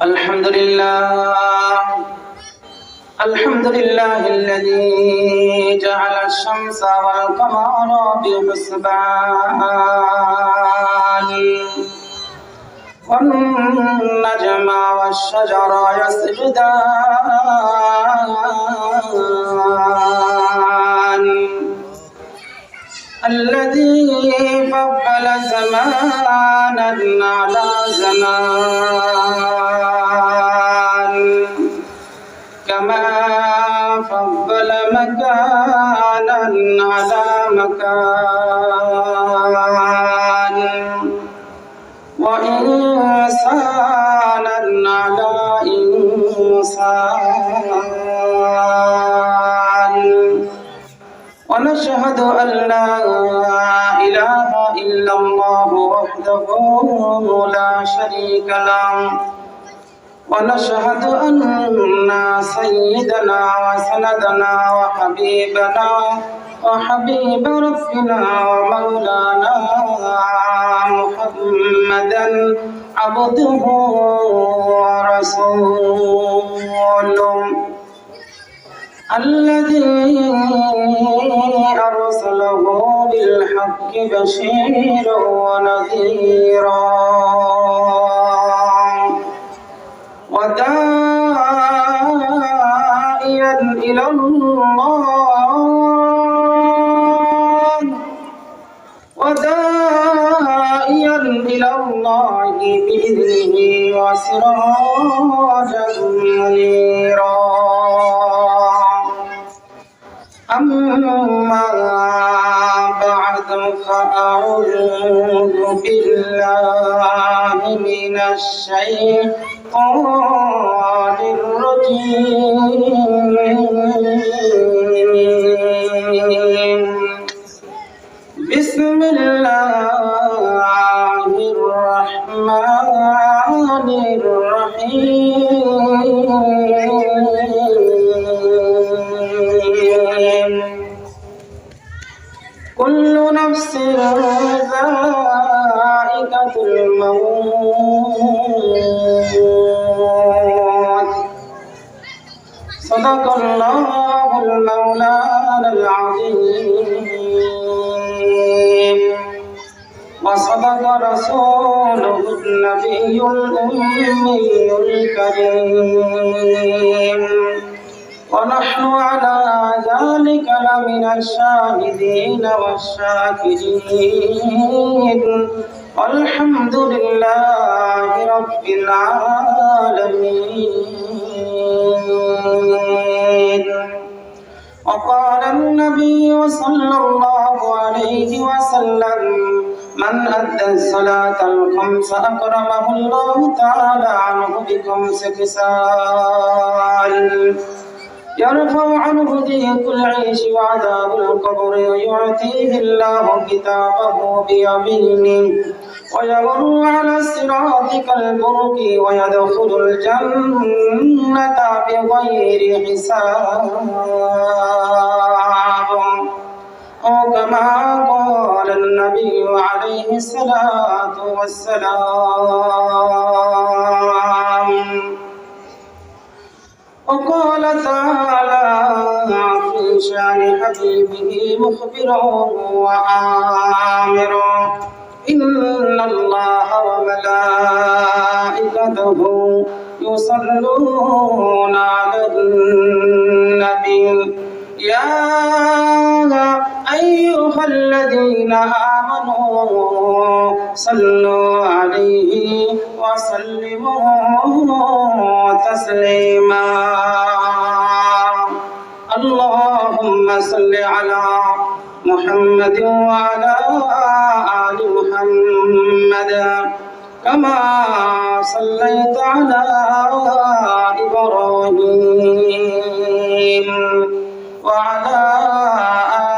الحمد لله الذي جعل الشمس والقمر بحسبان والنجم والشجر يسجدان الذي فضل زمانا على زمان كما فضل مكانا على مكان وإنسانا على إنسان ونشهد أن لا إله إلا الله وحده لا شريك له ونشهد أن سيدنا وسندنا وحبيبنا وحبيب ربنا ومولانا محمدا عبده ورسوله الذي أرسله بالحق بشيرا ونذيرا وداعيا إلى الله بإذنه وسراجا منيرا أما بعد فأعوذ بالله من الشيطان الرجيم بسم الله الرحمن الرحيم كل نفس ذائقة الموت صدق الله المولانا العظيم وصدق رسوله النبي الأمي الكريم ونحن على ذلك لمن الشاهدين والشاكرين والحمد لله رب العالمين. وقال النبي صلى الله عليه وسلم من أدى الصلاة الخمس أكرمه الله تعالى عنه بخمس خصال يرفع عنه ضيق العيش وعذاب القبر ويعطيه الله كتابه بيمينه ويمر على الصراط كالبرق ويدخل الجنة بغير حساب أو كما قال النبي عليه الصلاة والسلام. وقال تعالى في شان حبيبه مخبرا وآمرا إن الله وملائكته يصلون على النبي يا أيها الذين آمنوا صلوا عليه وسلموا تسليما. اللهم صل على محمد وعلى آل محمد كما صليت على إبراهيم وعلى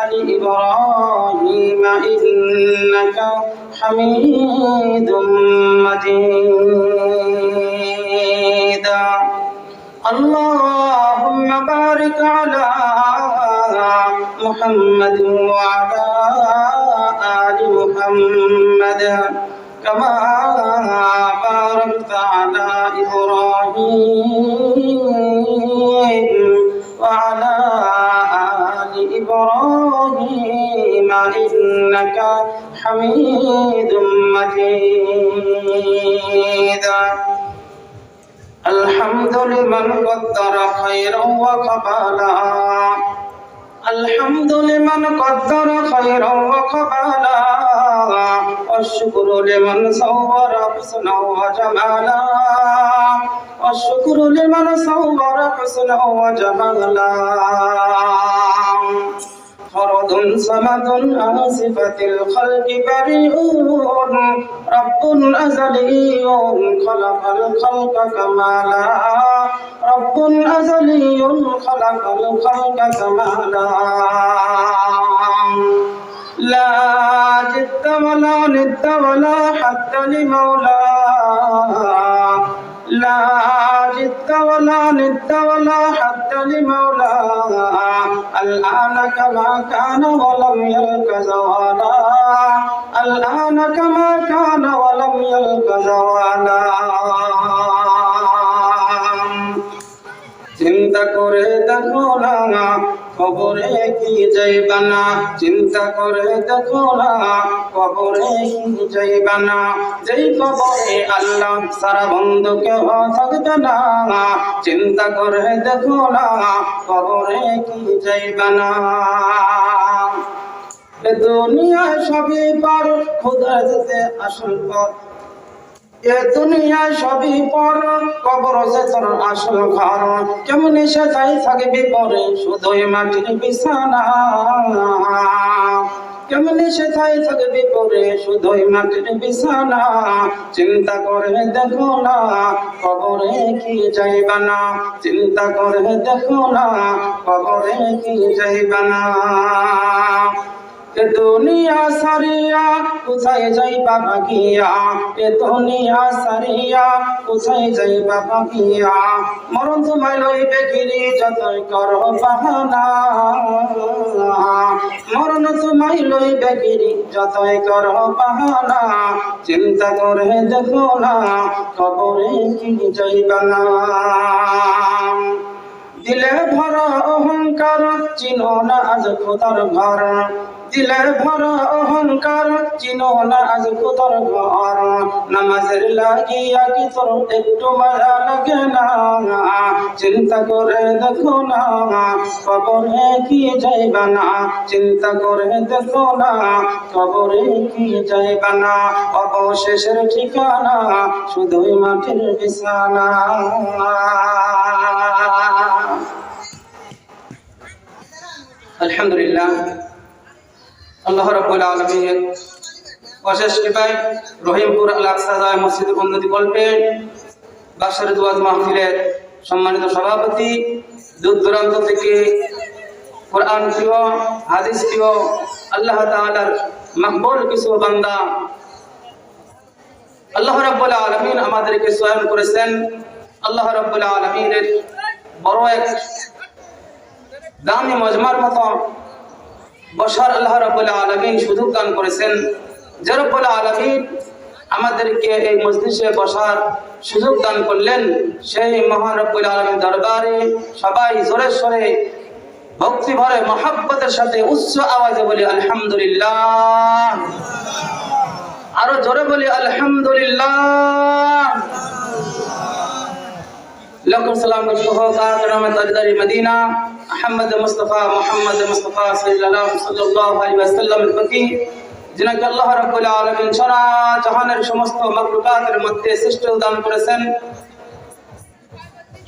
آل إبراهيم إنك حميد مجيد. اللهم بارك على محمد وعلى آل محمد كما باركت على إبراهيم وعلى آل إبراهيم إنك حميد مجيد الحمد لمن قدر خيرا وقبلا الحمد لمن قدر خيرا وقبلا والشكر لمن صور حسنا وجمالا والشكر لمن صور حسنا وجمالا فرد صمد عن صفة الخلق بريء رب أزلي خلق الخلق كمالا رب أزلي خلق الخلق كمالا لا جد ولا ند ولا حد لمولاه لا جد ولا ند ولا حد لمولاه الآن كما كان ولم يلق زوالا الآن كما كان ولم يلق زوالا চিন্তা করে দেখো না কবরে কি যাইবা না চিন্তা করে দেখো না কবরে কি যাইবা না যেই কবরে আল্লাহ সারা বন্ধু কেউ থাকবে না চিন্তা করে দেখো না কবরে কি যাইবা না এ দুনিয়া সবই পার খোদা যেতে আসল পথ এ দুনিয়া সবই পর কবর যে তোর আসল ঘর কেমন এসে যাই থাকবি পরে শুধুই মাটির বিছানা কেমন এসে যাই থাকবি পরে শুধুই মাটির বিছানা চিন্তা করে দেখো না কবরে কি যাইবা না চিন্তা করে দেখো না কবরে কি যাইবা না এ দুনিয়া সারিয়া কোথায় যাইবা ভাগিয়া এ দুনিয়া সারিয়া কোথায় যাইবা ভাগিয়া মরণ তোমায় লইবে ঘিরি যতই করো বাহানা মরণ তোমায় লইবে ঘিরি যতই করো বাহানা চিন্তা করে দেখো না কবরে কি যাইবা না দিলে ভরা অহংকার চিনো না আজ খোদার ঘর দিলে ভরা অহংকার চিনো না আজ খোদার ঘর নামাজের লাগিয়া কি তোর একটু মায়া লাগে না চিন্তা করে দেখো না কবরে কি যাইবা না চিন্তা করে দেখো না কবরে কি যাইবা না অবশেষের ঠিকানা শুধুই মাটির বিছানা আলহামদুলিল্লাহ আল্লাহ রাব্বুল আলামিন অশেষ কৃপায় রহিমপুর আল-আকসা জামে মসজিদের উন্নতি কল্পে বাসার দুয়াজ মাহফিলের সম্মানিত সভাপতি দূর দূরান্ত থেকে কোরআন প্রিয় হাদিস প্রিয় আল্লাহ তাআলার মকবুল কিছু বান্দা আল্লাহ রাব্বুল আলামিন আমাদেরকে স্বয়ং করেছেন আল্লাহ রাব্বুল আলামিনের বড় এক দামি মজমার মতো বসার আল্লাহ রাব্বুল আলামিন সুযোগ দান করেছেন যে রব্বুল আলামিন আমাদেরকে এই মজলিসে বসার সুযোগ দান করলেন সেই মহান রব্বুল আলামিন দরবারে সবাই জোরে সোরে ভক্তি ভরে মহব্বতের সাথে উচ্চ আওয়াজে বলি আলহামদুলিল্লাহ আরো জোরে বলি আলহামদুলিল্লাহ لكم سلام الشهداء كرام تاجدار مدينة محمد مصطفى صلى الله عليه وسلم الفقيه जिनके अल्लाह रब्बुल आलमीन सारा জাহানের সমস্ত মাখলুকাতের মধ্যে শ্রেষ্ঠ দান করেছেন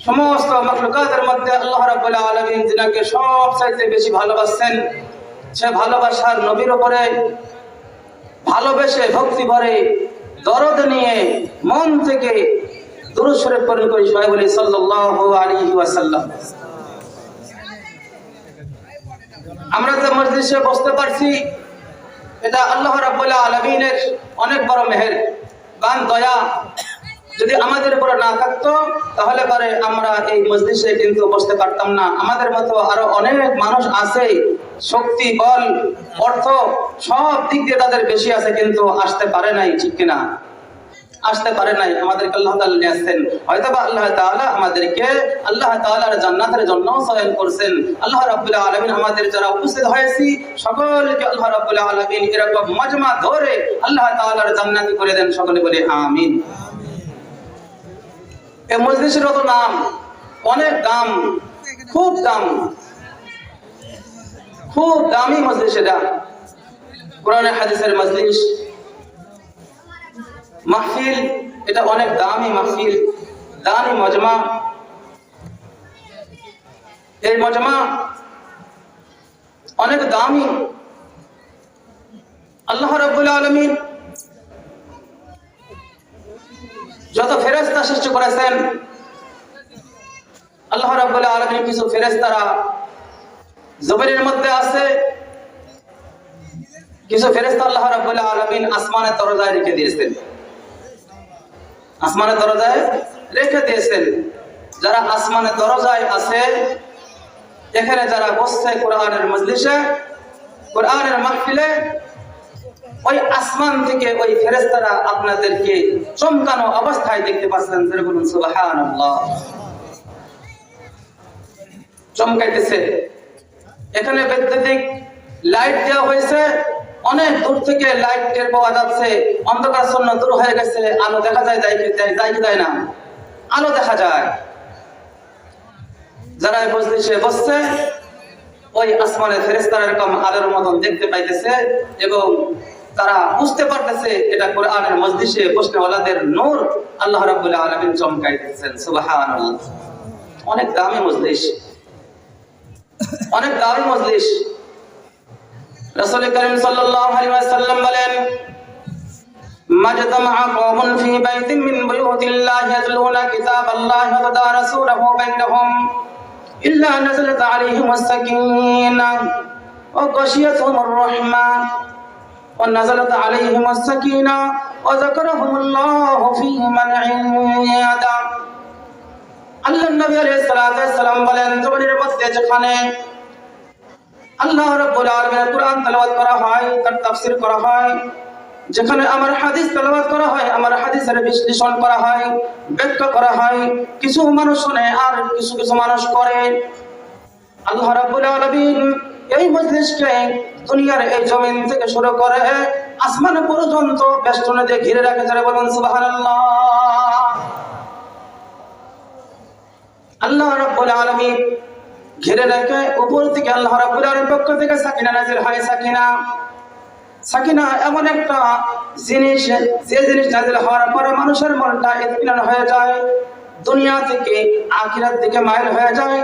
সমস্ত মাখলুকাতের মধ্যে আল্লাহ রাব্বুল আলামিন যিনাকে সবচাইতে বেশি ভালোবাসেন সে ভালোবাসার নবীর উপরে ভালোবেসে ভক্তি ভরে দরদ নিয়ে মন থেকে দুরূদ শরীফ পড়ে করি সবাই বলি সাল্লাল্লাহু আলাইহি ওয়াসাল্লাম। আমরা যে মজলিসে বসতে পারছি এটা আল্লাহ রাব্বুল আলামিনের অনেক বড় মেহের বান দয়া। যদি আমাদের উপরে না থাকতো তাহলে পরে আমরা এই মজলিসে কিন্তু বসতে পারতাম না। আমাদের মতো আরো অনেক মানুষ আছে, শক্তি বল অর্থ সব দিক দিয়ে তাদের বেশি আছে, কিন্তু আসতে পারে নাই, ঠিক কিনা? আসতে পারে নাই, আমাদেরকে আল্লাহ তাআলা নিয়ে আসছেন। হয়তো বা আল্লাহ তাআলা আমাদেরকে আল্লাহ তাআলার জান্নাতের জন্য চয়ন করছেন। আল্লাহ রাব্বুল আলামিন আমাদের যারা উপস্থিত হয়েছি সকলকে আল্লাহ রাব্বুল আলামিন এরকম মাজমা ধরে আল্লাহ তাআলার জান্নাতি করে দেন। সকলে বলে আমিন। এই মজলিসের তো নাম অনেক দাম, খুব দাম, খুব দামি মজলিস। এটা কোরআন হাদিসের মজলিস মাহফিল, এটা অনেক দামি মাহফিল, দামি মজমা। এই মজমা অনেক দামি। আল্লাহ রাব্বুল আলামিন যত ফেরেশতা সৃষ্টি করেছেন, আল্লাহ রাব্বুল আলামিন কিছু ফেরেশতারা জমিনের মধ্যে আছে, কিছু ফেরেশতা আল্লাহ রাব্বুল আলামিন আসমানের দরজায় রেখে দিয়েছেন। আসমানের দরজায় রেখে দিয়েছেন। যারা আসমানের দরজায় আছে, এখানে যারা বসছে কোরআনের মজলিসে, কোরআনের মাহফিলে, ওই আসমান থেকে ওই ফেরেশতারা আপনাদেরকে চমকানো অবস্থায় দেখতে পাচ্ছেন। যারা বলুন সুবহানাল্লাহ। চমকাইতেছে। এখানে বৈদ্যুতিক লাইট দেওয়া হয়েছে, অনেক দূর থেকে লাইট টের পাওয়া যাচ্ছে। অন্ধকারাচ্ছন্ন দূর হয়ে গেছে, আলো দেখা যায়, যায় না, আলো দেখা যায়। যারা মজলিসে বসছে ওই আসমানের ফেরেশতারা এরকম আলোর মতন দেখতে পাইতেছে এবং তারা বুঝতে পারতেছে এটা কোরআনের মজলিসে বসনেওয়ালাদের নূর। আল্লাহ রাব্বুল আলামিন চমকাইতেছেন। সুবহানাল্লাহ। অনেক দামি মজলিস, অনেক দামি মজলিস। রাসূল করিম সাল্লাল্লাহু আলাইহি ওয়াসাল্লাম বলেন, মাজতামা কওমুন ফি বাইতিন মিন বুয়ুতিল্লাহি ইয়াতলুনা কিতাবাল্লাহি ওয়া তাদারাসুনাহু বাইনহুম ইল্লা নাযালাত আলাইহিমুস সাকিনাহ ওয়া গাশিয়াতুহুমুর রাহমাহ ওয়া নাযালাত আলাইহিমুস সাকিনাহ ওয়া যাকারাহুমুল্লাহু ফি মান ইনদা। আল্লাহর নবী আলাইহিস সালাতু ওয়াস সালাম বলেন, জমিনের মধ্যে যেখানে আল্লাহ রাব্বুল আলামিনের কুরআন তেলাওয়াত করা হয়, তার তাফসীর করা হয়, যেখানে আমার হাদিস তেলাওয়াত করা হয়, আমার হাদিসের বিশ্লেষণ করা হয়, ব্যাখ্যা করা হয়, কিছু মানুষ শুনে আর কিছু কিছু মানুষ করে, আল্লাহ রাব্বুল আলামিন এই মজলিসকে দুনিয়ার এই জমিন থেকে শুরু করে আসমান পর্যন্ত বেষ্টনী দিয়ে ঘিরে রাখে। যারা বলেন সুবহানাল্লাহ। আল্লাহ রাব্বুল আলামিন ঘিরে রেখে উপর থেকে আল্লাহ রাব্বুল আলামিনের পক্ষ থেকে সাকিনা নাযিল হয়। সাকিনা, সাকিনা এমন একটা জিনিস, যে জিনিস নাযিল হওয়ার পরে মানুষের মনটা ইতমিনান হয়ে যায়, দুনিয়া থেকে আখিরাত দিকে মাইল হয়ে যায়।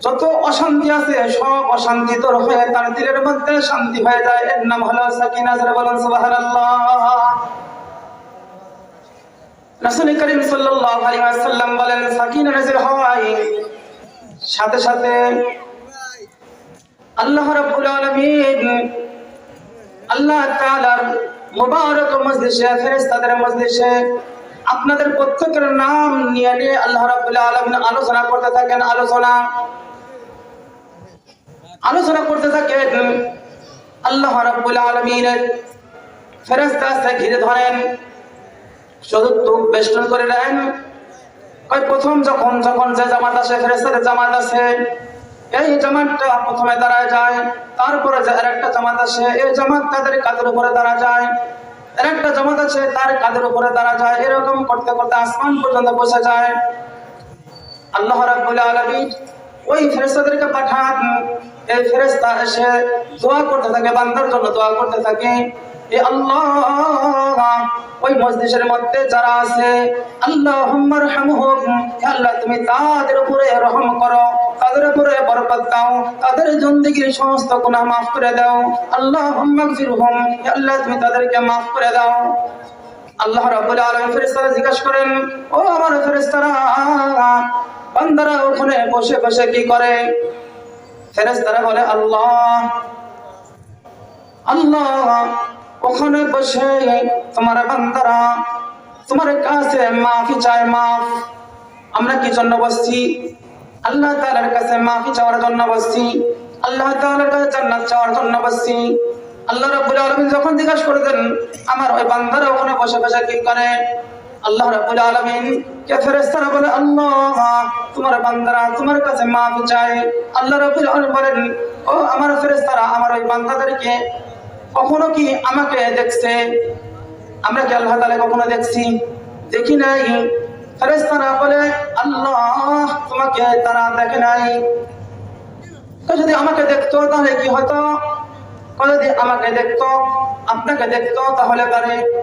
যত অশান্তি আছে সব অশান্তি দূর হয়ে তার দিলের মধ্যে শান্তি হয়ে যায়। এর নাম হলো সাকিনা। যারা বলেন সুবহানাল্লাহ। রাসূল করিম সাল্লাল্লাহু আলাইহি ওয়াসাল্লাম বলেন, সাকিনা নাযিল হয় সাথে সাথে আল্লাহ রাব্বুল আলামিন আল্লাহ তাআলার মুবারক মজলিসে, ফেরেশতাদের মজলিসে আপনাদের প্রত্যেকের নাম নিয়ে নিয়ে আল্লাহ রাব্বুল আলামিন আলোচনা করতে থাকেন। আলোচনা করতে থাকেন। আল্লাহ রাব্বুল আলামিনের ফেরেশতা ঘিরে ধরেন, চতুর্দিক বেষ্টন করে দেন। প্রথম যখন যে জামাত আসে, ফেরেশতাদের জামাত আসে, এই জামাতটা প্রথমে দাঁড়ায় যায়। তারপরে যে আরেকটা জামাত আসে, এই জামাত তাদের কাঁধের উপরে দাঁড়া যায়। আরেকটা জামাত আছে, তার কাঁধের উপরে দাঁড়া যায়। এরকম করতে করতে আসমান পর্যন্ত পৌঁছে যায়। আল্লাহ রাব্বুল আলামিন ওই ফেরেশতাদেরকে পাঠান। এই ফেরেশতা এসে দোয়া করতে থাকে, বান্দার জন্য দোয়া করতে থাকে। এ আল্লাহ, ওই মজলিসের মধ্যে যারা আছে, আল্লাহুম্মা রহমহুম, হে আল্লাহ তুমি তাদের উপরে রহম করো, তাদের উপরে বরকত দাও, তাদের জিন্দেগীর সমস্ত গুনাহ মাফ করে দাও। আল্লাহুম্মা গফিরহুম, হে আল্লাহ তুমি তাদেরকে মাফ করে দাও। আল্লাহ রাব্বুল আলামিন ফেরেশতারা জিজ্ঞাসা করেন, ও আমার ফেরেশতারা, বান্দারা ওখানে বসে বসে কি করে? ফেরেশতারা বলে, আল্লাহ ওখানে বসে তোমার বান্দারা তোমার কাছে মাফি চায়। মাফ আমরা কি জন্য বসছি? আল্লাহ তাআলার কাছে মাফি চাওয়ার জন্য বসছি, আল্লাহ তাআলার কাছে জান্নাত চাওয়ার জন্য বসছি। আল্লাহ রাব্বুল আলামিন যখন জিজ্ঞাসা করতেন আমার ওই বান্দারা ওখানে বসে বসে কি করে, আল্লাহ রাব্বুল আলামিন কে ফেরেশতারা বলে আল্লাহ তোমার বান্দারা তোমার কাছে মাফ চায়। আল্লাহ রাব্বুল আলামিন বলেন ও আমার ফেরেশতারা আমার ওই বান্দাদেরকে কখনো কি আমাকে দেখছে? আমরা কি আল্লাহ তাআলা কখনো দেখছি? দেখি নাই। ফেরেশতারা বলে আল্লাহ তোমাকে তারা দেখে নাই। তো যদি আমাকে দেখতো তাহলে কি হতো? যদি আমাকে দেখতো আপনাকে দেখতো তাহলে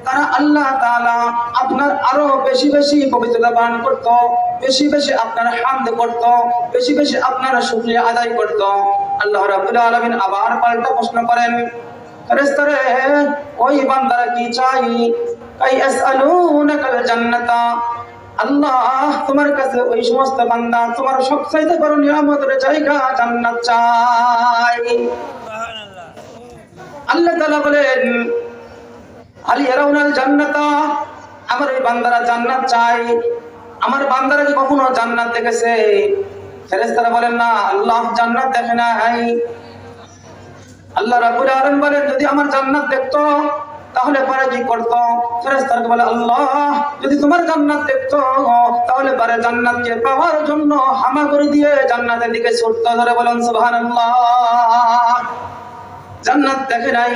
তারা আল্লাহ তাআলা আপনার আরো বেশি বেশি পবিত্রতা পালন করতো, বেশি বেশি আপনার হামদ করতো, বেশি বেশি আপনার শুকরিয়া আদায় করতো। আল্লাহ রাব্বুল আলামিন আবার পাল্টা প্রশ্ন করেন ফেরেশতারা ওই বান্দারা কি চাই? ইয়াসআলুনাকাল জান্নাতা আল্লাহ তোমার কাছে ওই সমস্ত বান্দা তোমার সবচাইতে বড় নিয়ামতের জায়গা জান্নাত চাই। আল্লাহ তাআলা বলেন হাল ইয়ারাউনাল জান্নাতা আমার এই বান্দারা জান্নাত চাই। আমার বান্দারা কি কখনো জান্নাত দেখেছে? ফেরেশতারা বলেন না আল্লাহ জান্নাত দেখে নাই। আল্লাহ রাব্বুল আলামিন বলেন যদি আমার জান্নাত দেখতো তাহলে পরে কি করতো? ফেরেশতারা বলে আল্লাহ যদি তোমার জান্নাত দেখতো তাহলে পরে জান্নাতকে পাওয়ার জন্য হামাগুড়ি দিয়ে জান্নাতের দিকে ছুটতো। ধরে বলেন সুবহানাল্লাহ। জান্নাত দেখে নাই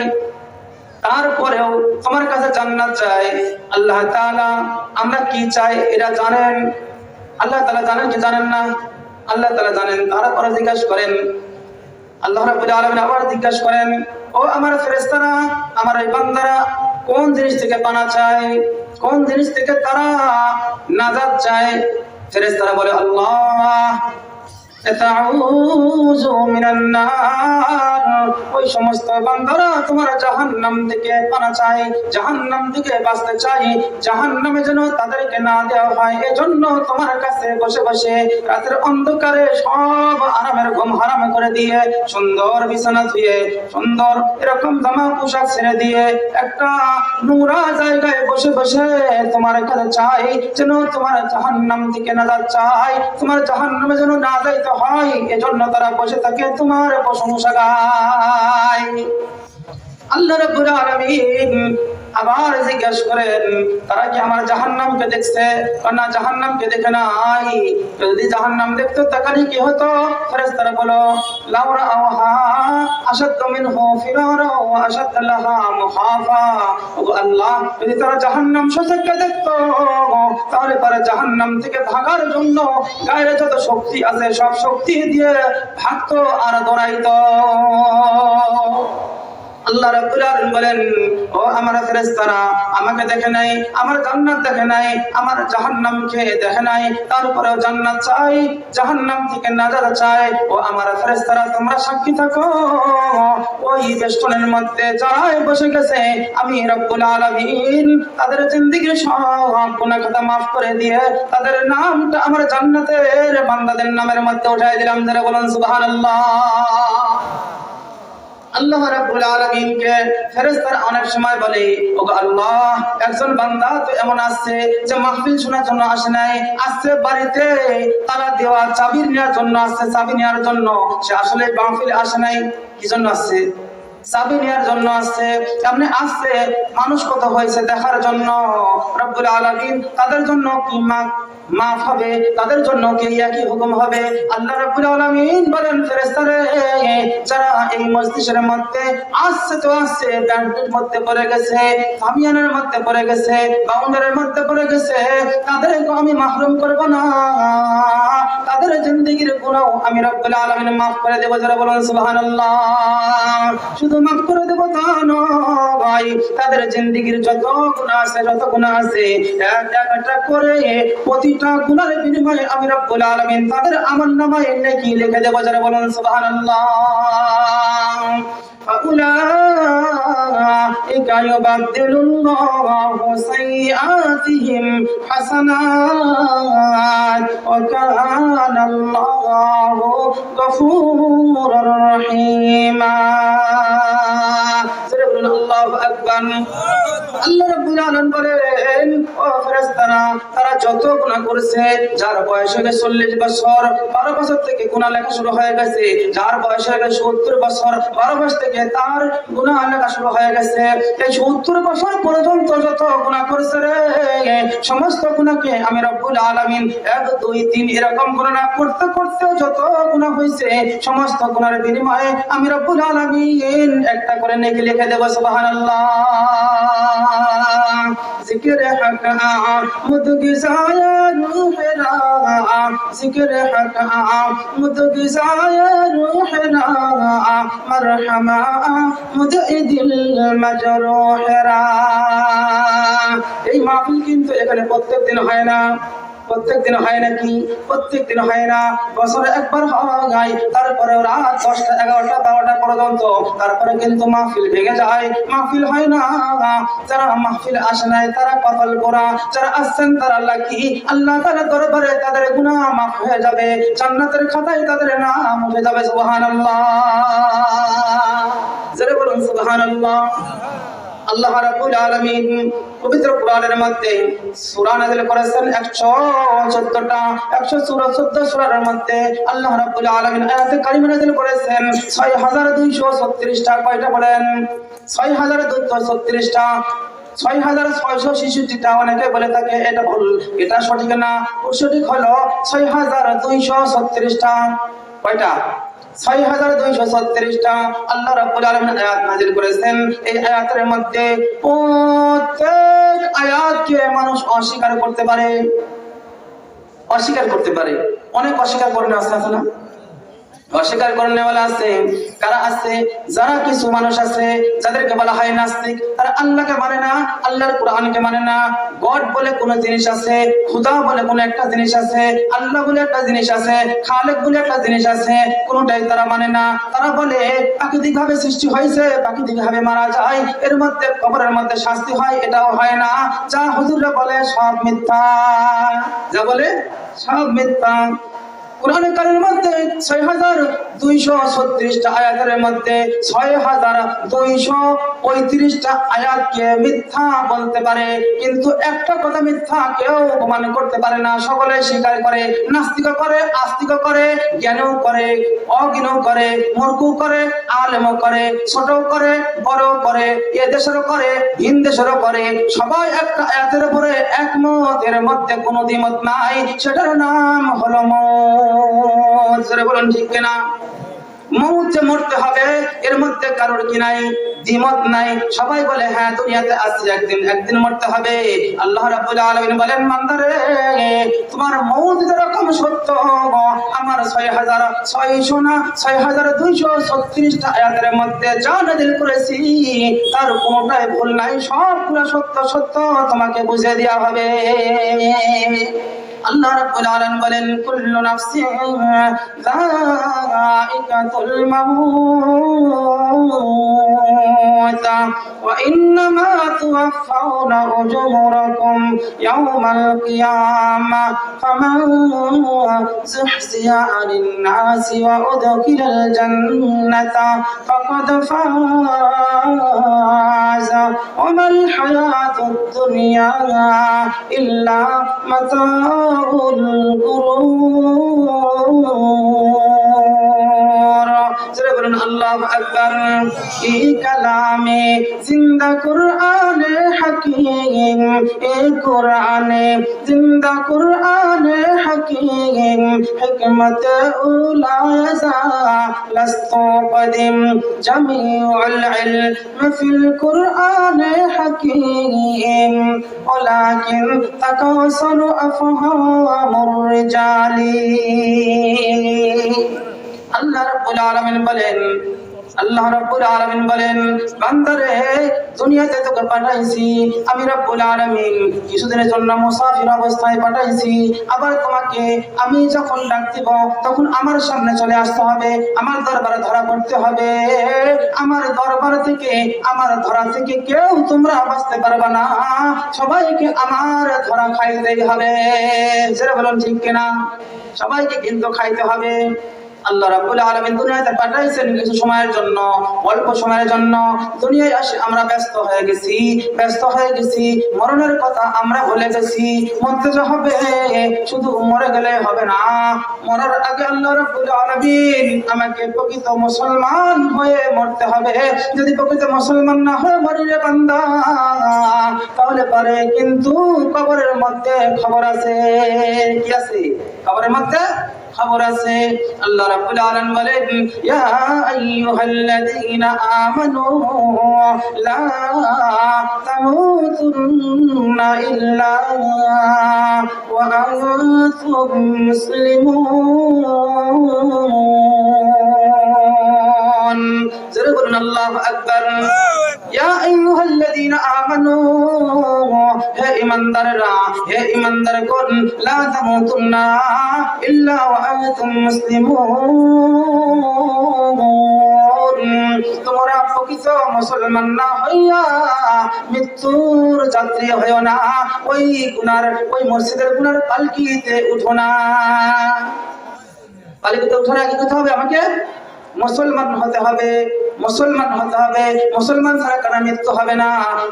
তারপরেও তোমার কাছে জান্নাত চাই। আল্লাহ তাআলা আমরা কি চাই এরা জানেন। আল্লাহ তাআলা জানেন কি জানেন না? আল্লাহ তাআলা জানেন। তারপরে জিজ্ঞাসা করেন আল্লাহ রাব্বুল আলামিন আবার জিজ্ঞাসা করেন ও আমার ফেরেশতারা আমার এই বান্দারা কোন জিনিস থেকে পানা চায়, কোন জিনিস থেকে তারা নাজাত চায়? ফেরেশতারা বলে আল্লাহ তাআউযু মিনান নার ওই সমস্ত বান্দারা তোমার জাহান্নাম থেকে পানা চায়, জাহান্নাম থেকে বাঁচতে চায়, জাহান্নামে যেন তাদেরকে না দেওয়া হয় এজন্য তোমার কাছে বসে বসে রাতের অন্ধকারে সব আরামের ঘুম হারাম করে দিয়ে সুন্দর বিছানা ধুয়ে সুন্দর এরকম জামা পোশাক ছেড়ে দিয়ে একটা নোংরা জায়গায় বসে বসে তোমার কাছে চাই যেন তোমার জাহান্নাম থেকে নাজাত চাই, তোমার জাহান্নামে যেন না যাইতে হয় এজন্য তারা বসে থাকে তোমার প্রশংসা গায়। আল্লাহ রাব্বুল আলামিন আবার জিজ্ঞাসা করেন তারা কি আমার জাহান্নামকে দেখছে? না জাহান্নামকে দেখে নাই। যদি জাহান্নাম দেখতো তাহলে কি হতো? ফেরেশতারা বলো লাউরা আওহা আশাদ্দু মিনহু ফিরারা ওয়া আশাদ্দ লাহা মুখাফা। ও আল্লাহ যদি তারা জাহান্নাম সচক্ষে দেখতো তাহলে পরে জাহান্নাম থেকে ভাগার জন্য গায়ের যত শক্তি আছে সব শক্তি দিয়ে ভাগতো আর দৌড়াইতো। আল্লাহ রাব্বুল আলামিন বলেন ও আমার ফেরেশতারা আমাকে দেখে নাই, আমার জান্নাত দেখে নাই, আমার জাহান্নামকে দেখে নাই, তারপরেও জান্নাত চাই, জাহান্নাম থেকে নাজাত চাই। ও আমার ফেরেশতারা তোমরা সাক্ষী থাকো ওই বেষ্টনের মধ্যে যারাই বসে গেছে আমি রব্বুল আলামিন তাদের জিন্দেগীর সব গুনাহ খাতা maaf করে দিয়ে তাদের নামটা আমার জান্নাতের বান্দাদের নামের মধ্যে উঠাই দিলাম। যারা বলেন সুবহানাল্লাহ। আল্লাহ রাব্বুল আলামিনকে ফেরেশতারা অনেক সময় বলে ওগো আল্লাহ একজন বান্দা তো এমন আছে যে মাহফিল শোনার জন্য আসে নাই, আসছে বাড়িতে তালা দেওয়া চাবি নেওয়ার জন্য আসছে, চাবি নেওয়ার জন্য। সে আসলে মাহফিলে আসে নাই, কি জন্য আসছে? চাবি নেওয়ার জন্য আসছে। এমনি আসছে মানুষ কত হয়েছে দেখার জন্য। রব্বুল আলামিন তাদের জন্য কি মাফ হবে, তাদের জন্য কি একই হুকুম হবে? আল্লাহ রাব্বুল আলামিন বলেন ফেরেশতারা যারা এই মজলিসের মধ্যে আসছে তো আসছে, ব্যান্ডের মধ্যে পড়ে গেছে, সামিয়ানের মধ্যে পড়ে গেছে, বাউন্ডারের মধ্যে পড়ে গেছে, তাদেরকে আমি মাহরুম করব না, তাদের জিন্দেগীর গুনাহ আমি রব্বুল আলামিন maaf করে দেব। যারা বলেন সুবহানাল্লাহ। শুধু maaf করে দেব তা নয়, তাদের জিন্দেগীর যত গুনাহ আছে একটা করে প্রতিটা গুনাহের বিনিময়ে আমি রব্বুল আলামিন তাদের আমলনামায় নেকি লিখে দেব। যারা বলেন সুবহানাল্লাহ। فأولئك يبدل الله سيئاتهم حسنات وكان الله غفورا رحيما। الله أكبر। আল্লাহ রাব্বুল আলামিন বলেন ও ও ফেরেশতারা তারা যত গুনাহ করেছে, যার বয়স হয়ে 40 বছর 12 বছর থেকে গুনাহ লেখা শুরু হয়ে গেছে, যার বয়স হয়ে 70 বছর 12 বছর থেকে তার গুনাহ লেখা শুরু হয়ে গেছে, এই 70 বছর পর্যন্ত যত গুনাহ করেছে রে, সমস্ত গুনাহকে আমি রব্বুল আলামিন 1 2 3 এরকম গণনা করতে করতে যত গুনাহ হয়েছে সমস্ত গুনাহের বিনিময়ে আমি রব্বুল আলামিন একটা করে নেকি লিখে দেব। সুবহানাল্লাহ। জিকির হক আমদ গিজায় রূহনা, জিকির হক আমদ গিজায় রূহনা, মারহামা মুদঈদিল মাজরুহরা। এই মাহফিল কিন্তু এখানে প্রত্যেকদিন হয় না। প্রত্যেকদিন হয় নাকি? প্রত্যেকদিন হয় না, বছরে একবার হয়, তারপরে রাত 10টা 11টা 12টা পর্যন্ত, তারপরে কিন্তু মাহফিল ভেঙে যায়, মাহফিল হয় না। যারা মাহফিল আসে নাই তারা কপাল পোড়া, যারা আসছেন তারা লাকি। আল্লাহ তাআলার দরবারে তাদের গুনাহ মাফ হয়ে যাবে, জান্নাতের খাতায় তাদের নাম উঠে যাবে। সুবহানাল্লাহ। যারা বলুন সুবহানাল্লাহ। আল্লাহ রাব্বুল আলামিন পবিত্র কোরআনের মধ্যে সূরা নাযিল করেছেন 114টা, 114 সূরার মধ্যে আল্লাহ রাব্বুল আলামিন আয়াতে কারিমা নাযিল করেছেন 6236টা। কয়টা বলেন? 6236টা, 6666টা। অনেকে বলে থাকে এটা ভুল, এটা সঠিক না। সঠিক হলো 6236টা। কয়টা? 6236টা আল্লাহ রাব্বুল আলামিন আয়াত নাযিল করেছেন। এই আয়াতের মধ্যে প্রত্যেক আয়াতকে মানুষ অস্বীকার করতে পারে, অস্বীকার করতে পারে। অনেক অস্বীকার করে আছে না? অস্বীকার করনেওয়ালা আছে। কারা আছে? যারা কিছু মানুষ আছে যাদেরকে বলা হয় নাস্তিক। তারা আল্লাহকে মানে না, আল্লাহর কোরআনকে মানে না। গড বলে কোন জিনিস আছে, খুদা বলে কোন একটা জিনিস আছে, আল্লাহ বলে একটা জিনিস আছে, খালেক বলে একটা জিনিস আছে, কোনটাই তারা মানে না। তারা বলে প্রাকৃতিক ভাবে সৃষ্টি হয়েছে, প্রাকৃতিক ভাবে মারা যায়, এর মধ্যে কবরের মধ্যে শাস্তি হয়, এটাও হয় না। যা হুজুররা বলে সব মিথ্যা, যা বলে সব মিথ্যা। কোরআনে কারিমের মধ্যে 6236টা আয়াতের মধ্যে 6235টা আয়াতকে মিথ্যা বলতে পারে, কিন্তু একটা কথা মিথ্যা কেউ প্রমাণ করতে পারে না। সকলে স্বীকার করে, নাস্তিক করে, আস্তিক করে, জ্ঞানও করে, অজ্ঞানও করে, মূর্খ করে, আলেমও করে, ছোট করে, বড় করে, এ দেশেরও করে, হিন দেশেরও করে। সবাই একটা আয়াতের উপরে একমত, এর মধ্যে কোনো দ্বিমত নাই। সেটার নাম হলো মৌত। বলুন ঠিক কিনা? মৌত যে মরতে হবে এর মধ্যে কারোর কি নাই? দ্বিমত নাই। সবাই বলে হ্যাঁ দুনিয়াতে আসছি, একদিন মরতে হবে। আল্লাহ রাব্বুল আলামিন বলেন বান্দারে তোমার মৌত যেরকম সত্য, আমার 6236টা আয়াতের মধ্যে যা নাযিল করেছি তার কোনটাই ভুল নাই, সবগুলো সত্য সত্য তোমাকে বুঝিয়ে দেওয়া হবে। আল্লাহ রাব্বুল আলামিন বলেন কুল্লু নাফসিন যায়িকাতুল মাউত ওয়া ইন্নামা তুওয়াফাউনা উজুরাকুম ইয়াওমাল কিয়ামাহ ফামান যুহজিয়া আনিন নাসি ওয়া উদখিলাল জান্নাতা ফাকাদ ফাযা ওয়া মাল হায়াতুদ দুনিয়া ইল্লা মাতাউল গুরুর। যারা বলেন আল্লাহু আকবার। এই কালামে জিন্দা কুরআনে হাকীম, এই কুরআনে জিন্দা কুরআনে হাকীম, হিকমতে উলাযা লাস্তু কদিম, জামিউল ইলম ফিল কুরআনে হাকীম ওয়ালাকিন তাকাসারু আফহামুর রিজালি। আল্লাহ রাব্বুল আলামিন বলেন, আল্লাহ রাব্বুল আলামিন বলেন বান্দারে দুনিয়াতে তোকে পাঠাইছি আমি রব্বুল আলামিন, কিছুদিনের জন্য মুসাফির অবস্থায় পাঠাইছি। আবার তোমাকে আমি যখন ডাক দিব তখন আমার সামনে চলে আসতে হবে, আমার দরবারে ধরা পড়তে হবে। আমার দরবার থেকে, আমার ধরা থেকে কেউ তোমরা বাঁচতে পারবে না, সবাইকে আমার ধরা খাইতেই হবে। সেটা বলুন ঠিক কিনা? সবাইকে কিন্তু খাইতে হবে। আল্লাহ রাব্বুল আলামিন দুনিয়াতে পাঠাইছেন কিছু সময়ের জন্য, অল্প সময়ের জন্য। দুনিয়ায় আসে আমরা ব্যস্ত হয়ে গেছি, মরণের কথা আমরা ভুলে গেছি। মরতে যে হবে, শুধু মরে গেলে হবে না, মরার আগে আল্লাহ রাব্বুল আলামিন আমাকে প্রকৃত মুসলমান হয়ে মরতে হবে। যদি প্রকৃত মুসলমান না হয়ে মরি রে বান্দা, তাহলে পারে কিন্তু কবরের মধ্যে খবর আছে। কি আছে কবরের মধ্যে? খবর আছে। আল্লাহ রাব্বুল আলামিন বলেন, ইয়া আইয়ুহাল্লাযীনা আমানু লা তামুতুন্না ইল্লা ওয়া আনতুম মুসলিমুন। জোরে বলুন আল্লাহু আকবার। ইয়া আইয়ুহাল্লাযীনা আমানু, হে ঈমানদারগণ, লা তামুতুন্না ইল্লা ওয়া আনতুম মুসলিমুন। তোমরা প্রকৃত মুসলমান না হইয়া মৃত্যুর যাত্রী হইও না, ওই মসজিদের গুনার পালকিতে উঠো না। পালকিতে উঠার আগে কি হবে? আমাকে মুসলমান হতে হবে। মুসলমান ছাড়া কারো মৃত্যু হবে না।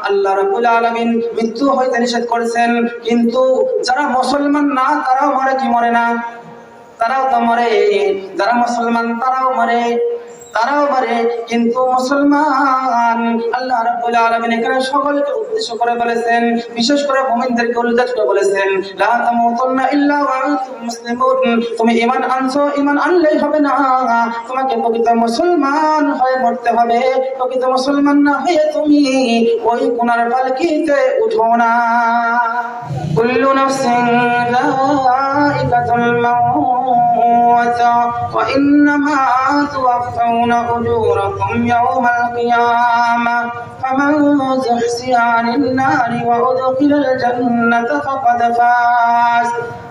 আল্লাহ রাব্বুল আলামিন মৃত্যু হইতে নিষেধ করেছেন, কিন্তু যারা মুসলমান না তারাও মরে কি মরে না? তারাও তো মরে। যারা মুসলমান তারাও মরে, কিন্তু মুসলমান আল্লাহ রাব্বুল আলামিন এখানে সকলকে উদ্দেশ্য করে বলেছেন, বিশেষ করে মুমিনদেরকে উল্লেখ করে বলেছেন, লা তামুতুন্না ইল্লা ওয়া আনতুম মুসলিমুন। তুমি ঈমান আনছো, ঈমান আনলেই হবে না, তোমাকে প্রকৃত মুসলমান হয়ে মরতে হবে। প্রকৃত মুসলমান না হয়ে তুমি ওই গুনার পালকিতে উঠো না। কুল্লু নাফসিন যায়িকাতুল মাউত ওয়া ইন্নামা তুওয়াফাউনা উজুরাকুম ইয়াওমাল কিয়ামাহ ফামান যুহজিহা আনিন নারি ওয়া উদখিলাল জান্নাতা ফাকাদ ফাজ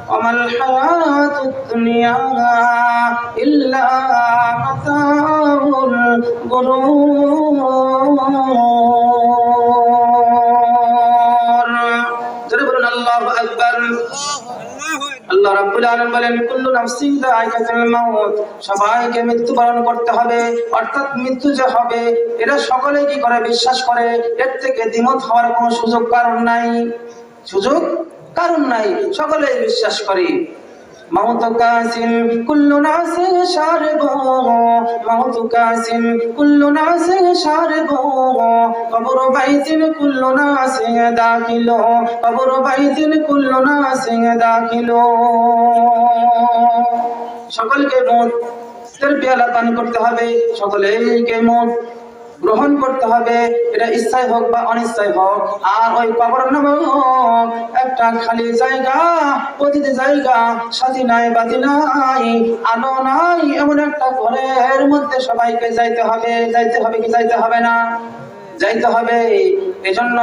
ওয়া মাল হায়াতুদ দুনিয়া ইল্লা মাতাউল গুরুর। জোরে বলুন আল্লাহু আকবার। আল্লাহ রাব্বুল আলামিন বলেন, কুল্লু নাফসিন যায়িকাতুল মাউত, সবাইকে মৃত্যুবরণ করতে হবে, অর্থাৎ মৃত্যু যে হবে এটা সকলেই কি করে? বিশ্বাস করে। এর থেকে দ্বিমত হওয়ার কোনো সুযোগ কারণ নাই, সকলেই বিশ্বাস করে। মাউত কাসিন কুল্লু নাসিন শারিবু, মাউত কাসিন কুল্লু নাসিন শারিবু, কবর বাইতিন কুল্লু নাসিন দাখিলু, কবর বাইতিন কুল্লু নাসিন দাখিলু। সকলকে মউতের পেয়ালা পান করতে হবে, সকলকে মউত গ্রহণ করতে হবে, এটা ইচ্ছাই হোক বা অনিচ্ছাই হোক। আর ওই কবর নামক একটা খালি জায়গা, প্রতিটি জায়গা সাথী নাই, বাতি নাই, আলো নাই, এমন একটা ঘরের মধ্যে সবাইকে যাইতে হবে কি যাইতে হবে না? যাইতে হবে। এজন্য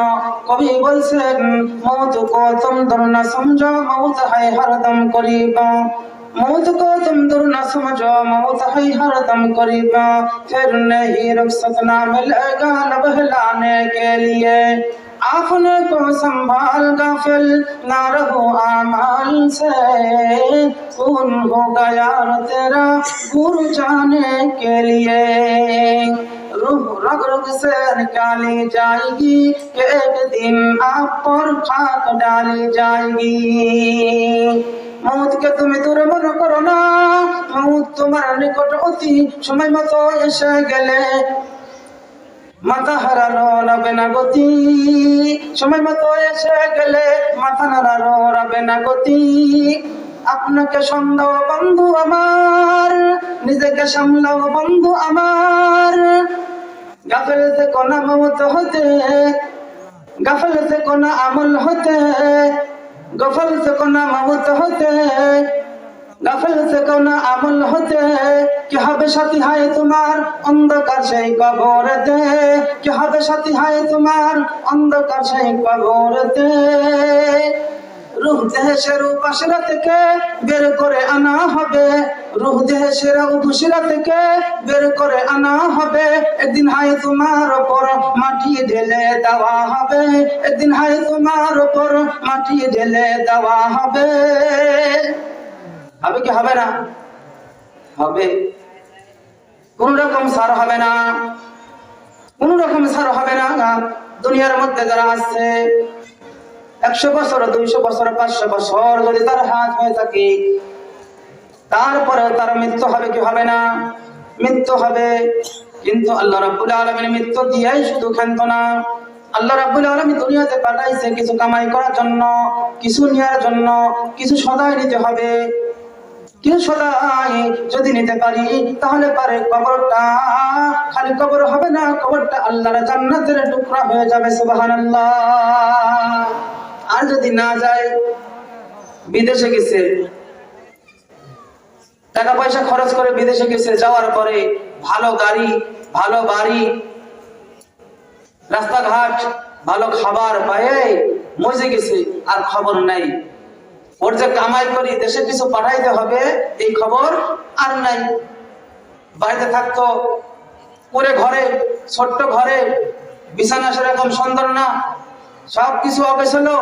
কবি বলছেন, মৌত কো তুম দূর না সমঝো, মৌত হায় হরদম করিব, मौत को तुम दूर न समझो, मौत है हरदम करीब, फिर नहीं रुखसत ना मिलेगा न बहलाने के लिए। अपने को संभाल गाफिल ना रहो आमाल से, कौन होगा यार तेरा गुरु जाने के लिए। रूह रग रग से निकाली जाएगी, कि एक दिन आप पर खाक डाली जाएगी। মউতকে তুমি দূরে মনে করো না, মউত তোমার নিকট অতি সময় মতো এসে গেলে মাথা হারানো রবে না গতি, সময় মতো এসে গেলে মাথা নাড়ানো রবে না গতি। আপনাকে সন্দেহ বন্ধু আমার, নিজেকে সামলাও বন্ধু আমার, গাফেল থেকো না মউত হতে, গাফেল থেকো না আমল হতে, গফল থেকো না মউত হতে, গাফেল থেকো না আমল হতে। কি হবে সাথী হায় তোমার অন্ধকার সেই কবরেতে, কি হবে সাথী হায় তোমার অন্ধকার সেই কবরেতে। রূহ দেহের উপাসনা থেকে বের করে আনা হবে, রূহ দেহের উপাসনা থেকে বের করে আনা হবে। একদিন হায় তোমার উপর মাটি ঢেলে দেওয়া হবে, একদিন হায় তোমার উপর মাটি ঢেলে দেওয়া হবে। হবে কি হবে না? হবে? কোন রকম ছাড় হবে না, কোন রকম ছাড় হবে না। দুনিয়ার মধ্যে যারা আছে 100 বছর, 200 বছর, 500 বছর যদি তার হাত হয়ে থাকে, তারপরেও তার মৃত্যু হবে কি হবে না? মৃত্যু হবে। কিন্তু আল্লাহ রাব্বুল আলামিন মৃত্যু দিয়েই শুধু ক্ষান্ত না। আল্লাহ রাব্বুল আলামিন দুনিয়াতে পাঠাইছে কিছু কামাই করার জন্য, কিছু নেওয়ার জন্য, কিছু সদাই নিতে হবে। কিছু সদাই যদি নিতে পারি তাহলে পারে কবরটা খালি কবর হবে না, কবরটা আল্লাহর জান্নাতের টুকরা হয়ে যাবে। সুবহানাল্লাহ। আর যদি না যায়, বিদেশে গেছে, টাকা পয়সা খরচ করে বিদেশে গেছে, যাওয়ার পরে ভালো গাড়ি, ভালো বাড়ি, রাস্তাঘাট, ভালো খাবার পায়ে মজে গেছে, আর খবর নাই। ওর যে কামাই করি দেশে কিছু পাঠাইতে হবে, এই খবর আর নাই। বাড়িতে থাকতো পুরে ঘরে, ছোট্ট ঘরে, বিছানা সেরকম সুন্দর না, সবকিছু অবেছলো,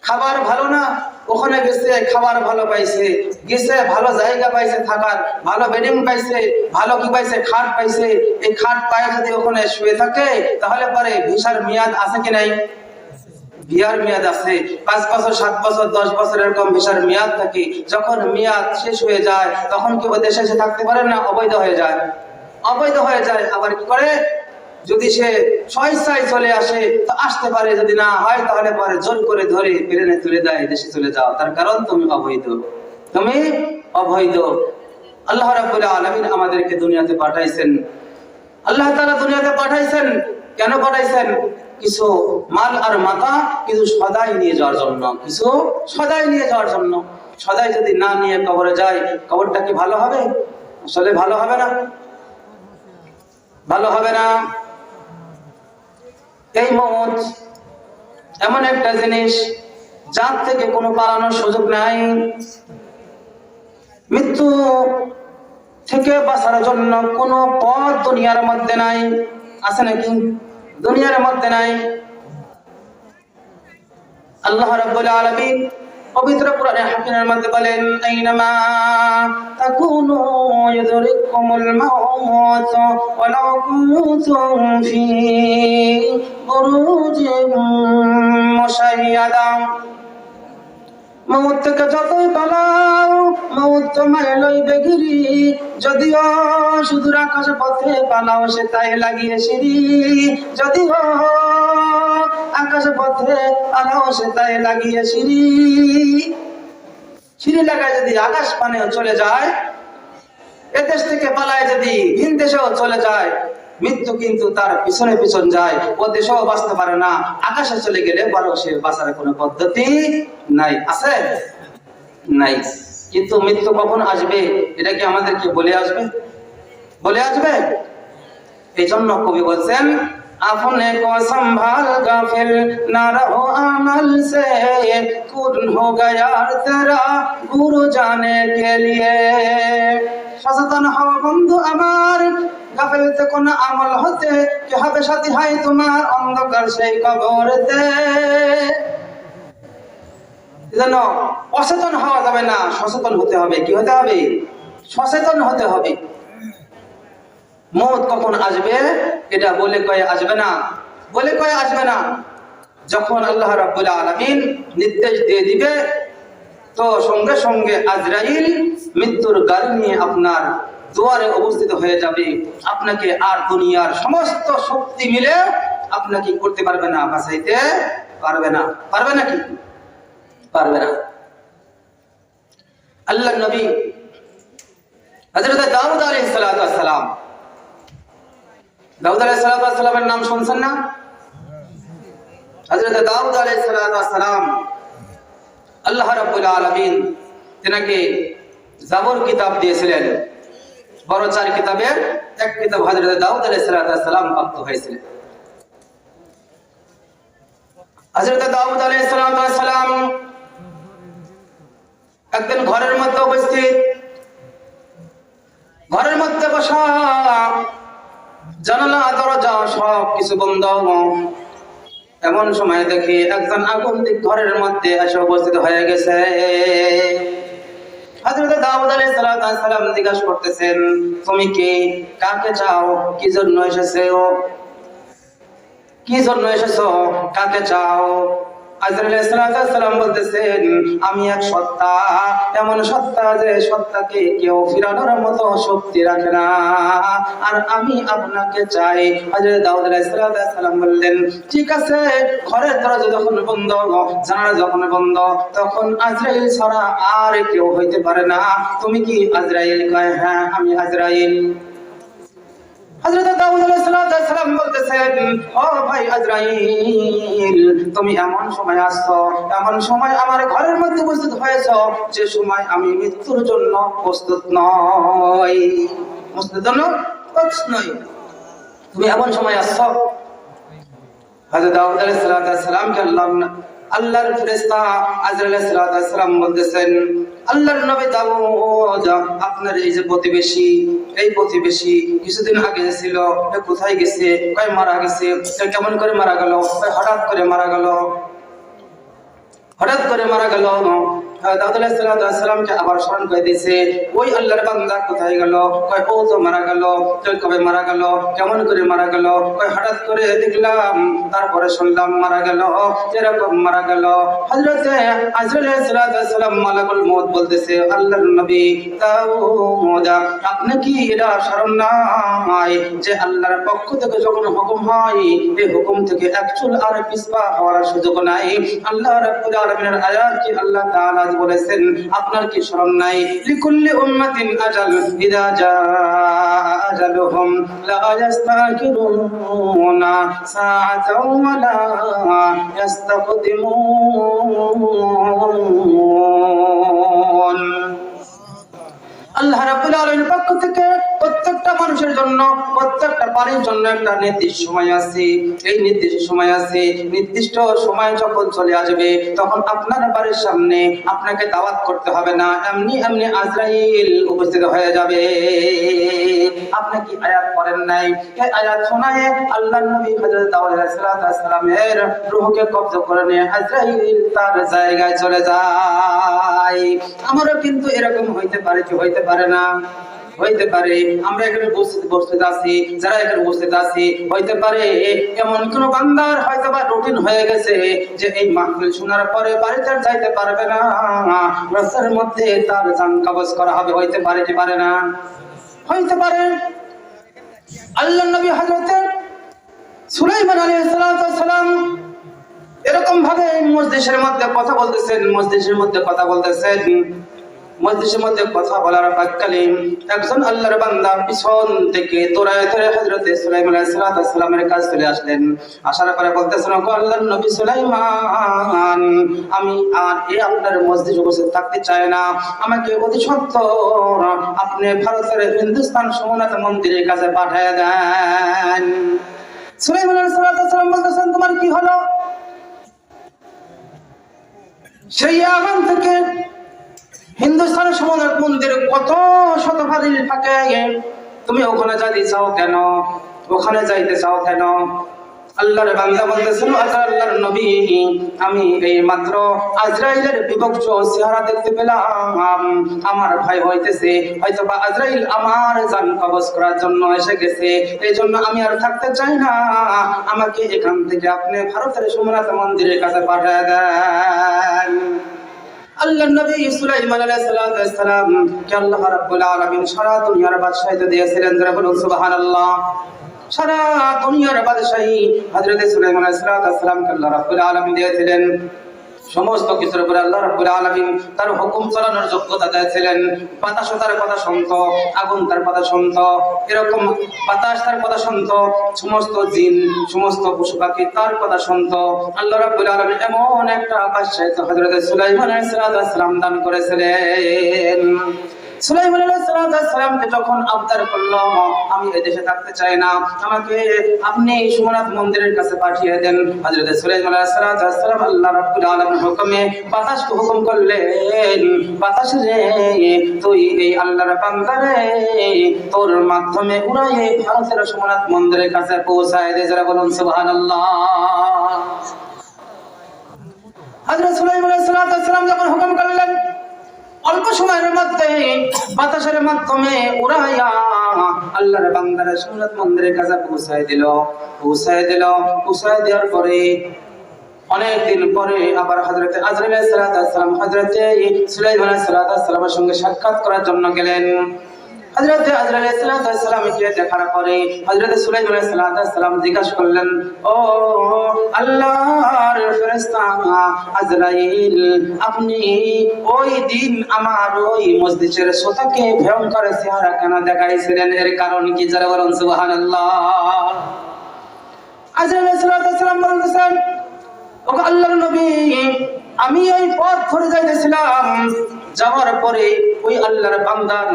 খাবার ভালো না। ওখানে গেছে, খাবার ভালো পাইছে, গেছে ভালো জায়গা পাইছে থাকার, ভালো বেডিং পাইছে, ভালো কি পাইছে, খাট পাইছে। এই খাট পায়ে যদি ওখানে শুয়ে থাকে তাহলে পরে ভিসার মেয়াদ আছে কি নাই? ভিসার মেয়াদ আছে। 5 বছর, 7 বছর, 10 বছর এরকম ভিসার মেয়াদ থাকে। যখন মেয়াদ শেষ হয়ে যায় তখন কি ও দেশে এসে থাকতে পারে না? অবৈধ হয়ে যায়, অবৈধ হয়ে যায়। আবার কি করে, যদি সে স্বেচ্ছায় চলে আসে তো আসতে পারে, যদি না হয় তাহলে পরে জোর করে ধরে প্লেনে তুলে দেয়, দেশে চলে যাও, তার কারণ তুমি অবৈধ, তুমি অবৈধ। আল্লাহ রাব্বুল আলামিন আমাদেরকে দুনিয়াতে পাঠাইছেন, আল্লাহ তাআলা দুনিয়াতে পাঠাইছেন। কেন পাঠাইছেন? কিছু মাল আর মাথা, কিছু সদাই নিয়ে যাওয়ার জন্য, কিছু সদাই নিয়ে যাওয়ার জন্য। সদাই যদি না নিয়ে কবরে যায়, কবরটা কি ভালো হবে? আসলে ভালো হবে না, ভালো হবে না। এই মওত এমন একটা জিনিস যার থেকে কোনো পালানোর সুযোগ নাই। মৃত্যু থেকে বাঁচার জন্য কোনো পথ দুনিয়ার মধ্যে নাই। আছে নাকি? দুনিয়ার মধ্যে নাই। আল্লাহ রাব্বুল আলামিন পবিত্র কোরআনে হাকিমের মধ্যে বলেন, আইনামা তাকুনু ইউদরিকুমুল মাউত ওয়ালাউ কুনতুম ফি বুরুজিন মুশাইয়াদা। মওত থেকে যতই পালাও, মওত তোমায় লইবে গিরি। যদিও শুধু আকাশ পথে পালাও, সে তাই লাগিয়ে সিঁড়ি। যদিও আকাশ পথে পালাও, সে তাই লাগিয়ে সিঁড়ি। সিঁড়ি লাগায় যদি আকাশ পানেও চলে যায়, এদেশ থেকে পালায় যদি ভিন দেশেও চলে যায়, মৃত্যু কিন্তু তার পিছনে পিছন যায়। ও দেশেও বাঁচতে পারে না, আকাশে চলে গেলে বড় সে বাঁচার কোনো পদ্ধতি নাই। আছে? নাই। কিন্তু মৃত্যু কখন আসবে এটা কি আমাদেরকে বলে আসবে? বলে আসবে? এই জন্য কবি বলছেন, अपने को संभाल गाफिल ना रहो अमल से, कुन हो गया तेरा गुरु जाने के लिए। সচেতন হও বন্ধু আমার, গাফিল থেকো না আমল হতে, কি হবে সাথী হয় তোমার অন্ধকার সেই কবরেতে। যেন অচেতন হওয়া যাবে না, সচেতন হতে হবে। কি হতে হবে? সচেতন হতে হবে। মওত কখন আসবে এটা বলে কয়ে আসবে না, বলে কয়ে আসবে না। যখন আল্লাহ রাব্বুল আলামিন নির্দেশ দিয়ে দিবে, তো সঙ্গে সঙ্গে আজরাইল মৃত্যুর গাড়ি নিয়ে আপনার দুয়ারে উপস্থিত হয়ে যাবে। আপনাকে আর দুনিয়ার সমস্ত শক্তি মিলে আপনাকে করতে পারবে না, বাঁচাইতে পারবে না। পারবে নাকি? পারবে না। আল্লাহর নবী হযরত দাউদ আলাইহিস সালাম, দাউদ আলাইহিস সালামের নাম শুনছেন না? হযরত দাউদ আলাইহিস সালাম, আল্লাহ রাব্বুল আলামিন তেনাকে জাবুর কিতাব দিয়েছিলেন। বড় 4 কিতাবের এক কিতাব হযরত দাউদ আলাইহিস সালাম প্রাপ্ত হয়েছিলেন। হযরত দাউদ আলাইহিস সালাম একদিন ঘরের মধ্যে উপস্থিত, ঘরের মধ্যে বসা, জানালা দরজা সব কিছু বন্ধ। এমন সময় দেখি একজন আগন্তুক ঘরের মধ্যে এসে উপস্থিত হয়ে গেছে। হযরত দাউদ আলাইহিস সালাম জিজ্ঞাসা করতেছেন, তুমি কে, কাকে চাও, কি জন্য এসেছো, কি জন্য এসেছো, কাকে চাও? আজরাইল আলাইহিস সালাম বলতেছেন, আমি এক সত্তা, এমন সত্তা যে সত্তাকে কেউ ফিরানোর মতো শক্তি রাখে না, আর আমি আপনাকে চাই। হযরত দাউদ আলাইহিস সালাম বললেন, ঠিক আছে, ঘরের দরজা যখন বন্ধ, জানালা যখন বন্ধ, তখন আজরাইল ছাড়া আর কেউ হইতে পারে না। তুমি কি আজরাইল? কয়, হ্যাঁ আমি আজরাইল। হযরত দাউদ আলাইহিস সালাম বলতেছেন, ও ভাই আজরাইল, তুমি এমন সময় আসছো, এমন সময় আমার ঘরের মধ্যে উপস্থিত হয়েছো যে সময় আমি মৃত্যুর জন্য প্রস্তুত নই, প্রস্তুত নই, তুমি এমন সময় আসছো। হযরত দাউদ আলাইহিস সালামকে আল্লাহর ফেরেশতা আজরাইল আলাইহিস সালাম বলতেছেন, আল্লাহর নবী দাউদ, আপনার এই যে প্রতিবেশী, এই প্রতিবেশী কিছুদিন আগে ছিল, কোথায় গেছে? কয় মারা গেছে। কেমন করে মারা গেল? হঠাৎ করে মারা গেল, হঠাৎ করে মারা গেল। দাউদ আলাইহিস সালামকে আবার স্মরণ করে দিয়েছে, ওই আল্লাহর বান্দা কোথায় গেল? কয় ও তো মারা গেল। কবে মারা গেল? কেমন করে মারা গেল? কয় হঠাৎ করে দেখলাম, তারপরে শুনলাম মারা গেল, এরকম মারা গেল। হযরত আজরাইল আলাইহিস সালাম মালাকুল মউত বলতেছে, আল্লাহর নবী দাউদ, আপনি কি এটা স্মরণ নাই যে আল্লাহর পক্ষ থেকে যখন হুকুম হয়, এই হুকুম থেকে এক চুল আর পিছপা হওয়ার সুযোগ নাই। আল্লাহ রাব্বুল আলামিনের আয়াত কি আল্লাহ তাআলা বলেছেন, আপনার কি স্মরণ নাই? লিকুল্লি উম্মাতিন আজাল, ইযা জাআ আজালুহুম লা ইস্তাখিরুনা সাআতাও ওয়া লা ইস্তাকদিমুন। আল্লাহ রাব্বুল আলামিনের পক্ষ থেকে প্রত্যেকটা মানুষের জন্য, প্রত্যেকটা বাড়ির জন্য একটা নির্দিষ্ট সময় আছে। এই নির্দিষ্ট সময় আছে, নির্দিষ্ট সময় যখন চলে আসবে, তখন আপনার বাড়ির সামনে আপনাকে দাওয়াত করতে হবে না, এমনি এমনি আজরাইল উপস্থিত হয়ে যাবে। আপনি কি আয়াত পড়েন নাই? এই আয়াত শোনায় আল্লাহর নবী হযরত দাউদ আলাইহিস সালামের রূহকে কবজ করে নিয়ে আজরাইল তার জায়গায় চলে যায়। আমারও কিন্তু এরকম হইতে পারে, কি হইতে পারে না? হইতে পারে। আমরা এখানে উপস্থিত আছি, যারা এখানে উপস্থিত আছি, হইতে পারে এমন কোন বান্দার হয়তো বা রুটিন হয়ে গেছে যে এই মাহফিল শোনার পরে বাড়িতে যাইতে পারবে না, রাস্তার মধ্যে তার জান কবজ করা হবে। হইতে পারে কি পারে না? হইতে পারে। আল্লাহর নবী হযরত সুলাইমান আলাইহিস সালাম এরকম ভাবে মজলিসের মধ্যে কথা বলতেছেন, মজলিসের মধ্যে কথা বলতেছেন। মজলিসের মধ্যে কথা বলার প্রাক্কালে একজন আল্লাহর বান্দা পিছন থেকে দৌড়ায় ধরে হযরত সুলাইমান আলাইহিস সালামের কাছে চলে আসলেন। আসার পরে বলতেছেন, ওগো আল্লাহর নবী সুলাইমান, আমি আর এই আপনার মসজিদে উপস্থিত থাকতে চাই না, আমাকে অতি সত্বর আপনি ভারতের হিন্দুস্তান সোমনাথ মন্দিরের কাছে পাঠিয়ে দেন। সুলাইমান আলাইহিস সালাম বলতেছেন, তোমার কি হলো? সেই আগাম থেকে হিন্দুস্তান সোমনাথ মন্দিরে কত শত বাড়ির থাকে, তুমি ওখানে যাইতে চাও কেন? ওখানে যাইতে চাও কেন? আল্লাহর বান্দা বলতেছেন, আল্লাহর নবী, আমি এই মাত্র আজরাইলের বিভক্ত চেহারা দেখতে পেলাম, আমার ভয় হইতেছে হয়তো বা আজরাইল আমার জান কবজ করার জন্য এসে গেছে, এই জন্য আমি আর থাকতে চাই না, আমাকে এখান থেকে আপনি ভারতের সোমনাথ মন্দিরের কাছে পাঠিয়ে দেন। আল্লাহর নবী সুলাইমান আলাইহিস সালাম কে আল্লাহ রাব্বুল আলামিন সারা দুনিয়ার বাদশাহিত্ব দিয়েছিলেন। যারা বলুন সুবহানাল্লাহ। সারা দুনিয়ার বাদশাহী হযরত সুলাইমান আলাইহিস সালামকে আল্লাহ রাব্বুল আলামিন দিয়েছিলেন। সমস্ত কিছুর উপরে আল্লাহ রাব্বুল আলামিন তার হুকুম চালানোর যোগ্যতা দিয়েছিলেন। বাতাস তার কথা শুনতো, আগুন তার কথা শুনতো, এরকম বাতাস তার কথা শুনতো, সমস্ত জিন, সমস্ত পশু পাখি তার কথা শুনতো। আল্লাহ রাব্বুল আলামিন এমন একটা বাদশাহিত্ব হযরত সুলাইমান আলাইহিস সালাম দান করেছিলেন। সুলাইমান আলাইহিস সালামকে যখন আবদার করলো, আমি এই দেশে থাকতে চাই না, আমাকে আপনি সোমনাথ মন্দিরের কাছে পাঠিয়ে দেন, হযরত সুলাইমান আলাইহিস সালাম আল্লাহ রাব্বুল আলামিনের হুকুমে বাতাসকে হুকুম করলেন, বাতাস রে, তুই এই আল্লাহর বান্দারে তোর মাধ্যমে উড়াইয়ে ভারতের সোমনাথ মন্দিরের কাছে পৌঁছায় দে। যারা বলুন সুবহানাল্লাহ। হযরত সুলাইমান আলাইহিস সালাম যখন হুকুম করলেন, অল্প সময়ের মধ্যে বাতাসের মাধ্যমে উড়াইয়া আল্লাহর বান্দারা সুন্নাত মন্দিরের কাছে পৌঁছায় দেওয়ার পরে অনেকদিন পরে আবার হযরতে আজরাইল আলাইহিস সালাম হযরতে সুলাইমান আলাইহিস সালামের সঙ্গে সাক্ষাৎ করার জন্য গেলেন। হযরতে আজরাইল আলাইহিস সালামকে দেখার পরে হযরতে সুলাইমান আলাইহিস সালাম জিজ্ঞাসা করলেন, ও আল্লাহর ফেরেশতা আজরাইল, আপনি ওই দিন আমার ওই মসজিদের শ্রোতাকে ভয়ঙ্কর চেহারা কেন দেখাইছিলেন? এর কারণ কি? যারা বলেন সুবহানাল্লাহ। আজরাইল আলাইহিস সালাম বলতেছেন, ও আল্লাহর নবী, আমি ওই পথ ধরে যাইতেছিলাম, যাওয়ার পরে ওই আল্লাহর বান্দার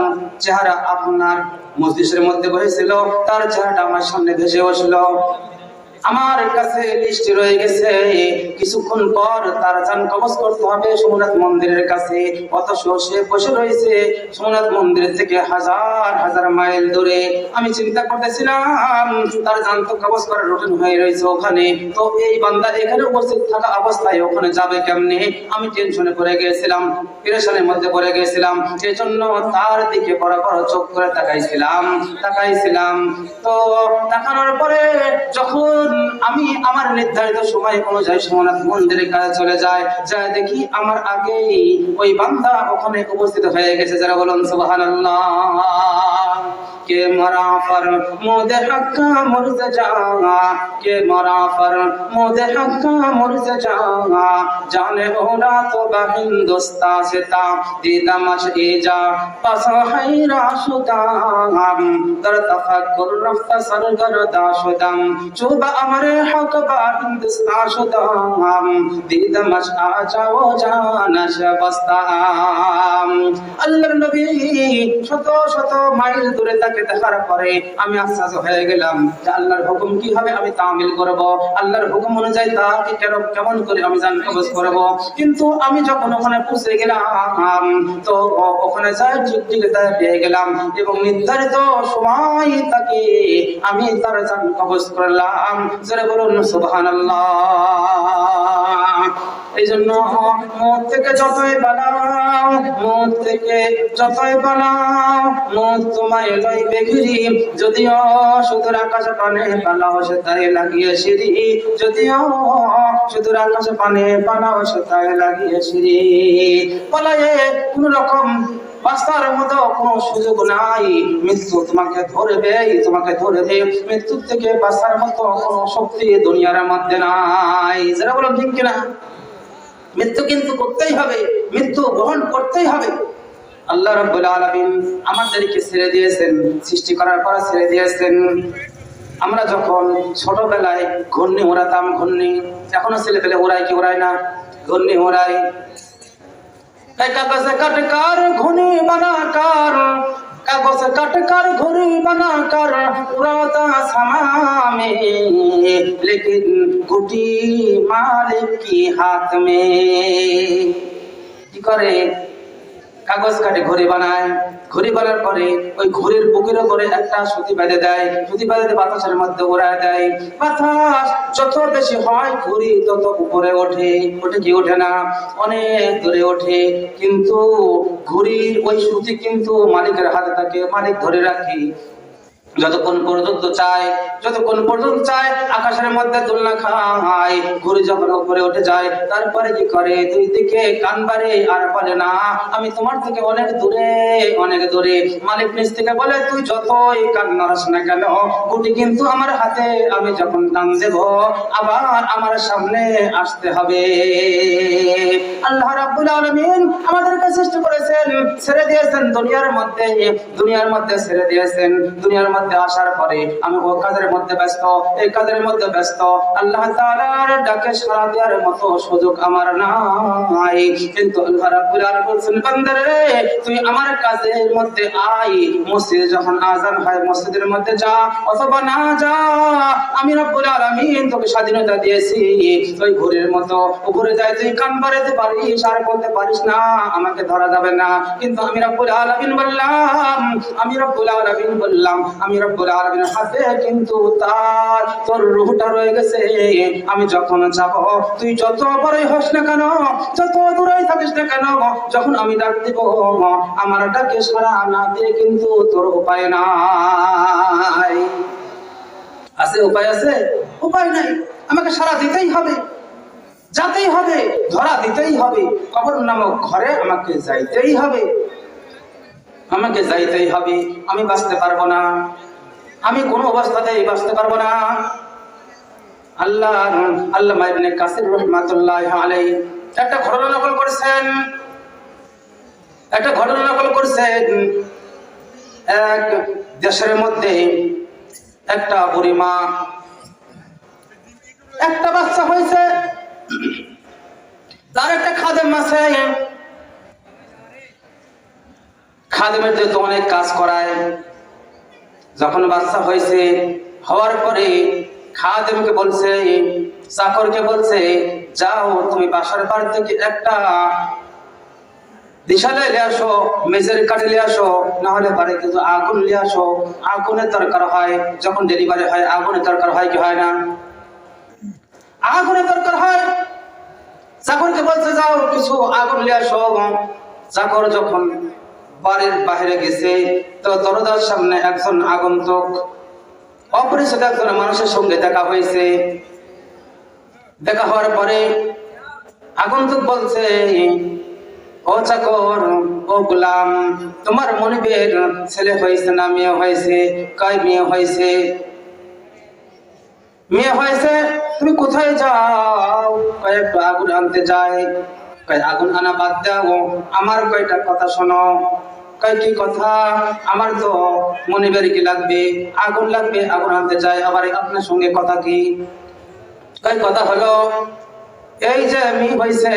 চেহারা আপনার মসজিদের মধ্যে বসেছিল, তার চেহারাটা আমার সামনে ভেসে আসলো। আমার কাছে লিস্টে রয়ে গেছে, কিছুক্ষণ পর তার জান কবজ করতে হবে সোমনাথ মন্দিরের কাছে। অথচ সে বসে রয়েছে সোমনাথ মন্দির থেকে হাজার হাজার মাইল দূরে। আমি চিন্তা করতেছিলাম তার জান তো কবজ করার রুটিন হয়ে রয়েছে ওখানে, তো এই বান্দা এখানে উপস্থিত থাকা অবস্থায় ওখানে যাবে কেমনে? আমি টেনশনে পড়ে গিয়েছিলাম, পেরেশানির মধ্যে পড়ে গিয়েছিলাম। এই জন্য তার দিকে বড় বড় চোখ করে তাকাইছিলাম। তো তাকানোর পরে যখন আমি আমার নির্ধারিত সময় অনুযায়ী সোমনাথ মন্দিরের কাছে চলে যায় দেখি আমার আগেই ওই বান্দা ওখানে উপস্থিত হয়ে গেছে। যারা বলুন সুবহানাল্লাহ। के मरा पर मोद हक्का मुर्ज जागा, के मरा पर मोद हक्का मुर्ज जागा, जाने ओरा तो हिंदुस्ता से ता दीदमश एजा पस हैरा शुदाम दर तफक्कुर रफ्त सरगरदा शुदम चुबा अमरे हक बा हिंदुस्ता शुदाम दीदमश आजा वो जानश बस्ताम। अल्लाह नबी शत शत माइल दूरे तक দেখার পরে আমি আশ্চর্য হয়ে গেলাম যে আল্লাহর হুকুম কি হবে আমি তামিল করব, আল্লাহর হুকুম অনুযায়ী তাকে কেমন করে আমি জান কবজ করব। কিন্তু আমি যখন ওখানে পৌঁছে গেলাম তো ওখানে যাই ঠিক তাই পেয়ে গেলাম এবং নির্ধারিত সময় তাকে আমি তার জান কবজ করলাম। যারা বলুন সুবহানাল্লাহ। এই জন্য মত থেকে যতই বানাও, মত থেকে যতই বানাও, মত তোমায় লইবে ঘিরি, যদিও শুধু আকাশ পানে বানাও সে তাই লাগিয়ে সিঁড়ি, যদিও শুধু আকাশ পানে বানাও সে তাই লাগিয়ে সিঁড়ি। বলায়ে কোন রকম বাঁচার মতো কোনো সুযোগ নাই, মৃত্যু তোমাকে ধরবে। মৃত্যুর থেকে বাঁচার মতো কোনো শক্তি দুনিয়ার মধ্যে নাই। যারা বলো ঠিক কিনা? মৃত্যু কিন্তু করতেই হবে, মৃত্যু গ্রহণ করতেই হবে। আল্লাহ রাব্বুল আলামিন আমাদেরকে ছেড়ে দিয়েছেন, সৃষ্টি করার পর ছেড়ে দিয়েছেন। আমরা যখন ছোটবেলায় ঘূর্ণি উড়াতাম, ঘূর্ণি এখনো ছেলেপেলে উড়ায় কি উড়ায় না? ঘূর্ণি উড়ায়। কাগজ কাটকার ঘূর্ণি বানাকার, कागज कटकर घुरी बनाकर उड़ाता समा में, लेकिन घुटी मालिक की हाथ में। কি করে? কাগজ কাটে ঘড়ি বানায়, ঘড়ি বানার পরে ওই ঘড়ির বুকের উপরে একটা সুতি বেঁধে দেয়, সুতি বেঁধে বাতাসের মধ্যে উড়ায় দেয়। বাতাস যত বেশি হয় ঘড়ি তত উপরে ওঠে, কি ওঠে না? অনেক দূরে ওঠে। কিন্তু ঘড়ির ওই সুতি কিন্তু মালিকের হাতে থাকে, মালিক ধরে রাখে। যতক্ষণ পর্যন্ত চায় আকাশের মধ্যে দোলনা খায়। ঘুরে যখন উপরে উঠে যায় তারপরে কি করে? দুই দিকে কান বাড়ে আর বলে না আমি তোমার থেকে অনেক দূরে। মালিক নিচ থেকে বলে তুই যতই কান নাড়াস না কেন, গুটি কিন্তু আমার হাতে, আমি যখন টান দেব আবার আমার সামনে আসতে হবে। আল্লাহ রাব্বুল আলামিন আমাদেরকে সৃষ্টি করেছেন, ছেড়ে দিয়েছেন দুনিয়ার মধ্যে ছেড়ে দিয়েছেন। দুনিয়ার মধ্যে আসার পরে আমি ও কাজের মধ্যে ব্যস্ত, এই কাজের মধ্যে ব্যস্ত। আল্লাহ তাআলার ডাকে সাড়া দেওয়ার মতো সুযোগ আমার নাই। কিন্তু আল্লাহ রাব্বুল আলামিন বলেন বান্দারে তুই আমার কাজের মধ্যে আয়। মসজিদে যখন আযান হয় মসজিদের মধ্যে যা, অথবা না যা, আমি রাব্বুল আলামিন তোকে স্বাধীনতা দিয়েছি। তুই ঘুরের মতো ঘুরে যায়, তুই কান বাড়াতে পারিস আর বলতে পারিস না আমাকে ধরা যাবে না। কিন্তু আমি রাব্বুল আলামিন বললাম আমি রব্বুল আলামিনের হাতে কিন্তু তোর রূহটা রয়ে গেছে। আমি যখন যাব, তুই যত বড়ই হোস না কেন, যত দূরেই থাকিস না কেন, যখন আমি ডাক দিব, আমার ডাকে সাড়া না দিয়ে কিন্তু তোর উপায় নাই। আছে উপায়? আছে? উপায় নাই। আমাকে সাড়া দিতেই হবে, যাতেই হবে, ধরা দিতেই হবে, কবর নামক ঘরে আমাকে যাইতেই হবে, আমাকে যাইতেই হবে। আমি বাঁচতে পারবো না, আমি কোন অবস্থাতেই বাঁচতে পারবো না। আল্লামা ইবনে কাসির রাহমাতুল্লাহি আলাইহি একটা ঘটনা নকল করেছেন। এক দেশের মধ্যে একটা বুড়ি মা, একটা বাচ্চা হয়েছে, তার একটা খাদেম আছে। খাদেমের তো অনেক কাজ করায়। যখন বাচ্চা হয়েছে, হওয়ার পরে খাদেমকে বলছে, চাকরকে বলছে, যাও তুমি বাসার বাড়ি থেকে একটা দিশালে নিয়ে আসো, মেজের কাঠে নিয়ে আসো, না হলে বাড়িতে আগুন নিয়ে আসো। আগুনের দরকার হয়, যখন ডেলিভারি হয় আগুনের দরকার হয় কি হয় না? আগুনের দরকার হয়। চাকরকে বলছে, যাও কিছু আগুন নিয়ে আসো। চাকর যখন বাড়ির বাইরে গেছে, তো দরজার সামনে একজন আগন্তুক, অপরিচিত একজন মানুষের সঙ্গে দেখা হয়েছে। দেখা হওয়ার পরে আগন্তুক বলছে, ও চাকর, ও গোলাম, তোমার মনিবের ছেলে হয়েছে না মেয়ে হয়েছে? কয় মেয়ে হয়েছে। মেয়ে হয়েছে, তুমি কোথায় যাও? কয়েকটা আগুন আনতে যাই। কয় আগুন আনা বাদ দাও, আমার কয়টা কথা শোনো। কয় কি কথা? আমার তো মনিবের কি লাগবে, আগুন লাগবে, আগুন আনতে যাই, আবার আপনার সঙ্গে কথা কি? কয় কথা হলো, এই যে মেয়ে হয়েছে,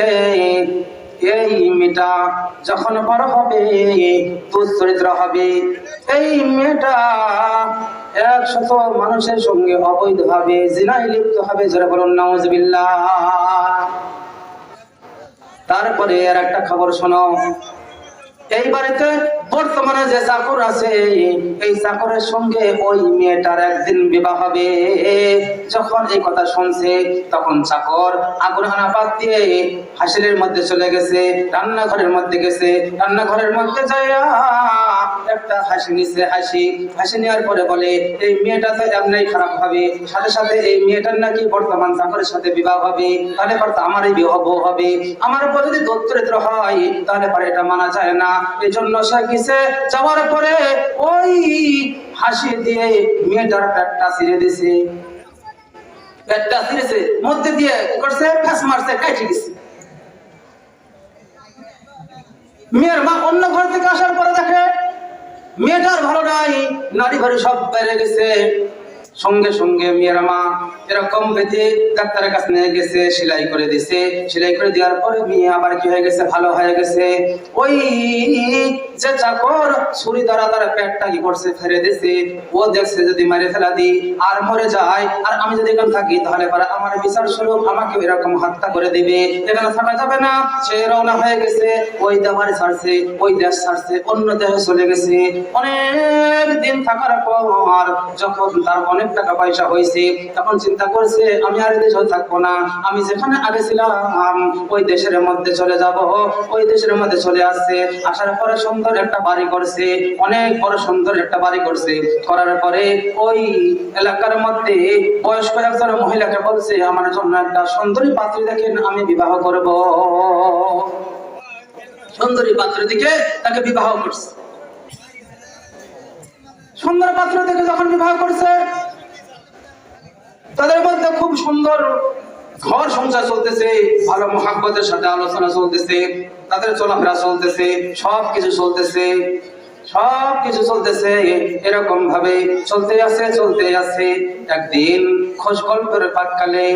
এই মেয়েটা যখন বড় হবে, দুশ্চরিত্র হবে। এই মেয়েটা 100 মানুষের সঙ্গে অবৈধভাবে জিনায় লিপ্ত হবে। যারা বলুন নাউজুবিল্লাহ। তারপরে আর একটা খবর শোনো, এই বাড়িতে বর্তমানে যে চাকর আছে, এই চাকরের সঙ্গে ওই মেয়েটার একদিন বিবাহ হবে। যখন এই কথা শুনছে, তখন চাকর আগুন আনা বাদ দিয়ে হাসিলের মধ্যে চলে গেছে, রান্নাঘরের মধ্যে গেছে। রান্নাঘরের মধ্যে যাইয়া একটা হাসি নিছে। হাসি নেওয়ার পরে বলে, এই মেয়েটা তো এমনি খারাপ হবে, সাথে সাথে এই মেয়েটার নাকি বর্তমান চাকরের সাথে বিবাহ হবে, তাহলে পরে আমারই বিবাহ হবে। আমার উপর যদি দরিদ্র হয়, তাহলে পরে এটা মানা যায় না। এই জন্য সে গেছে, যাওয়ার পরে ওই হাসি দিয়ে মেয়েটার পেটটা ছিঁড়ে দিছে। পেটটা ছিঁড়েছে, মধ্যে দিয়ে কি করছে, ফ্যাস মারছে, কাটে গেছে। মেয়ের মা অন্য ঘর থেকে আসার পরে দেখে মেয়েটার ভালো নাই, নারী ঘরে সব বেড়ে গেছে। সঙ্গে সঙ্গে মেয়ের মা এরকম বেঁধে ডাক্তারের কাছে নিয়ে গেছে, সেলাই করে দিছে। সেলাই করে দেওয়ার পরে মেয়ে আবার কি হয়ে গেছে, ভালো হয়ে গেছে। ওই যে চাকর ছুরি দ্বারা তার পেটটা কি করছে, ফেরে দিছে। ও দেখছে যদি মারে ফেলা দিই আর মরে যায়, আর আমি যদি এখানে থাকি, তাহলে পরে আমার বিচার স্বরূপ আমাকে এরকম হত্যা করে দিবে, এখানে থাকা যাবে না। সে রওনা হয়ে গেছে, ওই দেবারে ছাড়ছে, ওই দেশ ছাড়ছে, অন্য দেশে চলে গেছে। অনেক দিন থাকার পর যখন তার অনেক টাকা পয়সা হয়েছে, তখন চিন্তা করছে, আমি আর দেশে থাকবো না, আমি যেখানে আগে ছিলাম ওই দেশের মধ্যে চলে যাব। ওই দেশের মধ্যে চলে আসছে। আসার পরে সুন্দর একটা বাড়ি করছে, অনেক বড় সুন্দর একটা বাড়ি করছে। করার পরে ওই এলাকার মধ্যে বয়স্ক একজন মহিলাকে বলছে, আমার জন্য একটা সুন্দরী পাত্রী দেখেন, আমি বিবাহ করব। সুন্দরী পাত্রী দিকে তাকে বিবাহ করছে। সুন্দর পাত্র দেখে যখন বিবাহ করছে, তাদের মধ্যে খুব সুন্দর ঘর সংসার চলতেছে, ভালো মহাব্বতের সাথে আলোচনা চলতেছে, তাদের চলাফেরা চলতেছে, সবকিছু চলতেছে। এরকম ভাবে চলতে আছে। একদিন খোঁজ গল্পের পাককালে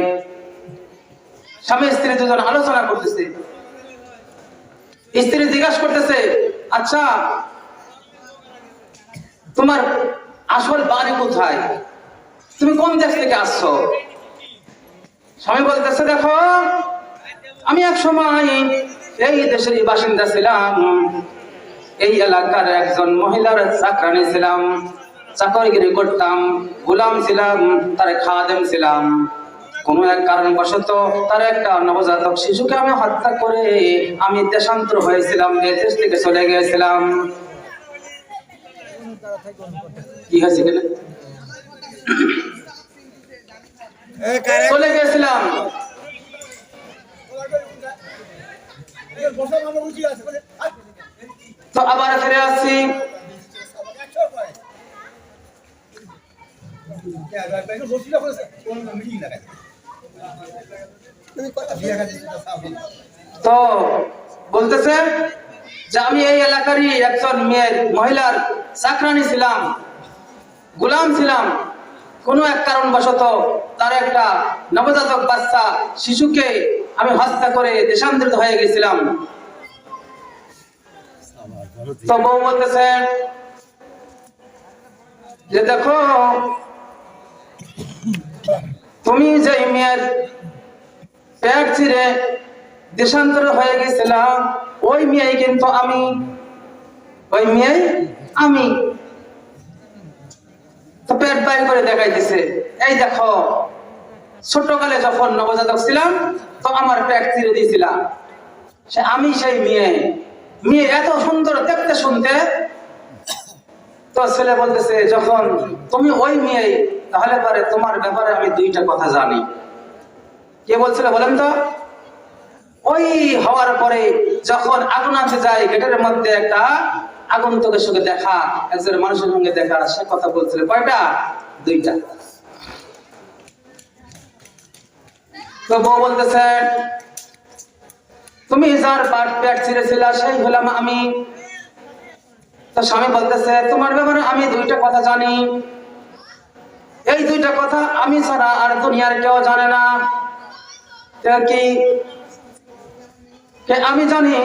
স্বামী স্ত্রী দুজন আলোচনা করতেছে। স্ত্রী জিজ্ঞাসা করতেছে, আচ্ছা তোমার আসল বাড়ি কোথায়, তুমি কোন দেশ থেকে আসছো? স্বামী বলতেছে, দেখো আমি এক সময় এই দেশেরই বাসিন্দা ছিলাম, এই এলাকার একজন মহিলার চাকরানি ছিলাম। চাকরিগিরি করতাম, গোলাম ছিলাম, তার খাদেম ছিলাম। কোনো এক কারণবশত তার একটা নবজাতক শিশুকে আমি হত্যা করে আমি দেশান্তর হয়েছিলাম, দেশ থেকে চলে গিয়েছিলাম। কি হয়েছে কিনা চলে গেছিলাম, তো আবার ফিরে আসছি। তো বলতেছে যে আমি এই এলাকারই একজন মহিলার চাকরানি ছিলাম, গোলাম ছিলাম। কোনো এক কারণবশত তার একটা নবজাতক বাচ্চা শিশুকে আমি হত্যা করে দেশান্তরিত হয়ে গেছিলাম। তো বউ বলতেছে যে দেখো, তুমি যে মেয়ের পেট ছিঁড়ে দেশান্তর হয়ে গেছিলাম, ওই মেয়ে কিন্তু আমি, ওই মেয়ে আমি। তো পেট বাইর করে দেখাইতেছে, এই দেখো ছোটকালে যখন নবজাতক ছিলাম তো আমার পেট ছিঁড়ে দিয়েছিলাম, সে আমি সেই মেয়ে। মেয়ে এত সুন্দর দেখতে শুনতে। তো ছেলে বলতেছে যখন তুমি ওই মেয়ে, তাহলে পরে তোমার ব্যাপারে আমি দুইটা কথা জানি। কে বলছিল বলেন তো? ওই হওয়ার পরে যখন আগুন আছে যায়, গেটের মধ্যে একটা আগন্তুকের সঙ্গে দেখা, একজন মানুষের সঙ্গে দেখা, সে কথা বলছিল কয়টা? দুইটা। তো বউ বলতেছে তুমি যার পেট ছিঁড়েছিলা সেই হলাম আমি। তো স্বামী বলতেছে তোমার ব্যাপারে আমি দুইটা কথা জানি, এই দুইটা কথা আমি ছাড়া আর দুনিয়ার কেউ জানে না। কি? আমি জানি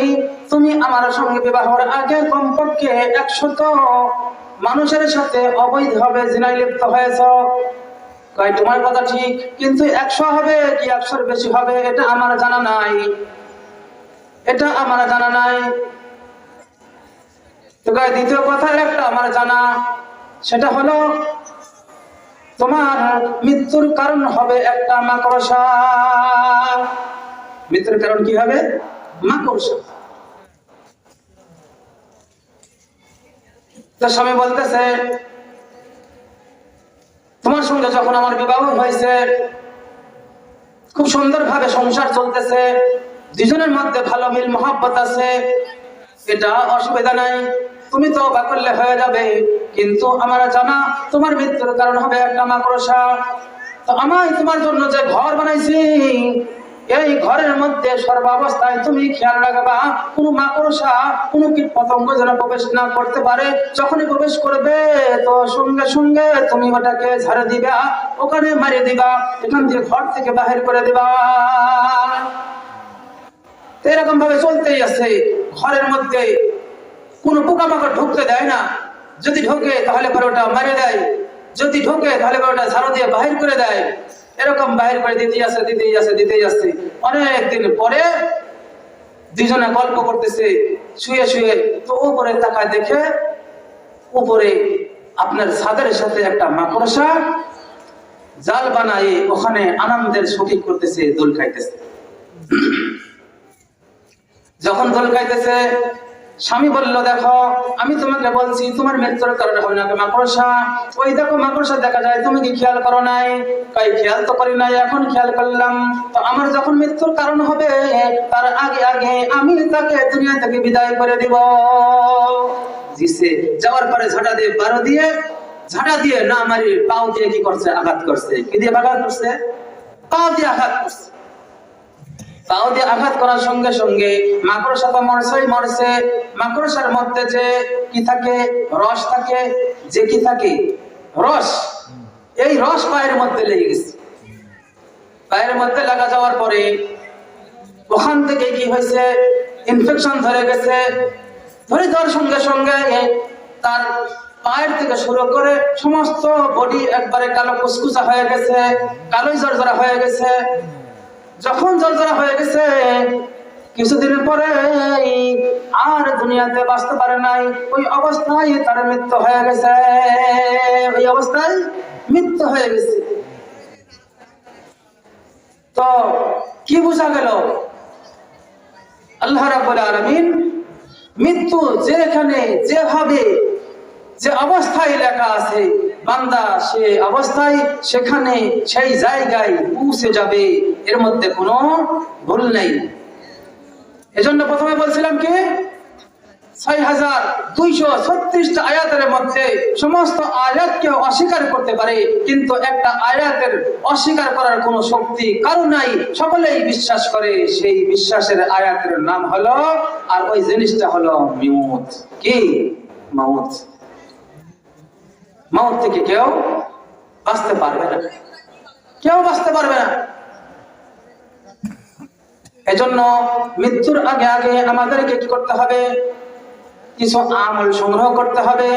তুমি আমার সঙ্গে বিবাহের আগে কমপক্ষে 100 মানুষের সাথে অবৈধভাবে জিনায় লিপ্ত হয়েছ। কয় তোমার কথা ঠিক, কিন্তু 100 হবে কি 100-র বেশি হবে এটা আমার জানা নাই, এটা আমার জানা নাই। তো কয় দ্বিতীয় কথা একটা আমার জানা, সেটা হলো তোমার মৃত্যুর কারণ হবে একটা মাকড়সা। মৃত্যুর কারণ কি হবে? মাকড়সা। তো স্বামী বলতেছে তোমার সঙ্গে যখন আমার বিবাহ হয়েছে, খুব সুন্দরভাবে সংসার চলতেছে, দুজনের মধ্যে ভালো মিল মহব্বত আছে, এটা অসুবিধা নাই, তুমি তো তওবা করলে হয়ে যাবে। কিন্তু আমার জানা তোমার মৃত্যুর কারণ হবে একটা মাকড়সা। তো আমি তোমার জন্য যে ঘর বানাইছি, এই ঘরের মধ্যে সর্বাবস্থায় তুমি খেয়াল রাখবা কোন মাকড়সা, কোন কীট পতঙ্গ যেন প্রবেশ না করতে পারে। যখনই প্রবেশ করবে তো সঙ্গে সঙ্গে তুমি ওটাকে ঝাড়ে দিবা, ওখানে মারিয়ে দিবা, এখান থেকে ঘর থেকে বাহির করে দিবা। এরকম ভাবে চলতেই আছে। ঘরের মধ্যে কোন পোকামাকড় ঢুকতে দেয় না, যদি ঢোকে তাহলে পরে ওটা মারিয়ে দেয়, যদি ঢোকে তাহলে পরে ওটা ঝাড়ু দিয়ে বাহির করে দেয়। এরকম বাহির করে দিতেই আছে। অনেকদিন পরে দুজনে গল্প করতেছে শুয়ে শুয়ে, তো উপরে তাকায় দেখে উপরে আপনার ছাদের সাথে একটা মাকড়সা জাল বানায় ওখানে আনন্দের শুটিং করতেছে, দোল খাইতেছে। যখন দোল খাইতেছে, স্বামী বলল দেখো আমি তোমাকে বলছি তোমার মৃত্যুর কারণে হবে না মাকড়সা। ওই দেখো মাকড়সা দেখা যায়, তুমি কি খেয়াল করো নাই? তাই খেয়াল তো করি নাই, এখন খেয়াল করলাম। তো আমার যখন মৃত্যুর কারণ হবে তার আগে আগে আমি তাকে দুনিয়া থেকে বিদায় করে দিব। জিসে যাওয়ার পরে ঝাঁটা দিয়ে ঝাঁটা দিয়ে না মারি পাও দিয়ে কি করছে? আঘাত করছে। কি দিয়ে আঘাত করছে? পাও দিয়ে আঘাত করছে। পাও দিয়ে আঘাত করার সঙ্গে সঙ্গে মাকড়সা তো মরছে। মাকড়সার মধ্যে যে কি থাকে? রস থাকে। যে কি থাকে? রস। এই রস পায়ের মধ্যে লেগে গেছে। পায়ের মধ্যে লাগা যাওয়ার পরে ওখান থেকে কি হয়েছে? ইনফেকশন ধরে গেছে। ধরে যাওয়ার সঙ্গে সঙ্গে তার পায়ের থেকে শুরু করে সমস্ত বডি একবারে কালো কুচকুচা হয়ে গেছে, কালোই জর্জরা হয়ে গেছে। যখন জর্জরা হয়ে গেছে কিছুদিন পরে আর দুনিয়াতে বাঁচতে পারে নাই, ওই অবস্থায় তার মৃত্যু হয়ে গেছে, ওই অবস্থায় মৃত্যু হয়ে গেছে। তো কি বোঝা গেল? আল্লাহ রাব্বুল আলামিন মৃত্যু যেখানে যেভাবে যে অবস্থায় লেখা আছে, বান্দা সে অবস্থায় সেখানে সেই জায়গায় পৌঁছে যাবে, এর মধ্যে কোনো ভুল নেই। এজন্য প্রথমে বলছিলাম কি ৬,২৩৬টা আয়াতের মধ্যে সমস্ত আয়াতকে অস্বীকার করতে পারে, কিন্তু একটা আয়াতের অস্বীকার করার কোনো শক্তি কারো নাই, সকলেই বিশ্বাস করে। সেই বিশ্বাসের আয়াতের নাম হলো, আর ওই জিনিসটা হলো মউত। কি? মউত। মউত থেকে কেউ বাঁচতে পারবে না, কেউ বাঁচতে পারবে না। এজন্য মৃত্যুর আগে আগে আমাদেরকে কি করতে হবে? কিছু আমল সংগ্রহ করতে হবে,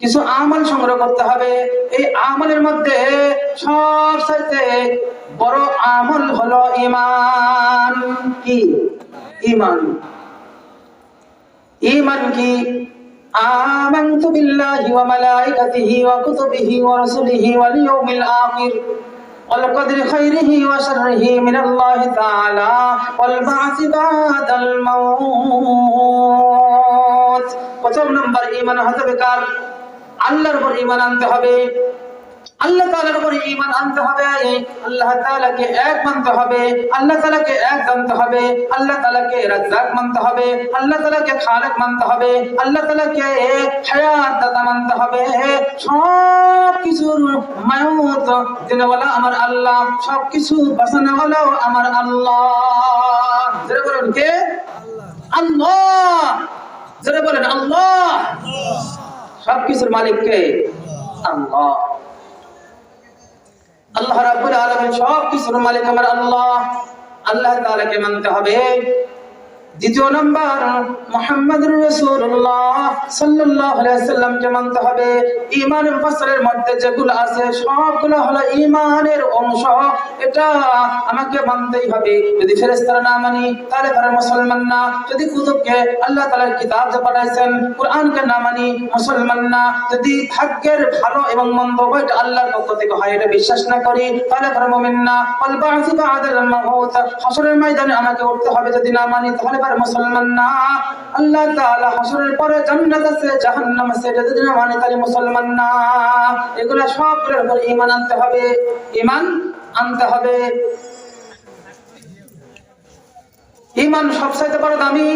কিছু আমল সংগ্রহ করতে হবে। এই আমলের মধ্যে সবচেয়ে বড় আমল হলো ঈমান। কি? ঈমান। ঈমান কি? আমানতু বিল্লাহি ওয়া মালাইকাতিহি ওয়া কুতুবিহি ওয়া রাসূলিহি ওয়াল ইয়াউমিল আখির ওয়াল কদরি খাইরিহি ওয়া শাররিহি মিনাল্লাহি তাআলা ওয়াল বা'সি বাদাল মাউত। প্রথম নাম্বার ঈমান হবে কার? আল্লাহর উপর ঈমান আনতে হবে, আল্লাহ তাআলার উপর ঈমান আনতে হবে। আল্লাহ তাআলাকে এক মানতে হবে, আল্লাহ তাআলাকে এক জানতে হবে, আল্লাহ তাআলাকে রাজ্জাক মানতে হবে, আল্লাহ তাআলাকে খালিক মানতে হবে, আল্লাহ তাআলাকে হায়াত দাতা মানতে হবে। সব কিছুর মায়ুত দিনওয়ালা আমার আল্লাহ, সব কিছু বাঁচানোওয়ালাও আমার আল্লাহ। যারা বলেন কে? আল্লাহ। যারা বলেন আল্লাহ। সব কিছুর মালিক কে? আল্লাহ। আল্লাহ রাব্বুল আলামিন সব কিছুর মালিক আমার আল্লাহ, আল্লাহ তাআলাকে মানতে হবে। দ্বিতীয় নাম্বার মুহাম্মদুর রাসূলুল্লাহ সাল্লাল্লাহু আলাইহি ওয়াসাল্লামকে মানতে হবে। ঈমানের ফাসলের মধ্যে যেগুলো আছে সবগুলো হলো ঈমানের অংশ, এটা আমাকে মানতেই হবে। যদি ফেরেশতারা না মানি তাহলে তারা মুসলমান না। যদি কুতুবকে, আল্লাহ তাআলার কিতাব যে পাঠাইছেন কুরআনকে না মানি মুসলমান না। যদি ভাগ্যের ভালো এবং মন্দ ওইটা আল্লাহর পক্ষ থেকে হয় এটা বিশ্বাস না করি তাহলে তারা মুমিন না। ওয়াল বা'সি বা'দাল মাউত, হাসরের ময়দানে আমাকে উঠতে হবে যদি না মানি তাহলে মুসলমান না। আল্লাহ তাআলা হাসরের পরে জান্নাত আছে জাহান্নাম আছে যদি না মানি তাহলে মুসলমান না। এগুলা সবগুলোর উপর ঈমান আনতে হবে, ঈমান আনতে হবে। ঈমান সবচেয়ে বড় দামি,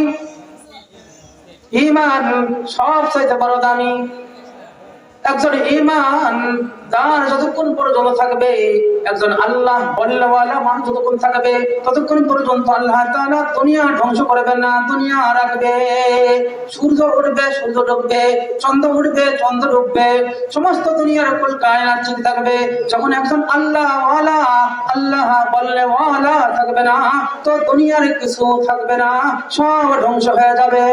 ঈমান সবচেয়ে বড় দামি। একজন ঈমান যার যতক্ষণ পর্যন্ত থাকবে, একজন আল্লাহ বলনেওয়ালা মানুষ যতক্ষণ থাকবে ততক্ষণ পর্যন্ত আল্লাহ তাআলা দুনিয়া ধ্বংস করবেন না, দুনিয়া রাখবে। সূর্য উঠবে, সূর্য ডুববে, চন্দ্র উঠবে, চন্দ্র ডুববে, সমস্ত দুনিয়ার উপর কায়নাত ঠিক থাকবে। যখন একজন আল্লাহওয়ালা, আল্লাহ বলনেওয়ালা থাকবে না তো দুনিয়ার কিছু থাকবে না, সব ধ্বংস হয়ে যাবে,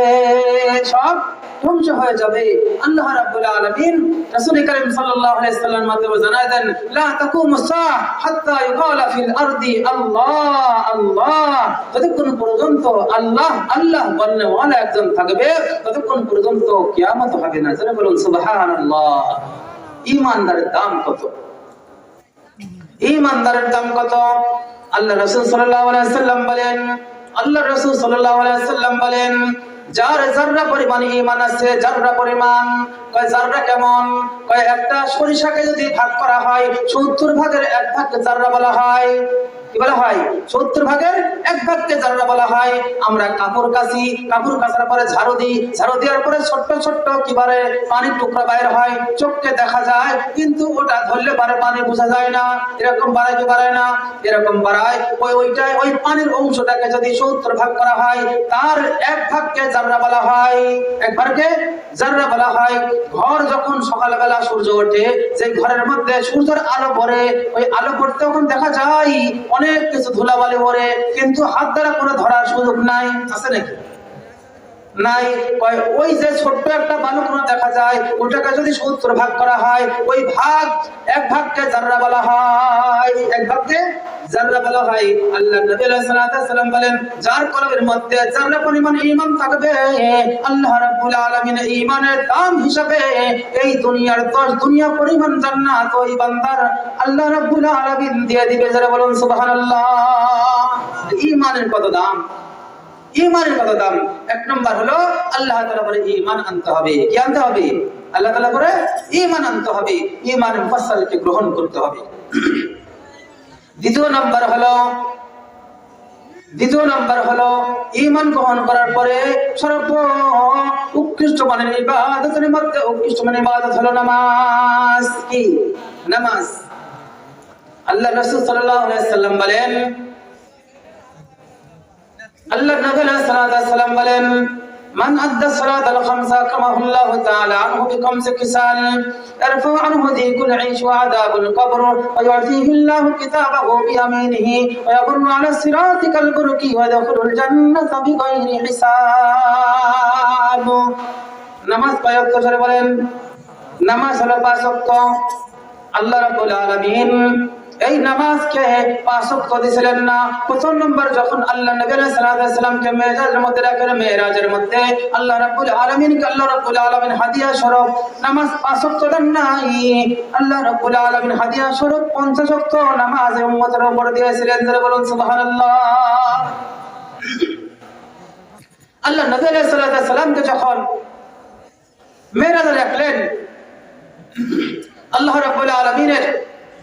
সব ধ্বংস হয়ে যাবে। আল্লাহ রাব্বুল আলামিন রাসূল কারীম সাল্লাল্লাহু আলাইহি ওয়াসাল্লাম মাধ্যমে জানায় দেন, লা তাকুমুস সাআ হাত্তা ইউকালা ফিল আরদি আল্লাহ আল্লাহ। যতক্ষণ পর্যন্ত আল্লাহ আল্লাহ বলনেওয়ালা একজন থাকবে ততক্ষণ পর্যন্ত কিয়ামত হবে না। যারা বলুন সুবহানাল্লাহ। ঈমানদারের দাম কত? ঈমানদারের দাম কত? আল্লাহ রাসূল সাল্লাল্লাহু আলাইহি ওয়াসাল্লাম বলেন, আল্লাহ রাসূল সাল্লাল্লাহু আলাইহি ওয়াসাল্লাম বলেন, যার জাররা পরিমাণ ঈমান আছে, জাররা পরিমাণ। কয় জাররা কেমন? কয় একটা সরিষাকে যদি ভাগ করা হয় ৭০ ভাগের ১ ভাগকে জাররা বলা হয়। কি বলা হয়? ৭০ ভাগের ১ ভাগকে জাররা বলা হয়। আমরা কাপড় কাচি, কাপড় কাচার পরে ঝাড়ু দিই, ঝাড়ু দেওয়ার পরে ছোট্ট ছোট্ট কিবারে পানির টুকরা বাইর হয়, চোখকে দেখা যায় কিন্তু ওটা ধরলে পারে পানি বোঝা যায় না। এরকম বাড়ায় কি বাড়ায় না? এরকম বাড়ায়। ওইটাই ওই পানির অংশটাকে যদি ৭০ ভাগ করা হয় তার ১ ভাগকে জাররা বলা হয়, ১ ভাগকে জাররা বলা হয়। ঘর যখন সকালবেলা সূর্য ওঠে, যে ঘরের মধ্যে সূর্যের আলো পড়ে, ওই আলো পড়তে তখন দেখা যায় অনেক কিছু ধুলাবালি পড়ে, কিন্তু হাত দ্বারা কোনো ধরার সুযোগ নাই, আছে নাকি? নাই। ওই যে ছোট্ট একটা বালুকণা দেখা যায় যায়, ওটাকে যদি 70 ভাগ করা হয়, ওই ভাগ এক ভাগকে যাররা বলা হয়, এক ভাগকে যাররা বলা হয়। আল্লাহ নবী আলাইহিস সালাতু ওয়াস সালাম বলেন, যার কলবের মধ্যে যাররা পরিমাণ ঈমান থাকবে, আল্লাহ রাব্বুল আলামিন ঈমানের দাম হিসাবে এই দুনিয়ার 10 দুনিয়া পরিমাণ জান্নাত ওই বান্দার আল্লাহ রাব্বুল আলামিন দিয়ে দিবে। যারা বলুন সুবহানাল্লাহ। ঈমানের কত দাম, ঈমানের কত দাম। এক নম্বর হলো আল্লাহ তাআলা বলে ঈমান আনতে হবে। কি আনতে হবে? আল্লাহ তাআলা বলে ঈমান আনতে হবে, ঈমান মুফাসসালকে গ্রহণ করতে হবে। দ্বিতীয় নাম্বার হলো ঈমান গ্রহণ করার পরে উৎকৃষ্ট মানের ইবাদতের মধ্যে উৎকৃষ্ট মানের ইবাদত হলো নামাজ। কি? নামাজ। আল্লাহ রাসূল সাল্লাল্লাহু আলাইহি ওয়াসাল্লাম বলেন, আল্লাহ নবী আলাইহিস সালাতু ওয়াস সালাম বলেন, মান আদ্দা সালাতাল খামসা কামাহুল্লাহু তাআলা আনহু বিখামসি কিসাল ইয়ারফা আনহু যিকুল ঈশ ওয়া আযাবুল কবর ওয়া ইউতিহিল্লাহু কিতাবাহু বিয়ামিনিহি ওয়া ইয়ামুরু আলা সিরাতিকাল বুরকি ওয়া ইয়াদখুলুল জান্নাতা বিগাইরি হিসাব। নামাজ কয় ওয়াক্ত ধরে বলেন? নামাজ হলো 5 ওয়াক্ত। আল্লাহ রাব্বুল আলামিন এই নামাজকে 5 ওয়াক্ত দিয়েছিলেন না। প্রথম নম্বর যখন আল্লাহ নবী আলাইহিস সালাতু ওয়াস সালামকে মেরাজের মধ্যে রাখেন, মেরাজের মধ্যে আল্লাহ রাব্বুল আলামিন হাদিয়া স্বরূপ নামাজ 5 ওয়াক্ত দেন নাই। আল্লাহ রাব্বুল আলামিন হাদিয়া স্বরূপ 50 ওয়াক্ত নামাজ উম্মতের উপর দিয়েছিলেন। যারা বলুন সুবহানাল্লাহ। আল্লাহ নবী আলাইহিস সালাতু ওয়াস সালামকে যখন মেরাজে রাখলেন, আল্লাহ রাব্বুল আলামিনের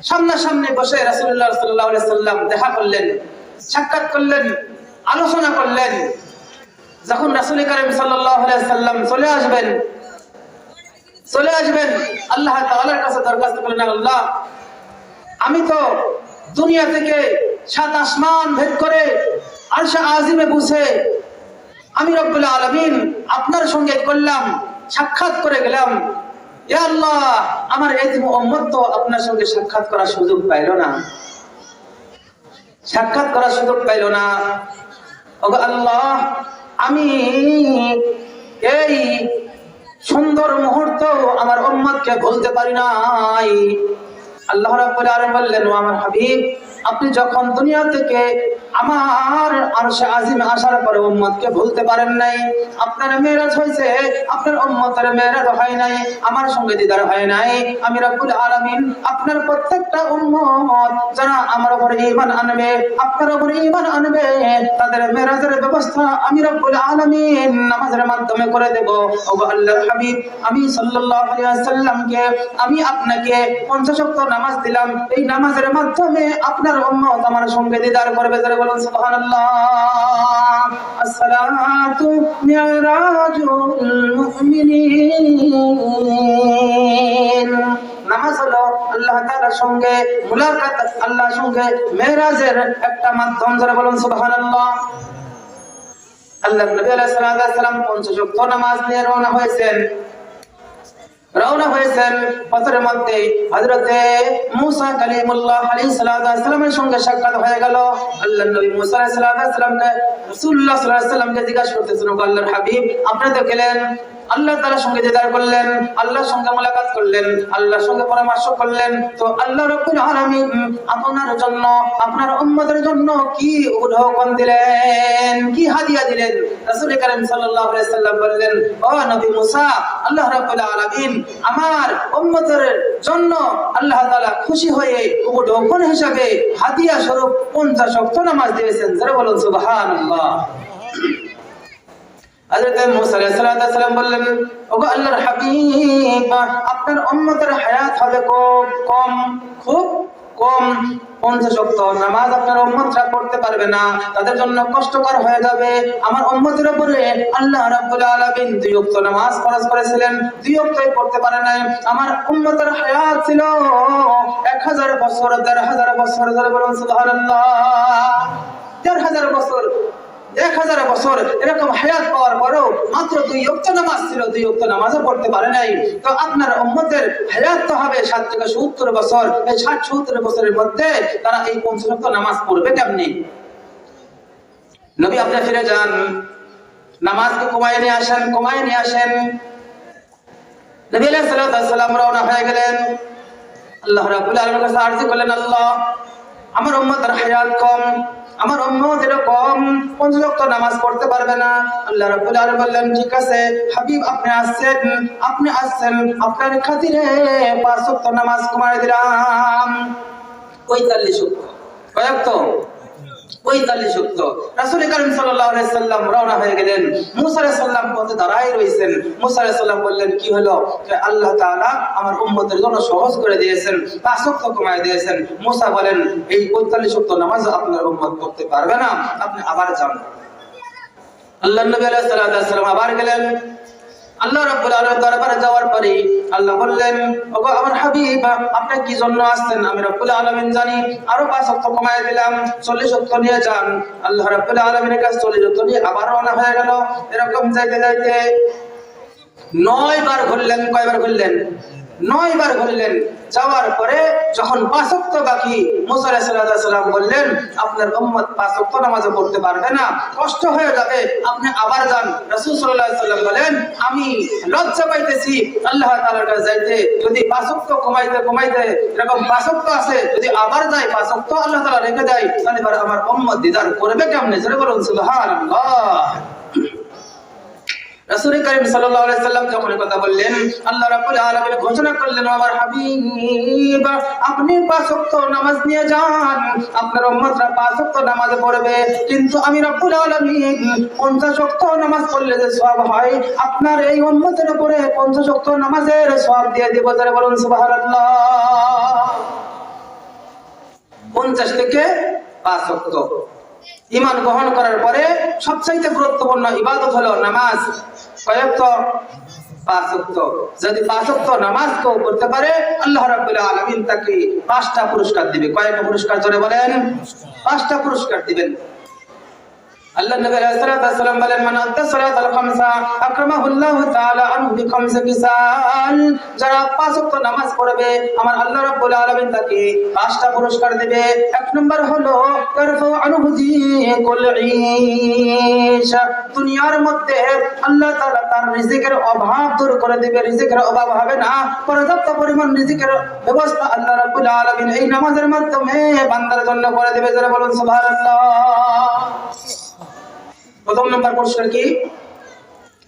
সামনাসামনি বসে রাসূলুল্লাহ সাল্লাল্লাহু আলাইহি সাল্লাম দেখা করলেন, সাক্ষাৎ করলেন, আলোচনা করলেন। যখন রাসূল কারীম সাল্লাল্লাহু আলাইহি সাল্লাম চলে আসবেন আল্লাহ তাআলার কাছে দরখাস্ত করলেন, আল্লাহ আমি তো দুনিয়া থেকে 7 আসমান ভেদ করে আরশে আজিমে বসে আমি রব্বুল আলামিন আপনার সঙ্গে করলাম, সাক্ষাৎ করে গেলাম। ইয়া আল্লাহ, আমার এতিম উম্মত তো আপনার সঙ্গে সাক্ষাৎ করার সুযোগ পাইল না, ওগো আল্লাহ, আমি এই সুন্দর মুহূর্ত আমার উম্মতকে ভুলতে পারি নাই। আল্লাহ রাব্বুল আলামিন বললেন, ও আমার হাবিব, আপনি যখন দুনিয়া থেকে আমার আরশে আজিমে আসার পরে উম্মতকে ভুলতে পারেন নাই। আপনার মেরাজ হয়েছে, আপনার উম্মতের মেরাজ হয় নাই, আমার সঙ্গে দিদার হয় নাই। আমি রব্বুল আলামিন আপনার প্রত্যেকটা উম্মত যারা আমার উপরে ঈমান আনবে, আপনার উপরে ঈমান আনবে, তাদের মেরাজের ব্যবস্থা আমি রব্বুল আলামিন নামাজের মাধ্যমে করে দেব। ওগো আল্লাহর হাবিব, আমি সাল্লাল্লাহু আলাইহি ওয়াসাল্লামকে আমি আপনাকে 50 ওয়াক্ত নামাজ দিলাম, এই নামাজের মাধ্যমে আপনার উম্মত আমার সঙ্গে দিদার করবে। যারা বলুন সুবহানাল্লাহ। আসসালাতু মিরাজুল মুমিনিন। নামাজ হলো আল্লাহ তাআলার সঙ্গে মুলাকাত, আল্লাহর সঙ্গে মেরাজের একটা মাধ্যম। যারা বলুন সুবহানাল্লাহ। আল্লাহ নবী আলাইহিস সালাতু ওয়াস সালাম 50 ওয়াক্ত নামাজ নিয়ে রওনা হয়েছেন। পথের মধ্যে হযরতে মুসা কালিমুল্লাহ আলাইহিস সালাতু ওয়াস সালামের সঙ্গে সাক্ষাৎ হয়ে গেল। আল্লাহ নবী মুসা আলাইহিস সালাতু ওয়াস সালামকে রাসূলুল্লাহ সাল্লাল্লাহু আলাইহি ওয়াসাল্লামকে জিজ্ঞাসা করতেছেন, ও আল্লাহর হাবিব, আপনি তো গেলেন, আল্লাহ তাআলার সঙ্গে দিদার করলেন, আল্লাহর সঙ্গে মুলাকাত করলেন, আল্লাহর সঙ্গে পরামর্শ করলেন, তো আল্লাহ রাব্বুল আলামিন আপনার জন্য, আপনার উম্মতের জন্য কি উপঢৌকন দিলেন, কি হাদিয়া দিলেন? রাসূল কারীম সাল্লাল্লাহু আলাইহি ওয়াসাল্লাম বললেন, ও নবী মুসা, আল্লাহ রাব্বুল আলামিন আমার উম্মতের জন্য আল্লাহ তাআলা খুশি হয়ে উপঢৌকন হিসেবে হাদিয়া স্বরূপ 50 ওয়াক্ত নামাজ দিয়েছেন। যারা বলুন সুবহানাল্লাহ। হযরত মুসা আলাইহিস সালাম বললেন, ওগো আল্লাহর হাবিব, আপনার উম্মতের হায়াত হবে খুব কম। 50 ওয়াক্ত নামাজ আপনার উম্মতরা পড়তে পারবে না, তাদের জন্য কষ্টকর হয়ে যাবে। আমার উম্মতের উপরে আল্লাহ রাব্বুল আলামিন 2 ওয়াক্ত নামাজ ফরজ করেছিলেন, 2 ওয়াক্তই পড়তে পারে নাই। আমার উম্মতের হায়াত ছিল 1000 বছর, 1500 বছর। ধরে বলুন সুবহানাল্লাহ। 1500 বছর, 1000 বছর এরকম হায়াত পাওয়ার পরেও মাত্র 2 ওয়াক্ত নামাজ ছিল, 2 ওয়াক্ত নামাজও পড়তে পারে নাই। তো আপনার উম্মতের হায়াত তো হবে 60 থেকে 70 বছর। এই 60-70 বছরের মধ্যে তারা এই 50 ওয়াক্ত নামাজ পড়বে কেমনে? নবী আপনি ফিরে যান, নামাজকে কমায় নিয়ে আসেন। নবী আলাইহিস সালাম রওনা হয়ে গেলেন। আল্লাহ রাব্বুল আলামিনের কাছে আরজি করলেন, আল্লাহ আমার উম্মতের হায়াত কম, আমার উম্মত এরকম ৫ ওয়াক্ত নামাজ পড়তে পারবে না। আল্লাহ রাব্বুল আলামিন বললেন, ঠিক আছে হাবিব আপনি আসছেন আপনার খাতিরে ৫ ওয়াক্ত নামাজ কমায় দিলাম। ৪৫ ওয়াক্ত কয়েক তো ৪৫ ওয়াক্ত। রাসূল কারীম সাল্লাল্লাহু আলাইহি সাল্লাম রওনা হয়ে গেলেন। মুসা আলাইহিস সালাম পথে দাঁড়ায় রইছেন। মুসা আলাইহিস সালাম বললেন, কি হলো? যে আল্লাহ তাআলা আমার উম্মতের জন্য সহজ করে দিয়েছেন, ৫ ওয়াক্ত কমায় দিয়েছেন। মুসা বলেন, এই ৪৫ ওয়াক্ত নামাজ আপনার উম্মত পড়তে পারবে না, আপনি আবার যান। আল্লাহর নবী আলাইহিস সালাম আবার গেলেন। আল্লাহ রাব্বুল আলামিন দরবারে যাওয়ার পরে আল্লাহ বললেন, ওগো আমার হাবিব আপনি কি জন্য আসছেন আমি রাব্বুল আলামিন জানি, আরো ৫ ওয়াক্ত কমায় দিলাম, ৪০ ওয়াক্ত নিয়ে যান। আল্লাহ রাব্বুল আলামিনের কাছে ৪০ ওয়াক্ত নিয়ে আবার রওনা হয়ে গেল। এরকম যাইতে যাইতে ৯ বার ঘুরলেন। কয়বার ঘুরলেন? ৯ বার ঘুরলেন। যাওয়ার পরে যখন ৫ ওয়াক্ত বাকি, মুসা আলাইহিস সালাম বললেন, আপনার উম্মত ৫ ওয়াক্ত নামাজ পড়তে পারবে না, কষ্ট হয়ে যাবে, আপনি আবার যান। রাসূল সাল্লাল্লাহু আলাইহি ওয়াসাল্লাম বলেন, আমি লজ্জা পাইতেছি আল্লাহ তাআলার কাছে যাইতে, যদি ৫ ওয়াক্ত কমাইতে এরকম ৫ ওয়াক্ত আছে, যদি আবার যায় ৫ ওয়াক্ত আল্লাহ তাআলা রেখে দেয়, তাহলে এবার আমার উম্মত দিদার করবে কেমনে? জোরে বলুন সুবহানাল্লাহ। রাসূল কারীম সাল্লাল্লাহু আলাইহি সাল্লাম যখন কথা বললেন, আল্লাহ রাব্বুল আলামিন ঘোষণা করলেন, আমার হাবিব আপনি ৫ ওয়াক্ত নামাজ নিয়ে যান, আপনার উম্মতরা ৫ ওয়াক্ত নামাজ পড়বে, কিন্তু আমি রাব্বুল আলামিন ৫০ ওয়াক্ত নামাজ পড়লে যে সওয়াব হয়, আপনার এই উম্মতের উপরে ৫০ ওয়াক্ত নামাজের সওয়াব দিয়ে দেব। যারা বলুন সুবহানাল্লাহ। ৫০ থেকে ৫ ওয়াক্ত ঈমান গ্রহণ করার পরে সবচেয়ে গুরুত্বপূর্ণ ইবাদত হলো নামাজ। কয়েক তো? ৫ ওয়াক্ত। যদি ৫ ওয়াক্ত নামাজ কেউ করতে পারে, আল্লাহ রাব্বুল আলামিন তাকে ৫টা পুরস্কার দিবে। কয়টা পুরস্কার জোরে বলেন? ৫টা পুরস্কার দিবেন। আল্লাহ নবী আলাইহিস সালাম বলেন, মান আদ্দা সালাতাল খামসা আকরামাহুল্লাহু তাআলা আনহু বিখামসি কিসাল। যারা ৫ ওয়াক্ত নামাজ পড়বে, আমার আল্লাহ রাব্বুল আলামিন তাকে ৫টা পুরস্কার দিবে। ১ নম্বর হলো ইয়ারফাউ আনহু যিকুল ঈশ। দুনিয়ার মধ্যে আল্লাহ তাআলা তার রিজিকের অভাব দূর করে দিবে, রিজিকের অভাব হবে না, পর্যাপ্ত পরিমাণ রিজিকের ব্যবস্থা আল্লাহ রাব্বুল আলামিন এই নামাজের মাধ্যমে বান্দার জন্য করে দিবে। যারা বলুন সুবহানাল্লাহ। প্রথম নাম্বার পুরস্কার কি?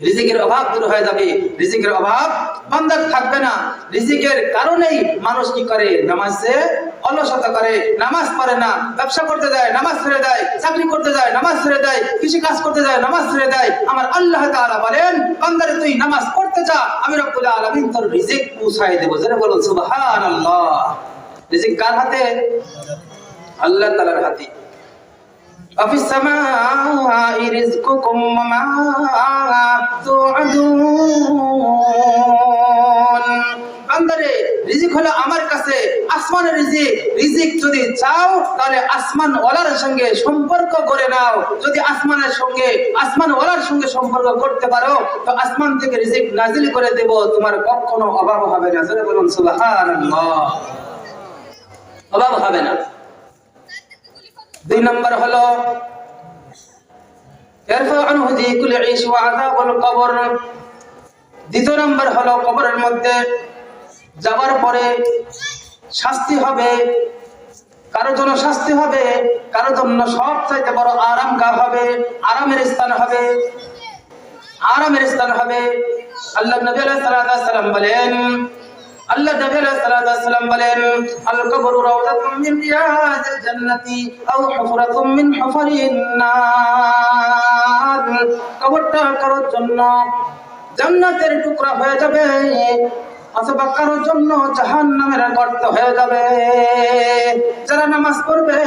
রিজিকের অভাব দূর হয়ে যাবে, রিজিকের অভাব বান্দার থাকবে না। রিজিকের কারণেই মানুষ কি করে? নামাজে অলসতা করে, নামাজ পড়ে না, ব্যবসা করতে যায় নামাজ ছেড়ে দেয়, চাকরি করতে যায় নামাজ ছেড়ে দেয়, কৃষি কাজ করতে যায় নামাজ ছেড়ে দেয়। আমার আল্লাহ তাআলা বলেন, বান্দারে তুই নামাজ পড়তে যা, আমি রব্বুল আলামিন তোর রিজিক পৌঁছায় দেব। যারা বলুন সুবহানাল্লাহ। রিজিক কার হাতে? আল্লাহ তাআলার হাতে। وفي السماء رزقكم وما توعدون। বান্দারে রিজিক হলো আমার কাছে, আসমানের রিজিক। রিজিক যদি চাও তাহলে আসমান ওয়ালার সঙ্গে সম্পর্ক করে নাও। যদি আসমান ওয়ালার সঙ্গে সম্পর্ক করতে পারো, তো আসমান থেকে রিজিক নাজিল করে দেব, তোমার কখনো অভাব হবে না। যারা বলুন সুবহানাল্লাহ। অভাব হবে না। ২ নম্বর হলো ইয়ারফাউ আনহু যিকুল ঈশ ওয়া আযাবুল কবর। ২য় নম্বর হলো কবরের মধ্যে যাওয়ার পরে শাস্তি হবে। কারোর জন্য শাস্তি হবে, কারোর জন্য সবচাইতে বড় আরামগাহ হবে, আরামের স্থান হবে, আরামের স্থান হবে। আল্লাহ নবী আলাইহিস সালাম বলেন, আল কবরু রাউযাতুম মিন রিয়াদিল জান্নাতি আও হুফরাতুম মিন হুফারিন নার। কবরটা কারোর জন্য জান্নাতের টুকরা হয়ে যাবে, অথবা কারোর জন্য জাহান্নামের গর্ত হয়ে যাবে। যারা নামাজ পড়বে,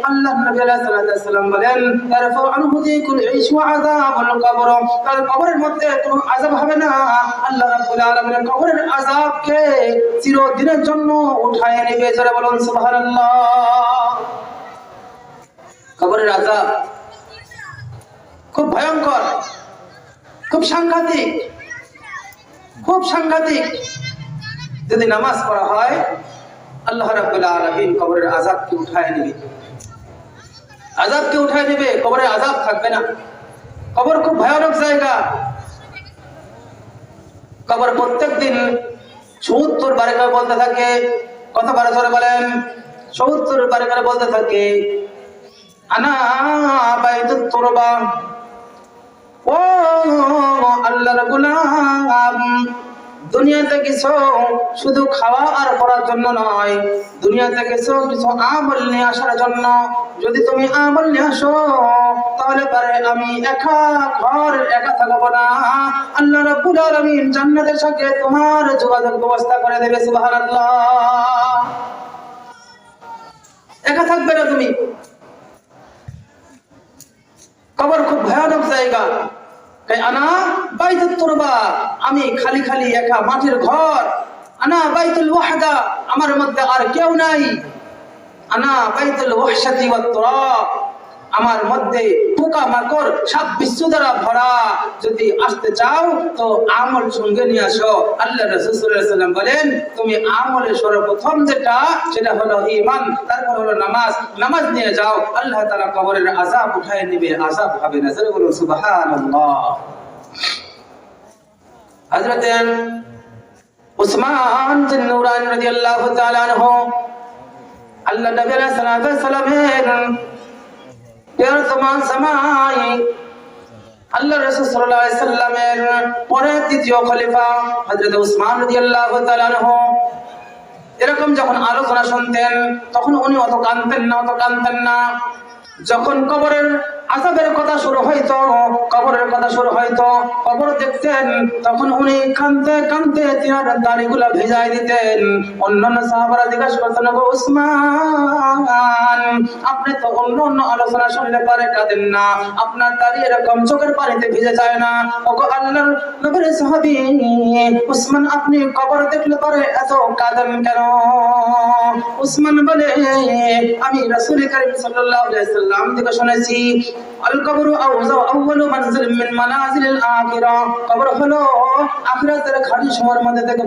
আল্লাহ নবী আলাইহিস সালাম বলেন, ইয়ারফাউ আনহু যিকুল ঈশ ওয়া আযাবুল কবর। তার কবরের মধ্যে কোনো আযাব হবে না। আল্লাহ রাব্বুল আলামিন কবরের আযাবকে চিরদিনের জন্য উঠায় নেবে। যারা বলুন সুবহানাল্লাহ। কবরের আযাব খুব ভয়ঙ্কর, খুব সাংঘাতিক, খুব সাংঘাতিক। যদি নামাজ পড়া হয়, আল্লাহ রাব্বুল আলামিন কবরের আযাবকে উঠায় নেবে, আযাবকে উঠায় নেবে, কবরের আযাব থাকবে না। কবর খুব ভয়ানক জায়গা। কবর প্রত্যেকদিন ৭০ বার করে বলতে থাকে। কতবার ধরে বলেন? ৭০ বার করে বলতে থাকে, আনা বাইতুত তুরবা, ও আল্লাহর গোলাম, দুনিয়াতে কিছু শুধু খাওয়া আর পড়ার জন্য নয়, দুনিয়াতে কিছু আমল নিয়ে আসার জন্য। যদি তুমি আমল নিয়ে আসো তাহলে পারে আমি একা ঘর একা থাকবো না, আল্লাহ রাব্বুল আলামিন জান্নাতের সাথে তোমার যোগাযোগ ব্যবস্থা করে দেবে। সুবহানাল্লাহ। একা থাকবে না তুমি। কবর খুব ভয়ানক জায়গা। আনা বাইতুত তুরবা, আমি খালি খালি একা মাটির ঘর। আনা বাইতুল ওয়াহদা, আমার মধ্যে আর কেউ নাই। আনা বাইতুল ওয়াহশাতি ওয়াত তুরাব, আমার মধ্যে পোকা মাকড় সাপ বিচ্ছু দ্বারা ভরা। যদি আসতে চাও তো আমল সঙ্গে নিয়ে আসো। আল্লাহ রাসূল সাল্লাল্লাহু আলাইহি ওয়াসাল্লাম বলেন, তুমি আমলের সর্বপ্রথম যেটা সেটা হলো ঈমান, তারপর হলো নামাজ। নামাজ নিয়ে যাও, আল্লাহ তাআলা কবরের আযাব উঠায় নেবে, আযাব হবে না। জোরে বলুন সুবহানাল্লাহ। হযরত উসমান বিন নুরাইন রাদিয়াল্লাহু তাআলা আনহু, আল্লাহ নবী আলাইহিস সালাতু ওয়াস সালামের আল্লাহ রাসূল সাল্লাল্লাহু আলাইহি সাল্লামের পরে তৃতীয় খলিফা হযরত উসমান রাদিয়াল্লাহু তাআলা আনহু এরকম যখন আলোচনা শুনতেন তখন উনি অত কাঁদতেন না। যখন কবরের আযাবের কথা শুরু হইতো, কবরের কথা শুরু হইতো, কবর দেখতেন, তখন উনি কাঁদতে কাঁদতে তিনার দাড়িগুলা ভিজাই দিতেন। অন্যান্য সাহাবারা জিজ্ঞাসা করতেন, গো উসমান, আপনি তো অন্য আলোচনা শুনলে পারে কাঁদেন না, আপনার দাড়ি এরকম চোখের পানিতে ভিজে যায় না। ওগো আল্লাহর নবীর সাহাবী উসমান, আপনি কবর দেখলে পারে এত কাঁদেন কেন? উসমান বলে, আমি রাসূল কারীম সাল্লাল্লাহু আলাইহি ওয়াসাল্লাম থেকে শুনেছি, আল কবরু আউয়ালু মানজিল মিন মানাজিলিল আখিরা, কবর হলো আখিরাতের ঘাঁটি সময়ের মধ্যে থেকে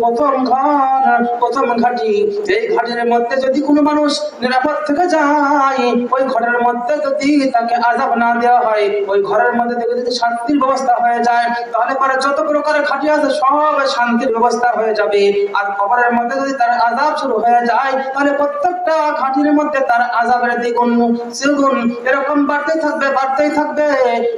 প্রথম ঘাঁটি। এই ঘাঁটির মধ্যে যদি কোনো মানুষ নিরাপদ থেকে যায়, ওই ঘরের মধ্যে যদি তাকে আযাব না দেওয়া হয়, ওই ঘরের মধ্যে থেকে যদি শান্তির ব্যবস্থা হয়ে যায়, তাহলে পরে যত প্রকারের ঘাঁটি আছে সব শান্তির ব্যবস্থা হয়ে যাবে। আর কবরের মধ্যে যদি তার আযাব শুরু হয়ে যায়, তাহলে প্রত্যেকটা ঘাঁটির মধ্যে তার আযাবের দ্বিগুণ চিরগুণ এরকম বাড়তেই থাকবে।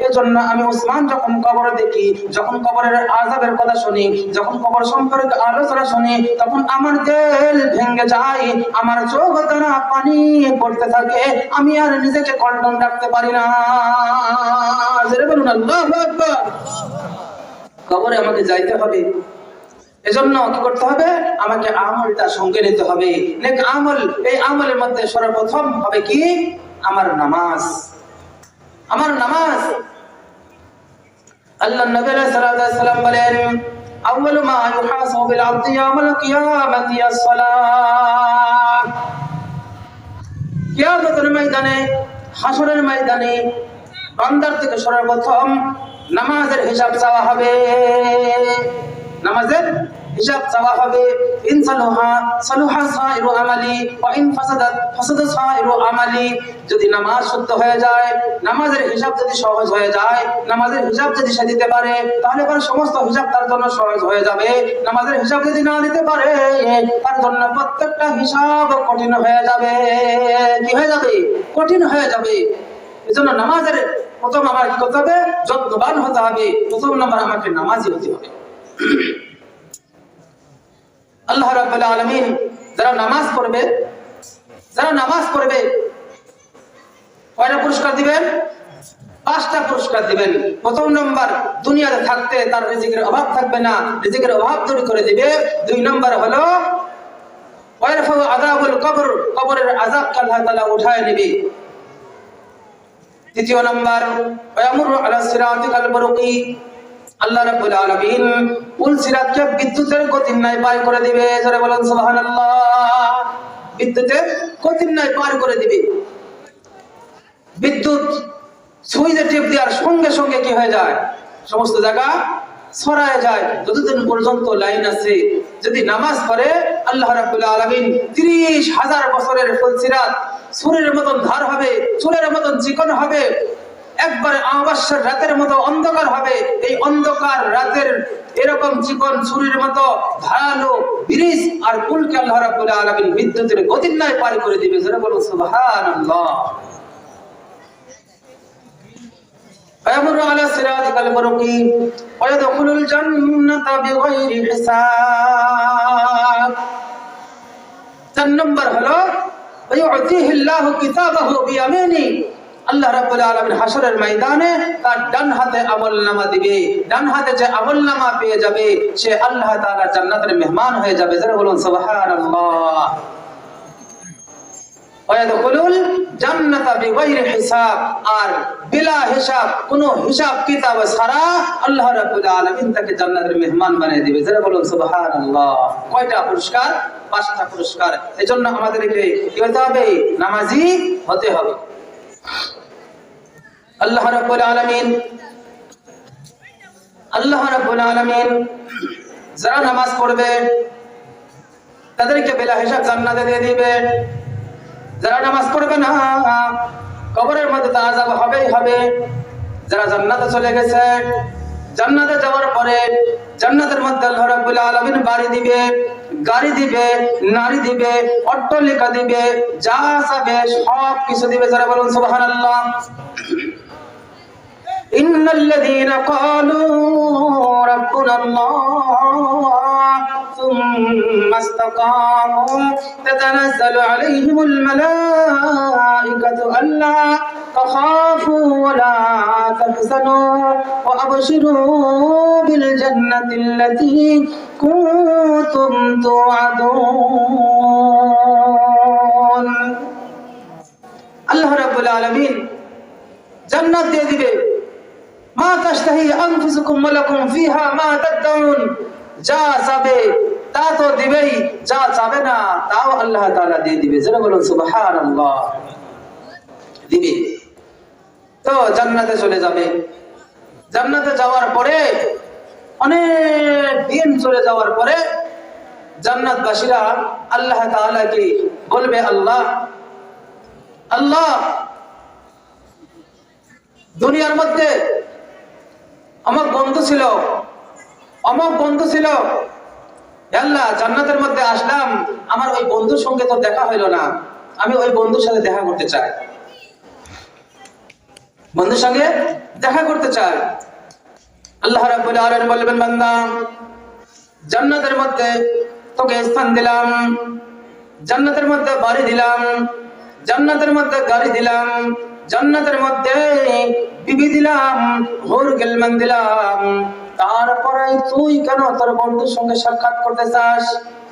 এজন্য আমি উসমান যখন কবর দেখি, যখন কবরের আযাবের কথা শুনি, যখন কবর সম্পর্কে আলোচনা শুনি, তখন আমার দিল ভেঙে যায়, আমার চোখ দ্বারা পানি পড়তে থাকে, আমি আর নিজেকে কন্ট্রোল রাখতে পারি না। জোরে বলুন আল্লাহু আকবার। কবরে আমাকে যাইতে হবে, এজন্য কি করতে হবে? আমাকে আমলটা সঙ্গে নিতে হবে, নেক আমল। এই আমলের মধ্যে সর্বপ্রথম হবে কি? আমার নামাজ। আল্লাহ নবী সাল্লাল্লাহু আলাইহি ওয়াসাল্লাম বলেন, আউয়ালু মা ইউহাসাবু বিল আবদি ইয়াউমাল কিয়ামাতি আস-সালাহ। কিয়ামতের ময়দানে, হাসরের ময়দানে বান্দার থেকে সর্বপ্রথম নামাজের হিসাব চাওয়া হবে। নামাজের হিসাব চাওয়া হবে। ইন সালুহা সাইরু আমালি ওয়া ইন ফাসাদা সাইরু আমালি। যদি নামাজ শুদ্ধ হয়ে যায়, নামাজের হিসাব যদি সহজ হয়ে যায়, নামাজের হিসাব যদি সে দিতে পারে, তাহলে পরে সমস্ত হিসাব তার জন্য সহজ হয়ে যাবে। নামাজের হিসাব যদি না দিতে পারে, তার জন্য প্রত্যেকটা হিসাব কঠিন হয়ে যাবে। কি হয়ে যাবে? কঠিন হয়ে যাবে। এজন্য নামাজের প্রথম আমার কি করতে হবে? যত্নবান হতে হবে। প্রথম নাম্বার আমাকে নামাজি হতে হবে। আল্লাহ রাব্বুল আলামিন যারা নামাজ পড়বে কয়টা পুরস্কার দিবেন? 5টা পুরস্কার দিবেন। প্রথম নাম্বার, দুনিয়াতে থাকতে তার রিজিকের অভাব থাকবে না, রিজিকের অভাব দূর করে দিবে। 2 নাম্বার হলো ওয়ারফাউ আযাবুল কবর, কবরের আযাবকে আল্লাহ তাআলা উঠায় নেবে। 3 নাম্বার, ওয়ামুরু আলা সিরাতিকাল বারকি, আল্লাহ রাব্বুল আলামিন পুল সিরাতকে বিদ্যুতের গতির ন্যায় পার করে দিবে। জোরে বলুন সুবহানাল্লাহ। বিদ্যুতের গতির ন্যায় পার করে দিবে। বিদ্যুৎ সুইচে টিপ দেওয়ার সঙ্গে সঙ্গে কি হয়ে যায়? সমস্ত জায়গা ছড়ায় যায়। যতদিন পর্যন্ত লাইন আছে, যদি নামাজ পড়ে আল্লাহ রাব্বুল আলামিন 30,000 বছরের ফুল সিরাত চুলের মতন ধার হবে, চুলের মতন চিকন হবে। একবারে অমাবস্যার রাতের মতো অন্ধকার হবে। এই অন্ধকার রাতের এরকম চিকন ছুরির মতো ধারালো ব্রিজ আর পুলকে আল্লাহ রাব্বুল আলামিন বিদ্যুতের গতির ন্যায় পার করে দিবে। যারা বলো সুবহানাল্লাহ। ويمر على صراط المستقيم ويدخل الجنة بغير حساب। 4 নম্বর হলো ويعطيه الله كتابه بيمينه। আল্লাহ রাব্বুল আলামিন হাশরের ময়দানে তার ডান হাতে আমলনামা দিবে। ডান হাতে যে আমলনামা পেয়ে যাবে সে আল্লাহ তাআলার জান্নাতের মেহমান হয়ে যাবে। যারা বলুন সুবহানাল্লাহ। ওয়ায়াদখুলুল জান্নাতা বিগাইরি হিসাব, আর বিলা হিসাব, কোনো হিসাব কিতাব ছাড়া আল্লাহ রাব্বুল আলামিন তাকে জান্নাতের মেহমান বানিয়ে দিবে। যারা বলুন সুবহানাল্লাহ। কয়টা পুরস্কার? 5টা পুরস্কার। এজন্য আমাদেরকে কি হতে হবে? নামাজি হতে হবে। আল্লাহ রাব্বুল আলামিন যারা নামাজ পড়বে তাদেরকে বিলা হিসাব জান্নাতে দিয়ে দিবে। যারা নামাজ পড়বে না কবরের মধ্যে তো আযাব হবেই হবে। যারা জান্নাতে চলে গেছে, জান্নাতে যাওয়ার পরে জান্নাতের মধ্যে আল্লাহ রাব্বুল আলামিন বাড়ি দিবে, গাড়ি দিবে, নারী দিবে, অট্টালিকা দিবে, যা চাবে সব কিছু দিবে। যারা বলুন সুবহানাল্লাহ। ইন্নাল্লাযীনা ক্বালু রাব্বুনাল্লাহ সুম্মা ইসতাকামু তাতানাজ্জালু আলাইহিমুল মালাঈকাতু আল্লা তাখাফু ওয়া লা তাহজানু ওয়া আবশিরু বিল জান্নাতিল্লাতী কুনতুম তুআদুন। আল্লাহ রাব্বুল আলামিন জান্নাত দিয়ে দিবে। মা তাশতাহি আনফুসুকুম ওয়া লাকুম ফিহা মা তাদউন। যা চাবে তা তো দিবেই, যা চাবে না তাও আল্লাহ তাআলা দিয়ে দিবে। যারা বলুন সুবহানাল্লাহ। দিবে তো জান্নাতে চলে যাবে। জান্নাতে যাওয়ার পরে অনেক দিন চলে যাওয়ার পরে জান্নাতবাসীরা আল্লাহ তাআলাকে বলবে, আল্লাহ আল্লাহ, দুনিয়ার মধ্যে আমার বন্ধু ছিল, আমার বন্ধু ছিল, আল্লাহ জান্নাতের মধ্যে আসলাম, আমার ওই বন্ধুর সঙ্গে তো দেখা হইল না, আমি ওই বন্ধুর সাথে দেখা করতে চাই, বন্ধুর সঙ্গে দেখা করতে চাই। আল্লাহ রাব্বুল আলামিন বলবেন, বান্দা জান্নাতের মধ্যে তোকে স্থান দিলাম, জান্নাতের মধ্যে বাড়ি দিলাম, জান্নাতের মধ্যে গাড়ি দিলাম, জান্নাতের মধ্যে বিবি দিলাম, হুর গিলমান দিলাম, তারপরে তুই কেন তোর বন্ধুর সঙ্গে সাক্ষাৎ করতে চাস?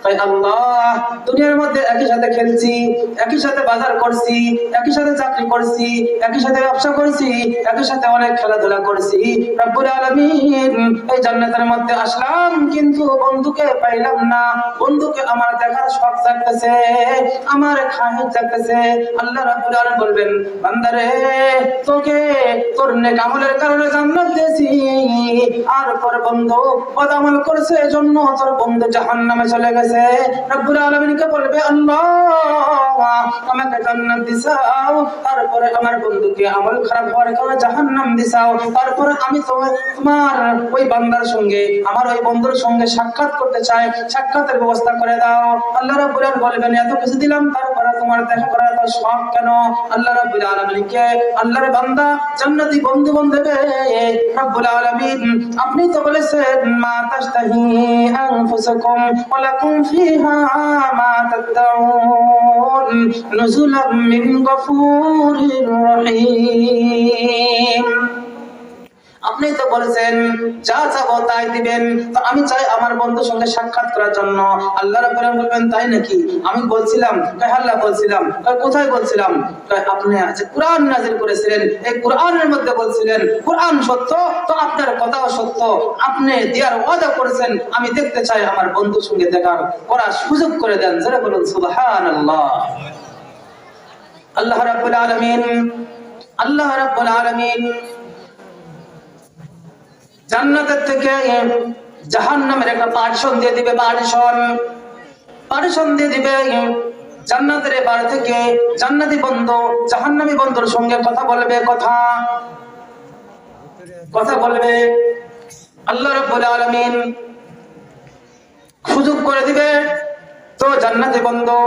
তাই আল্লাহ দুনিয়ার মধ্যে একই সাথে খেলছি, একই সাথে বাজার করছি, একই সাথে চাকরি করছি, একই সাথে ব্যবসা করছি, একই সাথে অনেক খেলাধুলা করছি, রব্বুল আলামিন এই জান্নাতের মধ্যে আসলাম কিন্তু বন্ধুকে পাইলাম না, বন্ধুকে আমার দেখার শখ জাগতেছে, আমার খাহির জাগতেছে। আল্লাহ রাব্বুল আলামিন বলবেন, বান্দারে তোকে তোর নেক আমলের কারণে জান্নাত দিয়েছি, আর তোর বন্ধু বদআমল করছে এজন্য তোর বন্ধু জাহান্নামে চলে গেছে। রব্বুল আলামিনকে বলবে, আল্লাহ আমাকে জান্নাত দিছাও, তারপরে আমার বন্ধুকে আমল খারাপ হওয়ার কারণে জাহান্নাম দিছাও, তারপরে আমি তোমার ওই বান্দার সঙ্গে আমার ওই বন্ধুর সঙ্গে সাক্ষাৎ করতে চাই, সাক্ষাতের ব্যবস্থা করে দাও। আল্লাহ রাব্বুল আলামিন বলবেন, এত কিছু দিলাম তারপরে তোমার দেখা করার এত শখ কেন? আল্লাহ রাব্বুল আলামিনকে আল্লাহর বান্দা জান্নাতি বন্ধু বান্ধবে রব্বুল আলামিন আপনি তো বলেছেন, মা তাশতাহি আনফুসুকুম ওয়া লাকুম ফিহা মা তাদউন নুজুলাম মিন গফুরির রহিম। আপনি তো বলেছেন যা চাবো তাই দিবেন, তো আমি চাই আমার বন্ধুর সঙ্গে সাক্ষাৎ করার জন্য। আল্লাহ রাব্বুল আলামিন বলবেন, তাই নাকি? আমি বলছিলাম? আল্লাহ বলছিলাম। কোথায় বলছিলাম? আপনি যে কুরআন নাযিল করেছিলেন এই কুরআনের মধ্যে বলছিলেন কুরআন সত্য, তো আপনার কথাও সত্য, আপনি দেওয়ার ওয়াদা করেছেন, আমি দেখতে চাই আমার বন্ধুর সঙ্গে দেখা করার সুযোগ করে দেন। যারা বলুন সুবহানাল্লাহ। আল্লাহ রাব্বুল আলামিন জান্নাতের থেকে জাহান্নামের একটা পার্টিশন দিয়ে দিবে, পার্টিশন দিয়ে দিবে। জান্নাতের এবার থেকে জান্নাতি বন্ধু জাহান্নামী বন্ধুর সঙ্গে কথা বলবে, কথা কথা বলবে, আল্লাহ রাব্বুল আলামিন সুযোগ করে দিবে। তো জান্নাতে বন্ধু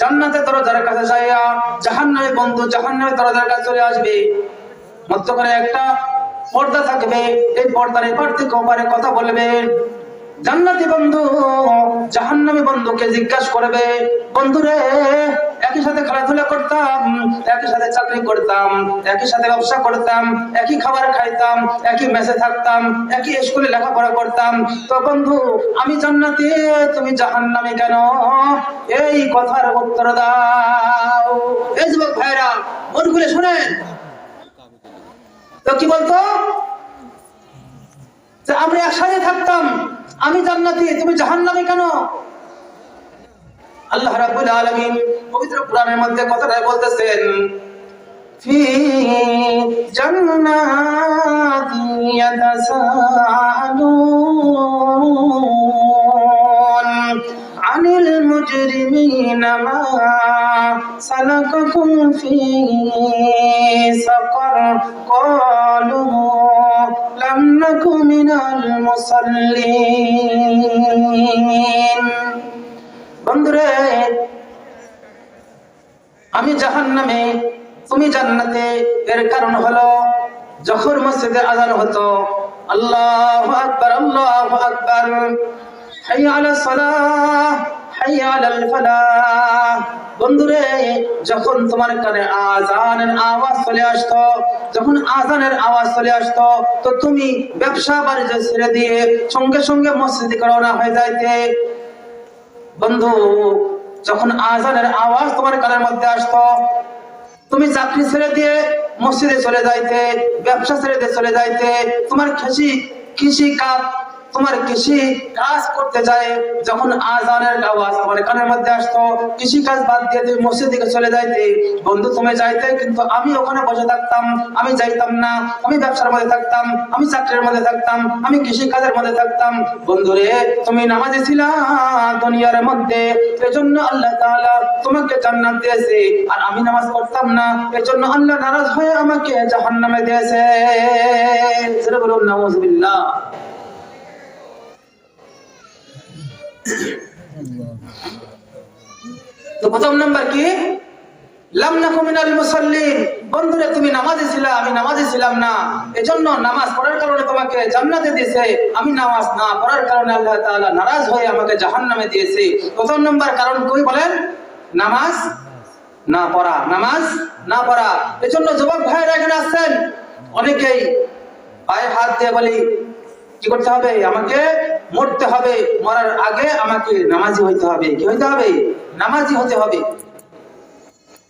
জান্নাতের দরজার কাছে যাইয়া, জাহান্নামে বন্ধু জাহান্নামের দরজার কাছে চলে আসবে। মধ্যখানে একটা পর্দা থাকবে, এই পর্দার এপার থেকে ওপারে কথা বলবে। জান্নাতি বন্ধু জাহান্নামী বন্ধুকে জিজ্ঞাসা করবে, বন্ধুরে একই সাথে খেলাধুলা করতাম, একই সাথে চাকরি করতাম, একই সাথে ব্যবসা করতাম, একই খাবার খাইতাম, একই মেসে থাকতাম, একই স্কুলে লেখাপড়া করতাম, তো বন্ধু আমি জান্নাতি তুমি জাহান্নামী কেন? এই কথার উত্তর দাও। এই যুবক ভাইরা মন খুলে শুনেন, তো কি বলতো যে আমরা একসাথে থাকতাম, আমি জান্নাতি তুমি জাহান্নামী কেন? আল্লাহ রাব্বুল আলামিন পবিত্র কোরআনের মধ্যে কথাটা বলতেছেন, ফি জান্নাতি ইয়াতাসাআলুন আনিল মুজরিমিনা মা সালাকাকুম ফি সাকার ক্বালু লাম নাকু মিনাল মুসাল্লিন। বন্ধুরে আমি জাহান্নামে তুমি জান্নাতে, এর কারণ হলো যখন মসজিদে আযান হতো আল্লাহু আকবার আল্লাহু আকবার, হাইয়া আলাস সালাহ হাইয়া আলাল ফালাহ। বন্ধুরে যখন তোমার কানে আযানের আওয়াজ চলে আসতো, যখন আযানের আওয়াজ চলে আসতো, তো তুমি ব্যবসা বাণিজ্য ছেড়ে দিয়ে সঙ্গে সঙ্গে মসজিদে রওনা হয়ে যাইতে। বন্ধু যখন আযানের আওয়াজ তোমার কানের মধ্যে আসতো, তুমি চাকরি ছেড়ে দিয়ে মসজিদে চলে যাইতে, ব্যবসা ছেড়ে দিয়ে চলে যাইতে, তোমার কৃষি কাজ করতে যায়, যখন আযানের আওয়াজ তোমার কানের মধ্যে আসতো, কৃষি কাজ বাদ দিয়ে তুমি মসজিদের দিকে চলে যাইতে। বন্ধু তুমি যাইতে, কিন্তু আমি ওখানে বসে থাকতাম, আমি যাইতাম না, আমি ব্যবসার মধ্যে থাকতাম, আমি চাকরির মধ্যে থাকতাম, আমি কৃষি কাজের মধ্যে থাকতাম। বন্ধুরে তুমি নামাজি ছিলা দুনিয়ার মধ্যে, এজন্য আল্লাহ তাআলা তোমাকে জান্নাত দিয়েছে, আর আমি নামাজ পড়তাম না, এজন্য আল্লাহ নারাজ হয়ে আমাকে জাহান্নামে দিয়েছে। সেটা বলুন নাউযুবিল্লাহ। তো প্রথম নাম্বার কি? লাম নাকু মিনাল মুসাল্লিন। বন্ধুরে তুমি নামাজি ছিলা, আমি নামাজি ছিলাম না, এজন্য নামাজ পড়ার কারণে তোমাকে জান্নাতে দিয়েছে, আমি নামাজ না পড়ার কারণে আল্লাহ তাআলা নারাজ হয়ে আমাকে জাহান্নামে দিয়েছে। প্রথম নাম্বার কারণ কি বলেন? নামাজ না পড়া, নামাজ না পড়া। এজন্য যুবক ভাইরা এখানে আসছেন, অনেকেই পায়ে হাত দিয়ে বলি কি করতে হবে? আমাকে মরতে হবে, মরার আগে আমাকে নামাজি হইতে হবে। কি হইতে হবে? নামাজি হতে হবে।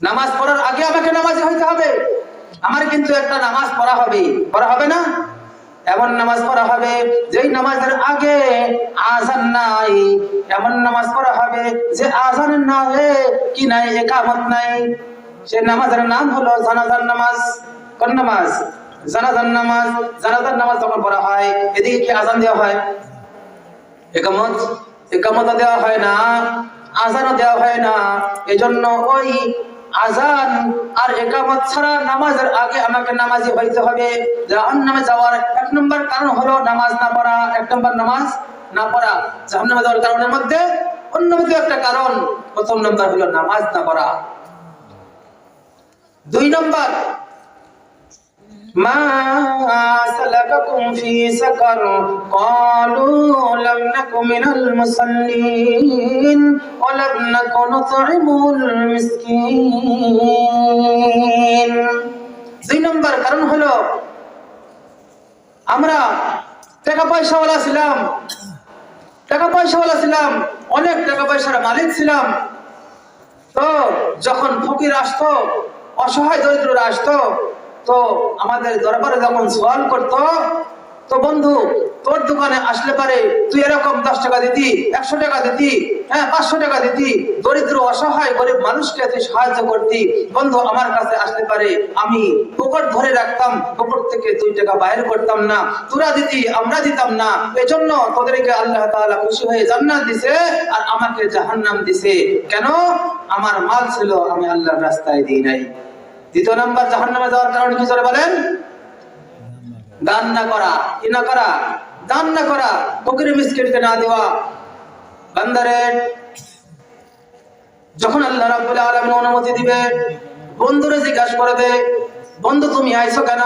নামাজ পড়ার আগে আমাকে নামাজি হইতে হবে। আমার কিন্তু একটা নামাজ পড়া হবে, পড়া হবে না? এমন নামাজ পড়া হবে যেই নামাজের আগে আযান নাই, এমন নামাজ পড়া হবে যে আযানের নামে কি নাই, ইকামত নাই। সে নামাজের নাম হলো জানাজার নামাজ। কোন নামাজ? জানাজার নামাজ। জানাজার নামাজ যখন পড়া হয়, এদিকে কি আযান দেওয়া হয়? ইকামত দেওয়া হয় না, আযানও দেওয়া হয় না। এজন্য ওই আযান আর ইকামত ছাড়া নামাজের আগে আমাকে নামাজি হইতে হবে। জাহান্নামে যাওয়ার এক নম্বর কারণ হলো নামাজ না পড়া। এক নম্বর নামাজ না পড়া জাহান্নামে যাওয়ার কারণের মধ্যে অন্যতম একটা কারণ। প্রথম নম্বর হলো নামাজ না পড়া। দুই নম্বর, মা সালাকাকুম ফি সাকার ক্বালু লাম নাকু মিনাল মুসাল্লিন ওয়া লাম নাকু নুতঈমুল মিসকিন। দুই নম্বর কারণ হলো আমরা টাকা পয়সাওয়ালা ছিলাম, অনেক টাকা পয়সার মালিক ছিলাম। তো যখন ফকির আসতো, অসহায় দরিদ্ররা আসতো, তো আমাদের দরবারে যখন সওয়াল করতো, তো বন্ধু তোর দোকানে আসলে পারে তুই এরকম 10 টাকা দিতি, 100 টাকা দিতি, 500 টাকা দিতি, দরিদ্র অসহায় গরিব মানুষকে তুই সাহায্য করতি। বন্ধু আমার কাছে আসলে পারে আমি পকেট ধরে রাখতাম, পকেট থেকে 2 টাকা বাইর করতাম না, তোরা দিতি আমরা দিতাম না। এজন্য তোদেরকে আল্লাহ তাআলা খুশি হয়ে জান্নাত দিছে, আর আমাকে জাহান্নাম দিছে। কেন? আমার মাল ছিল, আমি আল্লাহর রাস্তায় দিই নাই। দ্বিতীয় নাম্বার জাহান্নামে যাওয়ার কারণ কি জোরে বলেন? দান না করা, কি না করা, দান না করা, ফকির মিসকিনকে না দেওয়া। বান্দারে যখন আল্লাহ রাব্বুল আলামিন অনুমতি দিবে, বন্ধুরে জিজ্ঞাসা করবে, বন্ধু তুমি আইছো কেন?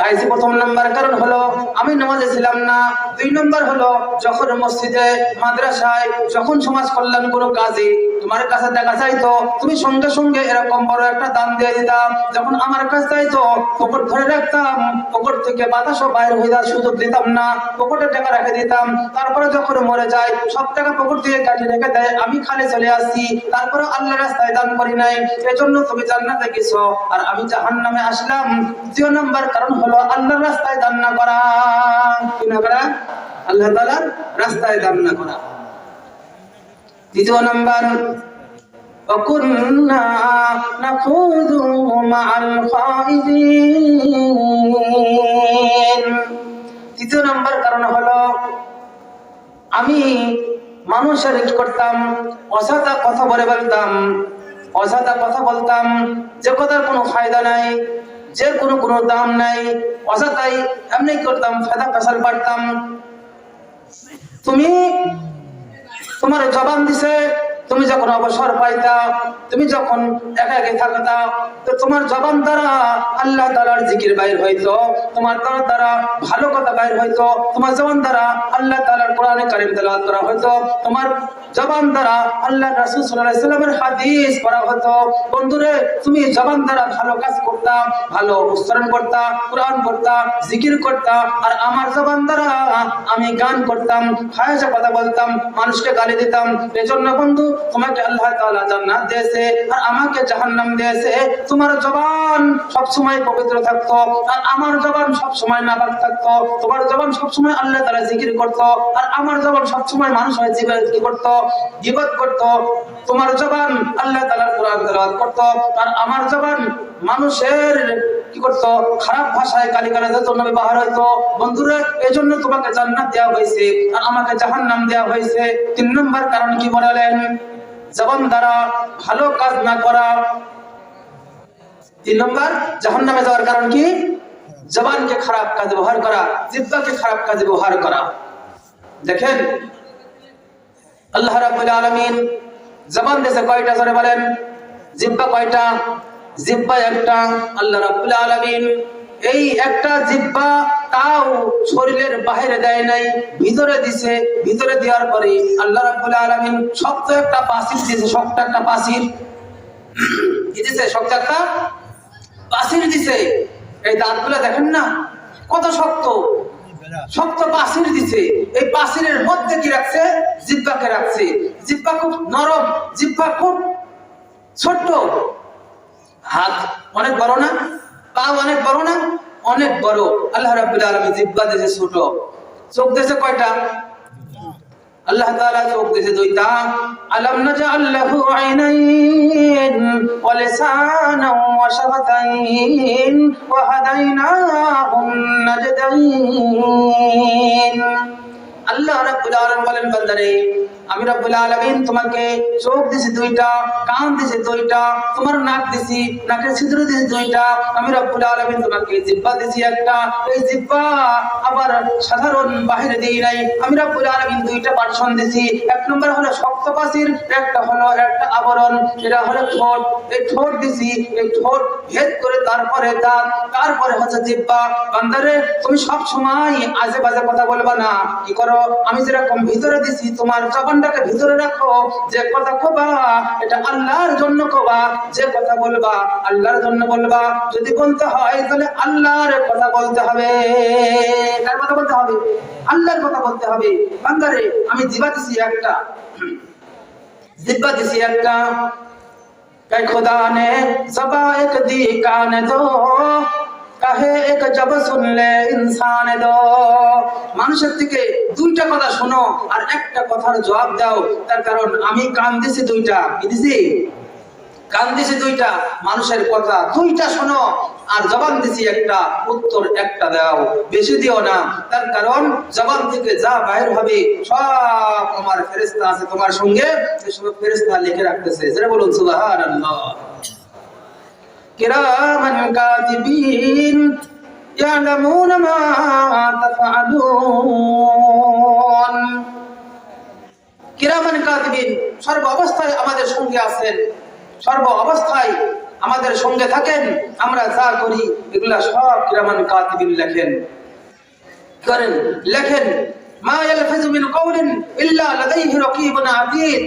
আইসি প্রথম নাম্বার কারণ হলো আমি নামাজে ছিলাম না। 2 নম্বর হলো যখন মসজিদে মাদ্রাসায় যখন সমাজ কল্যাণ কোনো কাজে তোমার কাছে দেখা চাইতো, তুমি সঙ্গে সঙ্গে এরকম বড় একটা দান দিয়ে দিতাম। যখন আমার কাছে চাইতো পকেট ধরে রাখতাম, পকেট থেকে বাতাসও বাইরে হয়ে যাওয়ার সুযোগ দিতাম না, পকেটে টাকা রেখে দিতাম। তারপরে যখন মরে যায় সব টাকা পকেট থেকে কাটি রেখে দেয়, আমি খালি চলে আসছি, তারপরে আল্লাহর রাস্তায় দান করি নাই। এজন্য তুমি জান্নাতে গেছো আর আমি জাহান্নামে আসলাম। 2 নম্বর কারণ হলো আল্লাহর রাস্তায় দান না করা, কি না করা, আল্লাহ তাআলার রাস্তায় দান না করা। 3 নম্বর وَكُنَّا نَخُوضُ مَعَ الْخَائِضِينَ। 3 নম্বর কারণ হলো আমি মানুষের কি করতাম, অযথা কথা বলে বলতাম, অযথা কথা বলতাম, যে কথার কোনো ফায়দা নাই, যে কোনো দাম নাই, অযথাই এমনি করতাম, ফায়দা ফসল পারতাম। তুমি তোমার জবান দিছে, তুমি যখন অবসর পাইতা, তুমি যখন একা একা থাকতা, তো তোমার জবান দ্বারা আল্লাহ তাআলার জিকির বাইর হইতো, তোমার দ্বারা ভালো কথা বাইর হইতো, তোমার জবান দ্বারা আল্লাহ তাআলার কোরআনে কারীম তেলাওয়াত করা হইতো, তোমার জবান দ্বারা আল্লাহ রাসূল সাল্লাল্লাহু আলাইহি ওয়াসাল্লামের হাদিস পড়া হতো। বন্ধুরে তুমি জবান দ্বারা ভালো কাজ করতা, ভালো উচ্চারণ করতা, কোরআন পড়তা, জিকির করতা, আর আমার জবান দ্বারা আমি গান করতাম, ফাহিশা কথা বলতাম, মানুষকে গালি দিতাম। এজন্য বন্ধু তোমাকে আল্লাহ তাআলা জান্নাত দিয়েছে আর আমাকে জাহান্নাম দিয়েছে। তোমার জবান সব সময় পবিত্র থাকতো আর আমার জবান সব সময় নাপাক থাকতো। তোমার জবান সব সময় আল্লাহ তাআলা জিকির করতো আর আমার জবান সব সময় মানুষের কি করতো, গীবত করতো। তোমার জবান আল্লাহ তাআলার কোরআন তেলাওয়াত করতো আর আমার জবান মানুষের কি করতো, খারাপ ভাষায় গালিগালাজের জন্য ব্যবহার হইতো। বন্ধুরা এজন্য তোমাকে জান্নাত দেওয়া হয়েছে আর আমাকে জাহান্নাম দেওয়া হয়েছে। 3 নম্বর কারণ কি বলেন, জবান দ্বারা ভালো কাজ না করা। 3 নম্বর জাহান্নামে যাওয়ার কারণ কি, জবানকে খারাপ কাজে ব্যবহার করা, জিহ্বাকে খারাপ কাজে ব্যবহার করা। দেখেন আল্লাহ রাব্বুল আলামিন জবান দিয়েছে কয়টা, জোরে বলেন, জিহ্বা কয়টা? জিহ্বা একটা। আল্লাহ রাব্বুল আলামিন এই একটা জিহ্বা তাও শরীরের বাইরে দেয় নাই, ভিতরে দিছে। ভিতরে দেওয়ার পরে আল্লাহ রাব্বুল আলামিন শক্ত একটা পাসির দিছে, শক্ত একটা পাসির দিছে, শক্ত একটা পাসির দিছে। এই দাঁতগুলো দেখেন না কত শক্ত, শক্ত পাসির দিছে। এই পাসিরের মধ্যে কি রাখছে, জিহ্বাকে রাখছে। জিহ্বা খুব নরম, জিহ্বা খুব ছোট্ট, হাত অনেক বড় না, পা অনেক বড় না, অনেক বড়। আল্লাহ রাব্বুল আলামিন জিহ্বা দিয়েছে ছোট, চোখ দিয়েছে কয়টা? আল্লাহ তাআলা চোখ দিয়েছে 2টা। আলাম নাজআল লাহু আইনাইন ওয়া লিসানান ওয়া শাফাতাইন ওয়া হাদাইনাহুন নাজদাইন। আল্লাহ রাব্বুল আলামিন বলেন, বান্দারে আমি রাব্বুল আলামিন তোমাকে চোখ দিছি 2টা, কান দিছি 2টা, তোমার নাক দিছি, নাকের ছিদ্র দিছি 2টা। আমি রাব্বুল আলামিন তোমাকে জিহ্বা দিছি একটা। এই জিহ্বা আবার সাধারণ বাহিরে দেই নাই, আমি রাব্বুল আলামিন 2টা পার্সন দিছি। 1 নম্বর হলো শক্ত পাসির, একটা হলো একটা আবরণ, এটা হলো ঠোঁট। এই ঠোঁট দিছি, এই ঠোঁট ভেদ করে তারপরে দাঁত, তারপরে হচ্ছে জিহ্বা। বান্দারে তুমি সব সময় আজে বাজে কথা বলবা না। কি করো, আমি যেরকম ভিতরে দিছি তোমার জবানটাকে ভিতরে রাখো। যে কথা কবা এটা আল্লাহর জন্য কবা, যে কথা বলবা আল্লাহর জন্য বলবা। যদি বলতে হয় তাহলে আল্লাহর কথা বলতে হবে। কার কথা বলতে হবে? আল্লাহর কথা বলতে হবে। বান্দারে আমি জিহ্বা দিছি একটা, জিহ্বা দিছি একটা। कै खुदा ने ज़बा एक दी कान दो, কাহে এক জব শুনলে ইনসান দো। মানুষের থেকে 2টা কথা শোনো আর একটা কথার জবাব দাও। তার কারণ আমি কান দিছি 2টা, কি দিছি? কান দিছি 2টা, মানুষের কথা 2টা শোনো আর জবান দিছি একটা, উত্তর একটা দাও, বেশি দিও না। তার কারণ জবান থেকে যা বাইর হবে সব আমার ফেরেশতা আছে তোমার সঙ্গে, সেই সব ফেরেশতা লিখে রাখতেছে। যারা বলুন সুবহানাল্লাহ। কিরামান কাতিবিন, يعلمون ما تفعلون কিরামান কাতিবিন সর্ব অবস্থায় আমাদের সঙ্গে আছেন, সর্ব অবস্থায় আমাদের সঙ্গে থাকেন। আমরা যা করি এগুলা সব কিরামান কাতিবিন লেখেন। মা ইয়ালফিযু মিন কাওলিন ইল্লা লাদাইহি রাকীবুন আতীদ।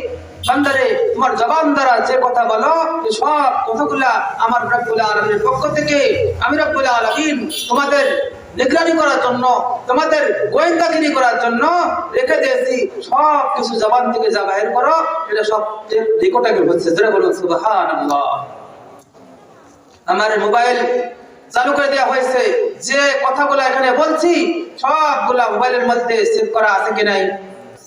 বান্দারে, তোমার জবান দ্বারা যে কথা বলো সব কথাগুলা আমার রব্বুল আলামিনের পক্ষ থেকে আমি রব্বুল আলামিন তোমাদের নিগরানি করার জন্য, তোমাদের গোয়েন্দাগিরি করার জন্য রেখে দিয়েছি। সব কিছু জবান থেকে যা বাহির করো এটা সব রেকর্ডিং হচ্ছে। যারা বলুন সুবহানাল্লাহ। আমার মোবাইল চালু করে দেওয়া হয়েছে, যে কথাগুলো এখানে বলছি সবগুলা মোবাইলের মধ্যে সেভ করা আছে কি নাই?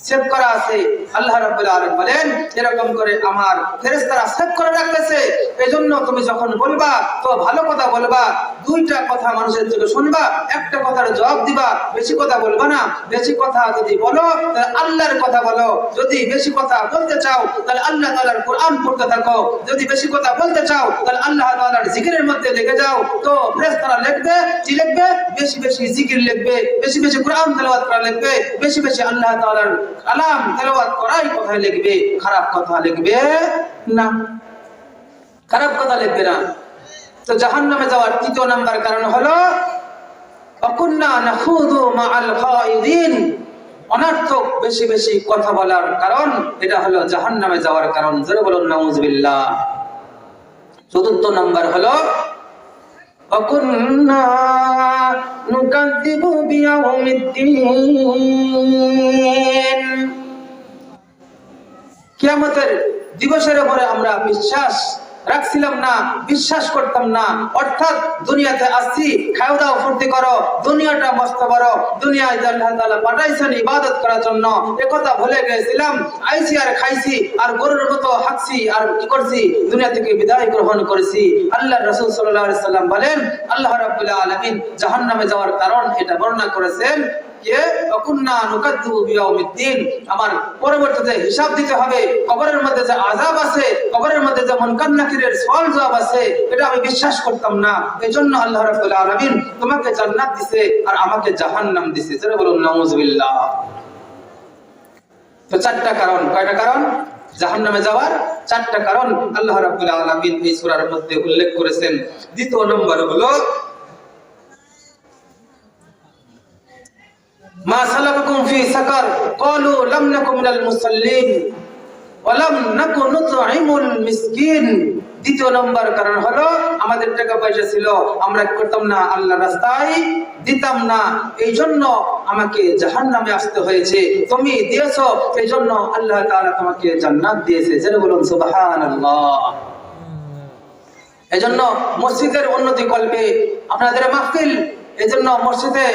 সেভ করা আছে। আল্লাহ রাব্বুল আলামিন বলেন এরকম করে আমার ফেরেশতারা সেভ করে রাখতেছে। এজন্য তুমি যখন বলবা তো ভালো কথা বলবা, দুইটা কথা মানুষের থেকে শুনবা, একটা কথার জবাব দিবা, বেশি কথা বলবা না। বেশি কথা যদি বলো তাহলে আল্লাহর কথা বলো, যদি বেশি কথা বলতে চাও তাহলে আল্লাহ তাআলার কোরআন পড়তে থাকো, যদি বেশি কথা বলতে চাও তাহলে আল্লাহ তাআলার জিকিরের মধ্যে লেগে যাও। তো ফেরেশতারা লিখবে, কি লিখবে? বেশি বেশি জিকির লিখবে, বেশি বেশি কোরআন তেলাওয়াত করা লিখবে, বেশি বেশি আল্লাহ তাআলার কালাম তেলাওয়াত করাই কথা লিখবে, খারাপ কথা লিখবে না। খারাপ কথা লিখবে না। তো জাহান্নামে যাওয়ার তৃতীয় নাম্বার কারণ হলো অকুন্না নাখুযু মাআল খায়িদিন। অনর্থক বেশি বেশি কথা বলার কারণ এটা হলো জাহান্নামে যাওয়ার কারণ। জোরে বলুন নাউযুবিল্লাহ। চতুর্থ নাম্বার হলো অকুন্না নুকাযযিবু বিয়াউমিদ্দিন। কিয়ামতের দিবসের উপরে আমরা বিশ্বাস রাখছিলাম না, বিশ্বাস করতাম না। অর্থাৎ দুনিয়াতে আসছি, খাওয়া দাওয়া ফুর্তি করো, দুনিয়াটা মস্ত বড়, দুনিয়ায় আল্লাহ তাআলা পাঠাইছেন ইবাদত করার জন্য, একথা ভুলে গেছিলাম। আইছি আর খাইছি আর গরুর মতো হাঁকছি আর কি করছি, দুনিয়া থেকে বিদায় গ্রহণ করেছি। আল্লাহর রাসূল সাল্লাল্লাহু আলাইহি সাল্লাম বলেন আল্লাহ রাব্বুল আলামিন জাহান্নামে যাওয়ার কারণ এটা বর্ণনা করেছেন যে অকুন্না নুকাযযিবু বিয়াউমিদ্দিন। আমার পরবর্তীতে হিসাব দিতে হবে, কবরের মধ্যে যে আযাব আছে, কবরের মধ্যে যে মুনকার নাকিরের সওয়াল জবাব আছে, এটা আমি বিশ্বাস করতাম না। এজন্য আল্লাহ রাব্বুল আলামিন তোমাকে জান্নাত দিয়েছে আর আমাকে জাহান্নাম দিয়েছে। যারা বলুন নাউযুবিল্লাহ। তো চারটা কারণ, কয়টা কারণ? জাহান্নামে যাওয়ার চারটা কারণ আল্লাহ রাব্বুল আলামিন এই সূরার মধ্যে উল্লেখ করেছেন। দ্বিতীয় নম্বর হলো মা সালাকাকুম ফি সাকার ক্বালু লাম নাকু মিনাল মুসাল্লিন ওয়া লাম নাকু নুতঈমুল মিসকিন। দ্বিতীয় নম্বর কারণ হলো আমাদের টাকা পয়সা ছিল, আমরা কি করতাম না? আল্লাহর রাস্তায় দিতাম না, এইজন্য আমাকে জাহান্নামে আসতে হয়েছে। তুমি দিয়েছো, এইজন্য আল্লাহ তাআলা তোমাকে জান্নাত দিয়েছে। যারা বলুন সুবহানাল্লাহ। এজন্য মসজিদের উন্নতি কল্পে আপনাদের মাহফিল, এজন্য মসজিদে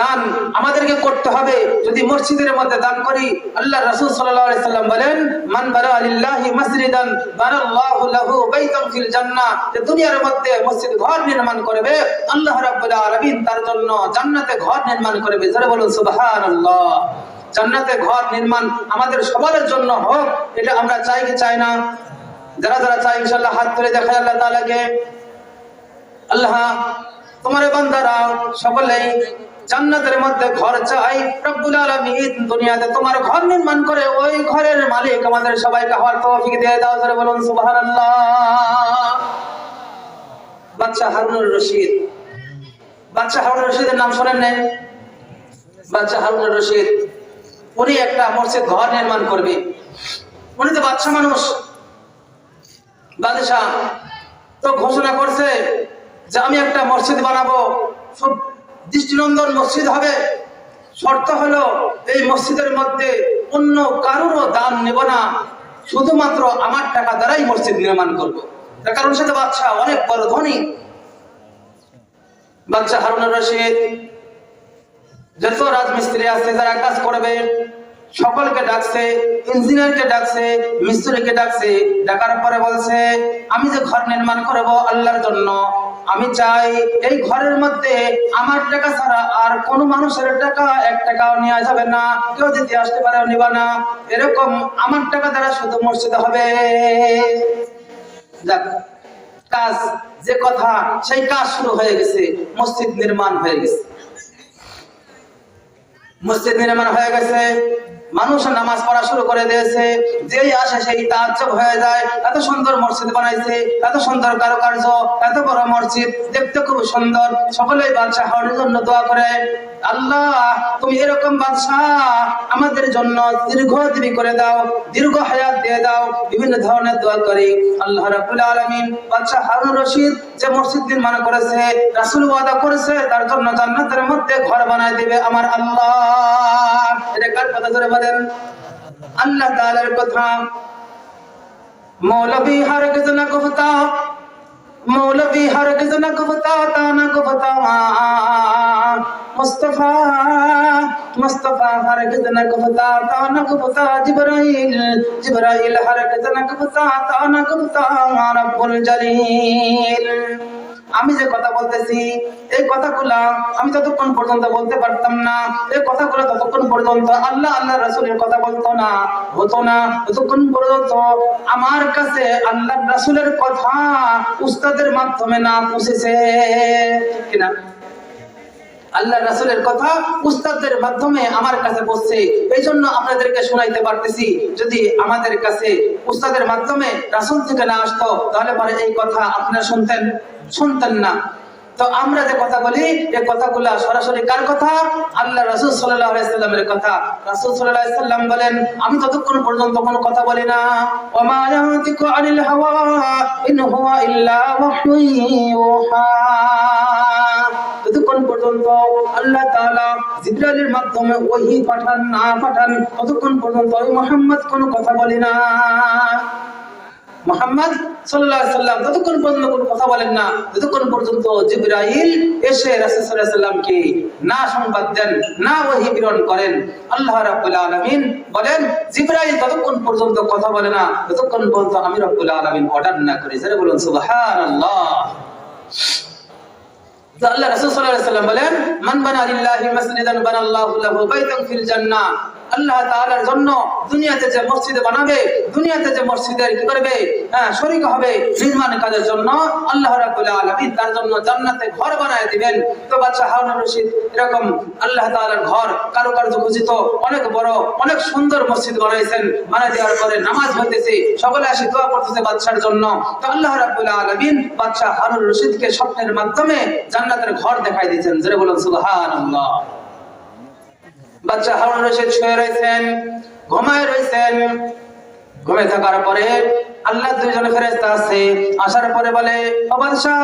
দান আমাদেরকে করতে হবে। যদি মসজিদের মধ্যে দান করি, আল্লাহ রাসূল সাল্লাল্লাহু আলাইহি সাল্লাম বলেন মান বারা লিল্লাহি মাসজিদান বারাল্লাহু লাহু বাইতান ফিল জান্নাহ। যে দুনিয়ার মধ্যে মসজিদ ঘর নির্মাণ করবে, আল্লাহ রাব্বুল আলামিন তার জন্য জান্নাতে ঘর নির্মাণ করবে। যারা বলুন সুবহানাল্লাহ। জান্নাতে ঘর নির্মাণ আমাদের সবার জন্য হোক, এটা আমরা চাই কি চাই না? যারা যারা চাই ইনশাআল্লাহ হাত তুলে দেখায় আল্লাহ তাআলাকে। আল্লাহ তোমার বান্দারা সকলেই জান্নাতের মধ্যে ঘর চাই। রব্বুল আলামিন দুনিয়াতে তোমার ঘর নির্মাণ করে ওই ঘরের মালিক আমাদের সবাইকে হওয়ার তৌফিক দিয়ে দাও। যারা বলুন সুবহানাল্লাহ। বাদশা হারুনুর রশিদ, বাদশা হারুনুর রশিদের নাম শোনেন নাই? বাদশা হারুনুর রশিদ উনি একটা মসজিদ ঘর নির্মাণ করবে। উনি তো বাদশা মানুষ, বাদশা তো ঘোষণা করছে যে আমি একটা মসজিদ বানাবো, খুব দৃষ্টিনন্দন মসজিদ হবে। শর্ত হলো এই মসজিদের মধ্যে অন্য কারোরও দান নেব না, শুধুমাত্র আমার টাকা দ্বারাই মসজিদ নির্মাণ করবো। তার কারণ সাথে বাদশা অনেক বড় ধনী। বাদশা হারুনুর রশিদ যত রাজমিস্ত্রি আছে যারা কাজ করবে সকলকে ডাকছে, ইঞ্জিনিয়ারকে ডাকছে, মিস্ত্রিকে ডাকছে। ডাকার পরে বলছে আমি যে ঘর নির্মাণ করব আল্লাহর জন্য, আমি চাই এই ঘরের মধ্যে আমার টাকা ছাড়া আর কোন মানুষের টাকা এক টাকাও নেওয়া যাবে না, কেউ দিতে আসতে পারে নিবা না, এরকম আমার টাকা দ্বারা শুধু মসজিদ হবে। যাক, কাজ, যে কথা সেই কাজ শুরু হয়ে গেছে, মসজিদ নির্মাণ হয়ে গেছে। মসজিদ নির্মাণ হয়ে গেছে, মানুষ নামাজ পড়া শুরু করে দিয়েছে, যেই আসে সেই তাজ্জব হয়ে যায়, এত সুন্দর মসজিদ বানাইছে, এত সুন্দর কারুকার্য, এত বড় মসজিদ, দেখতে খুব সুন্দর। সকলেই বাদশাহ হওয়ার জন্য দোয়া করে, আল্লাহ তুমি এরকম বাদশাহ আমাদের জন্য দীর্ঘজীবী করে দাও, দীর্ঘ হায়াত দিয়ে দাও, বিভিন্ন ধরনের দোয়া করি। আল্লাহ রাব্বুল আলামিন বাদশাহ হারুন রশিদ যে মসজিদ নির্মাণ করেছে, রাসূল ওয়াদা করেছে তার জন্য জান্নাতের মধ্যে ঘর বানায় দিবে আমার আল্লাহ। এটা কার কথা ধরে বলেন? আল্লাহ তাআলার কথা। মৌলভী হরগিজ না গুফতা, মৌলভী হরগিজ না গুফতা, তা না গুফতা মুস্তাফা, মুস্তাফা হরগিজ না গুফতা, তা না গুফতা জিবরাইল, জিবরাইল হরগিজ না গুফতা, তা না গুফতা রব্বুল জলিল। আমি যে কথা বলতেছি এই কথাগুলা আমি ততক্ষণ পর্যন্ত বলতে পারতাম না, এই কথাগুলো ততক্ষণ পর্যন্ত আল্লাহ আল্লাহ রাসূলের কথা বলতো না, হতো না, ততক্ষণ পর্যন্ত আমার কাছে আল্লাহ রাসূলের কথা উস্তাদের মাধ্যমে না পৌঁছেছে, ঠিক কিনা? আল্লাহ রাসূলের কথা উস্তাদের মাধ্যমে আমার কাছে পৌঁছছে, এই জন্য আপনাদেরকে শোনাইতে পারতেছি। যদি আমাদের কাছে উস্তাদের মাধ্যমে রাসূল থেকে না আসতো তাহলে পরে এই কথা আপনারা শুনতেন না। তো আমরা যে কথা বলি এই কথাগুলা সরাসরি কার কথা? আল্লাহ রাসূল সাল্লাল্লাহু আলাইহি সাল্লামের কথা। রাসূল সাল্লাল্লাহু আলাইহি সাল্লাম বলেন, আমি ততক্ষণ পর্যন্ত কোনো কথা বলি না, ওয়া মা ইয়ানতিকু আনিল হাওয়া ইন হুয়া ইল্লা ওয়াহয়ুন ইউহা। ততক্ষণ পর্যন্ত আল্লাহ তাআলা জিবরাইলের মাধ্যমে ওহী পাঠান না পাঠান ততক্ষণ পর্যন্ত ওই মুহাম্মদ কোনো কথা বলি না। মুহাম্মদ সাল্লাল্লাহু আলাইহি সাল্লাম ততক্ষণ পর্যন্ত কোনো কথা বলেন না যতক্ষণ পর্যন্ত জিবরাইল এসে রাসূল সাল্লাল্লাহু আলাইহি সাল্লামকে না সংবাদ দেন, না ওহী প্রেরণ করেন। আল্লাহ রাব্বুল আলামিন বলেন, জিবরাইল ততক্ষণ পর্যন্ত কথা বলে না যতক্ষণ পর্যন্ত আমি রাব্বুল আলামিন অর্ডার না করি। যারা বলুন সুবহানাল্লাহ। আল্লাহ রাসূল সাল্লাল্লাহু আলাইহি সাল্লাম বলেন, মান বানা লিল্লাহি মাসজিদান বানাল্লাহু লাহু বাইতান ফিল জান্নাহ। আল্লাহ তাআলার জন্য দুনিয়াতে যে মসজিদ বানাবে, দুনিয়াতে যে মসজিদের কি করবে, শরীক হবে নির্মাণ কাজের জন্য, আল্লাহ রাব্বুল আলামিন তার জন্য জান্নাতে ঘর বানায় দিবেন। তো বাদশা হারুন রশিদ এরকম আল্লাহ তাআলার ঘর কারুকার্য খচিত অনেক বড় অনেক সুন্দর মসজিদ বানাইছেন। বানায় দেওয়ার পরে নামাজ হইতেছে, সকলে এসে দোয়া করতেছে বাদশার জন্য। তো আল্লাহ রাব্বুল আলামিন বাদশা হারুন রশিদকে স্বপ্নের মাধ্যমে জান্নাতের ঘর দেখাই দিয়েছেন। যারা বলেন সুবহানাল্লাহ। বাদশা হারুন রশিদ শুয়ে রয়েছেন, ঘুমায় রয়েছেন। ঘুমে থাকার পরে আল্লাহ দুইজন ফেরেশতা আছে, আসার পরে বলে, ও বাদশা,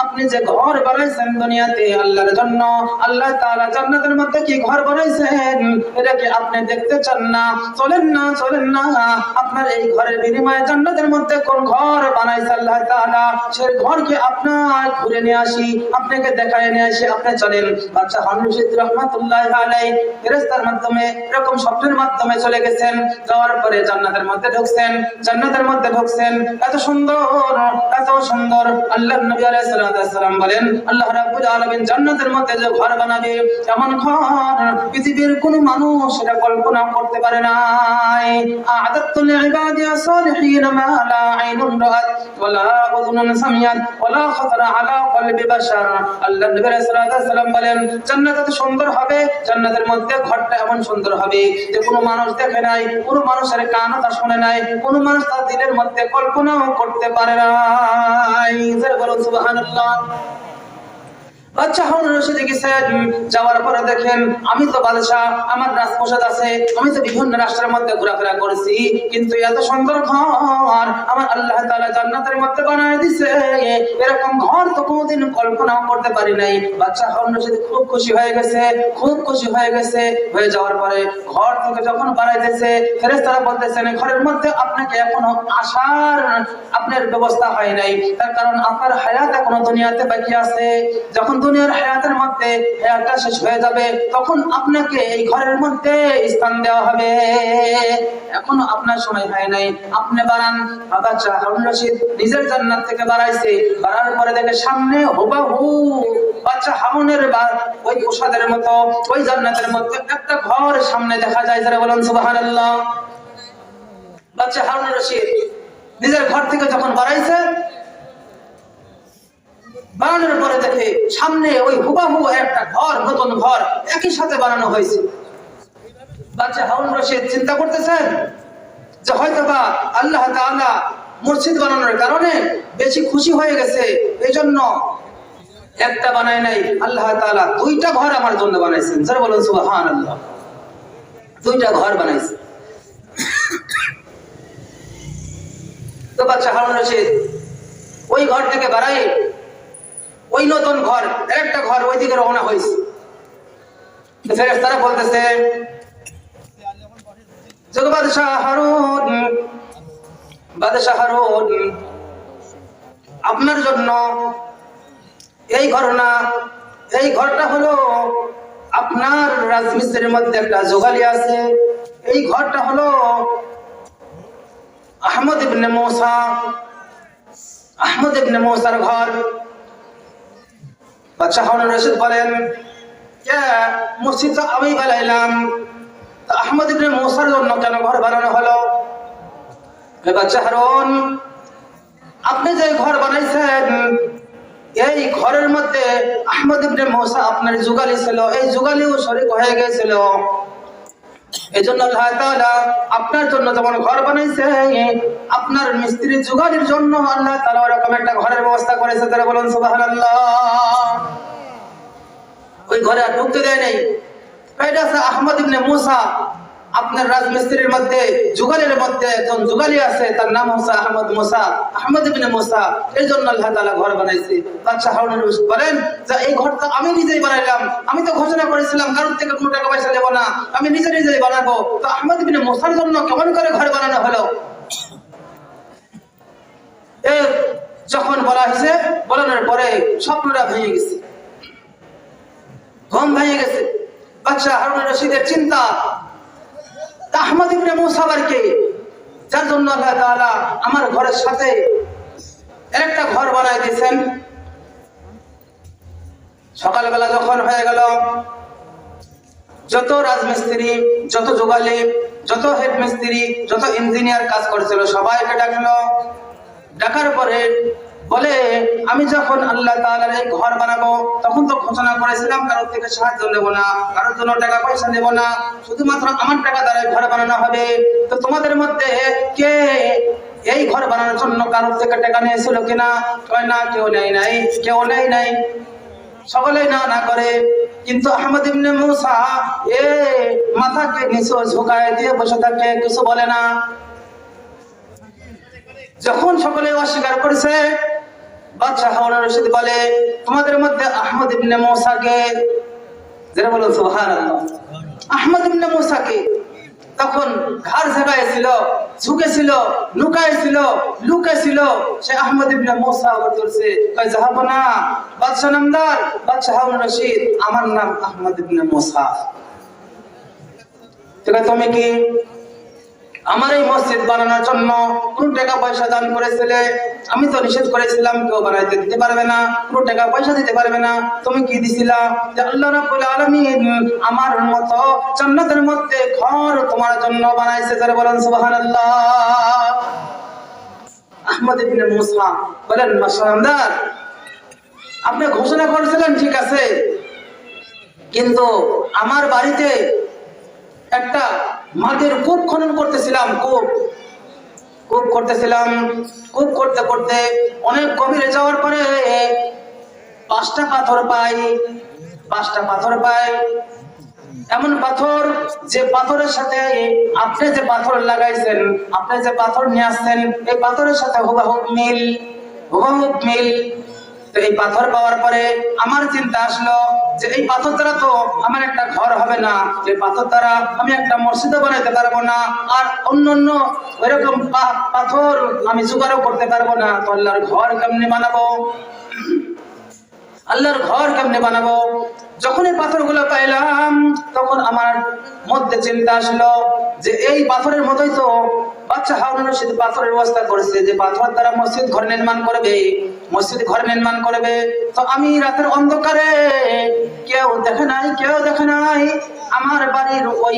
আপনি যে ঘর বানাইছেন দুনিয়াতে আল্লাহর জন্য, আল্লাহ তাআলা জান্নাতের মধ্যে কি ঘর বানাইছেন এটা কি আপনি দেখতে চান না? চলেন না, চলেন না, আপনার এই ঘরের বিনিময়ে জান্নাতের মধ্যে কোন ঘর বানাইছে আল্লাহ তাআলা সেই ঘরকে আপনার ঘুরে নিয়ে আসি, আপনাকে দেখায় নিয়ে আসি, আপনি চলেন। বাদশা হারুন রশিদ রাহমাতুল্লাহি আলাইহি ফেরেশতার মাধ্যমে এরকম স্বপ্নের মাধ্যমে চলে গেছেন। যাওয়ার পরে জান্নাতের মধ্যে ঢুকছেন, জান্নাতের মধ্যে ঢুকছেন। এত সুন্দর, এত সুন্দর। আল্লাহর নবী আলাইহিস সালাম বলেন, আল্লাহ রাব্বুল আলামিন জান্নাতের মধ্যে যে ঘর বানাবে এমন ঘর পৃথিবীর কোনো মানুষ এটা কল্পনা করতে পারে নাই। আ'দাতু লি'ইবাদিয়া সালিহিন মা লা আইনুন রাআত ওয়া লা উযুনুন সামিআত ওয়া লা খাতারা আলা কলবি বাশার। আল্লাহর নবী আলাইহিস সালাম বলেন, জান্নাত এত সুন্দর হবে, জান্নাতের মধ্যে ঘরটা এমন সুন্দর হবে যে কোনো মানুষ দেখে নাই, কোনো মানুষের কানও তা শুনে নাই, কোনো মানুষ তার দিলের মধ্যে কল্পনাও করতে পারে নাই। যারা বলুন সুবহানাল্লাহ। বাদশা হারুন রশিদ গেছেন, যাওয়ার পরে দেখেন, আমি তো বাদশা, আমার রাজপ্রাসাদ আছে, আমি তো বিভিন্ন রাষ্ট্রের মধ্যে ঘোরাফেরা করেছি, কিন্তু এত সুন্দর ঘর আমার আল্লাহ তাআলা জান্নাতের মধ্যে বানায় দিয়েছে, এরকম ঘর তো কোনোদিন কল্পনাও করতে পারি নাই। বাদশা হারুন রশিদ খুব খুশি হয়ে গেছে, খুব খুশি হয়ে গেছে। হয়ে যাওয়ার পরে ঘর থেকে যখন বানাইতেছে ফেরেশতারা বলতেছেন, ঘরের মধ্যে আপনাকে এখনো আসার আপনার ব্যবস্থা হয় নাই, তার কারণ আপনার হায়াত এখনো দুনিয়াতে বাকি আছে। যখন দুনিয়ার হায়াতের মধ্যে হায়াতটা শেষ হয়ে যাবে তখন আপনাকে এই ঘরের মধ্যে স্থান দেওয়া হবে, এখনো আপনার সময় হয় নাই, আপনি বানান। বাদশা হারুন রশিদ নিজের জান্নাত থেকে বাড়াইছে, বাড়ার পরে দেখে সামনে হুবহু বাদশা হারুনের ওই প্রসাদের মতো ওই জান্নাতের মধ্যে একটা ঘর সামনে দেখা যায়। যারা বলেন সুবহানাল্লাহ। বাদশা হারুন রশিদ নিজের ঘর থেকে যখন বাড়াইছে বানানোর পরে দেখে সামনে ওই হুবাহু একটা ঘর, নতুন ঘর একই সাথে বানানো হয়েছে। বাচ্চা হারুন রশিদ চিন্তা করতেছেন যে হয়তোবা আল্লাহ তাআলা মসজিদ বানানোর কারণে বেশি খুশি হয়ে গেছে, এই জন্য একটা বানায় নাই, আল্লাহ তাআলা দুইটা ঘর আমার জন্য বানাইছেন। যারা বলুন সুবহানাল্লাহ, দুইটা ঘর বানাইছে। তো বাচ্চা হারুন রশিদ ওই ঘর থেকে বাড়াই ওই নতুন ঘর, একটা ঘর ওই দিকে রওনা হয়েছে। ফেরেশতারা বলতেছে বাদশাহ হারুন, আপনার জন্য এই ঘর না, এই ঘরটা হলো আপনার রাজমিস্ত্রির মধ্যে একটা জোগালি আছে। এই ঘরটা হলো আহমদ ইবনে মূসার ঘর। বাদশাহ হারুন রশিদ বলেন, মসজিদ তো আমি বানাইলাম, আহমদ ইবনে মূসার জন্য কেন ঘর বানানো হলো? বাচ্চা হারুন, আপনি যে ঘর বানাইছেন এই ঘরের মধ্যে আহমদ ইবনে মূসা আপনার যুগালি ছিল, এই যুগালিও শরীক হয়ে গেছিল। এই জন্য আল্লাহ তাআলা আপনার জন্য যখন ঘর বানাইছে, আপনার মিস্ত্রি যুগালির জন্য আল্লাহ তাআলা এরকম একটা ঘরের ব্যবস্থা করেছে। তারা বলেন সুবহানাল্লাহ। ওই ঘরে আর ঢুকতে দেয় নাই। এটা আছে আহমদ ইবনে মূসা, আপনার রাজমিস্ত্রির মধ্যে যুগালির মধ্যে একজন যুগালি আছে, তার নাম হচ্ছে আহমদ ইবনে মূসা। এই জন্য আল্লাহ তাআলা ঘর বানাইছে। বাদশাহ হারুন রশিদ বলেন যে এই ঘরটা আমি নিজেই বানাইলাম, আমি তো ঘোষণা করেছিলাম কারোর থেকে কোনো টাকা পয়সা নেব না, আমি নিজেই বানাবো। তো আহমদ ইবনে মূসার জন্য কেমন করে ঘর বানানো হলো? যখন বলা হয়েছে, বলানোর পরে স্বপ্নটা ভেঙে গেছে, ঘুম ভেঙে গেছে। বাদশাহ হারুন রশিদের চিন্তা, আহমদ ইবনে মূসা বারকে, যার জন্য আল্লাহ তাআলা আমার ঘরের সাথে একটা ঘর বানাই দিয়েছেন। সকালবেলা যখন হয়ে গেল, যত রাজমিস্ত্রি, যত যুগালি, যত হেড মিস্ত্রি, যত ইঞ্জিনিয়ার কাজ করেছিল সবাইকে ডাকলো। ডাকার পরে বলে, আমি যখন আল্লাহ তাআলার এই ঘর বানাবো তখন তো ঘোষণা করেছিলাম কারোর থেকে সাহায্য নেব না, কারোর জন্য টাকা পয়সা নেব না, শুধুমাত্র আমার টাকা দ্বারা ঘর বানানো হবে। তো তোমাদের মধ্যে কে এই ঘর বানানোর জন্য কারোর থেকে টাকা নিয়েছিল কিনা? কয় না, কেউ নেয় নাই। সকলেই না করে, কিন্তু আহমদ ইবনে মূসা মাথাকে নিচু ঝুঁকায় দিয়ে বসে থাকে, কিছু বলে না। যখন সকলে অস্বীকার করেছে, বাদশাহ হারুন রশিদ বলে, তোমাদের মধ্যে আহমদ ইবনে মূসাকে, যারা বলো সুবহানাল্লাহ, আহমদ ইবনে মূসাকে তখন ঘাড় ঝাঁকাইছিল, ঝুঁকেছিল, লুকাইছিল, সে আহমদ ইবনে মূসা আবার ধরছে, কয় যাবো না বাদশাহ নামদার, বাদশাহ হারুন রশিদ, আমার নাম আহমদ ইবনে মূসা। তুমি কি আমার এই মসজিদ বানানোর জন্য কোন টাকা পয়সা দান করেছিলে? আমি তো নিষেধ করেছিলাম কেউ বানাইতে দিতে পারবে না, কোন টাকা পয়সা দিতে পারবে না। তুমি কি দিছিলা? যে আল্লাহ রাব্বুল আলামিন আমার মতো জান্নাতের মধ্যে ঘর তোমার জন্য বানাইছে। যারা বলেন সুবহানাল্লাহ। আহমদ ইবনে মূসা বলেন, মাশাআল্লাহ, আপনি ঘোষণা করেছিলেন ঠিক আছে, কিন্তু আমার বাড়িতে একটা মাটির কূপ খনন করতেছিলাম, কূপ করতে করতে অনেক গভীরে যাওয়ার পরে 5টা পাথর পাই। এমন পাথর, যে পাথরের সাথে আপনি যে পাথর লাগাইছেন, আপনি যে পাথর নিয়ে আসছেন, এই পাথরের সাথে হুবহু মিল। তো এই পাথর পাওয়ার পরে আমার চিন্তা আসলো যে এই পাথর দ্বারা তো আমার একটা ঘর হবে না, এই পাথর দ্বারা আমি একটা মসজিদও বানাইতে পারবো না, আর অন্য ওইরকম পাথর আমি জোগাড়ও করতে পারবো না। তো আল্লাহর ঘর কেমনে বানাবো? যখন এই পাথরগুলো পাইলাম তখন আমার মধ্যে চিন্তা আসলো যে এই পাথরের মতোই তো বাচ্চা হারুন রশিদ পাথরের ব্যবস্থা করেছে, যে পাথর দ্বারা মসজিদ ঘর নির্মাণ করবে, মসজিদ ঘর নির্মাণ করবে। তো আমি রাতের অন্ধকারে কেউ দেখে নাই আমার বাড়ির ওই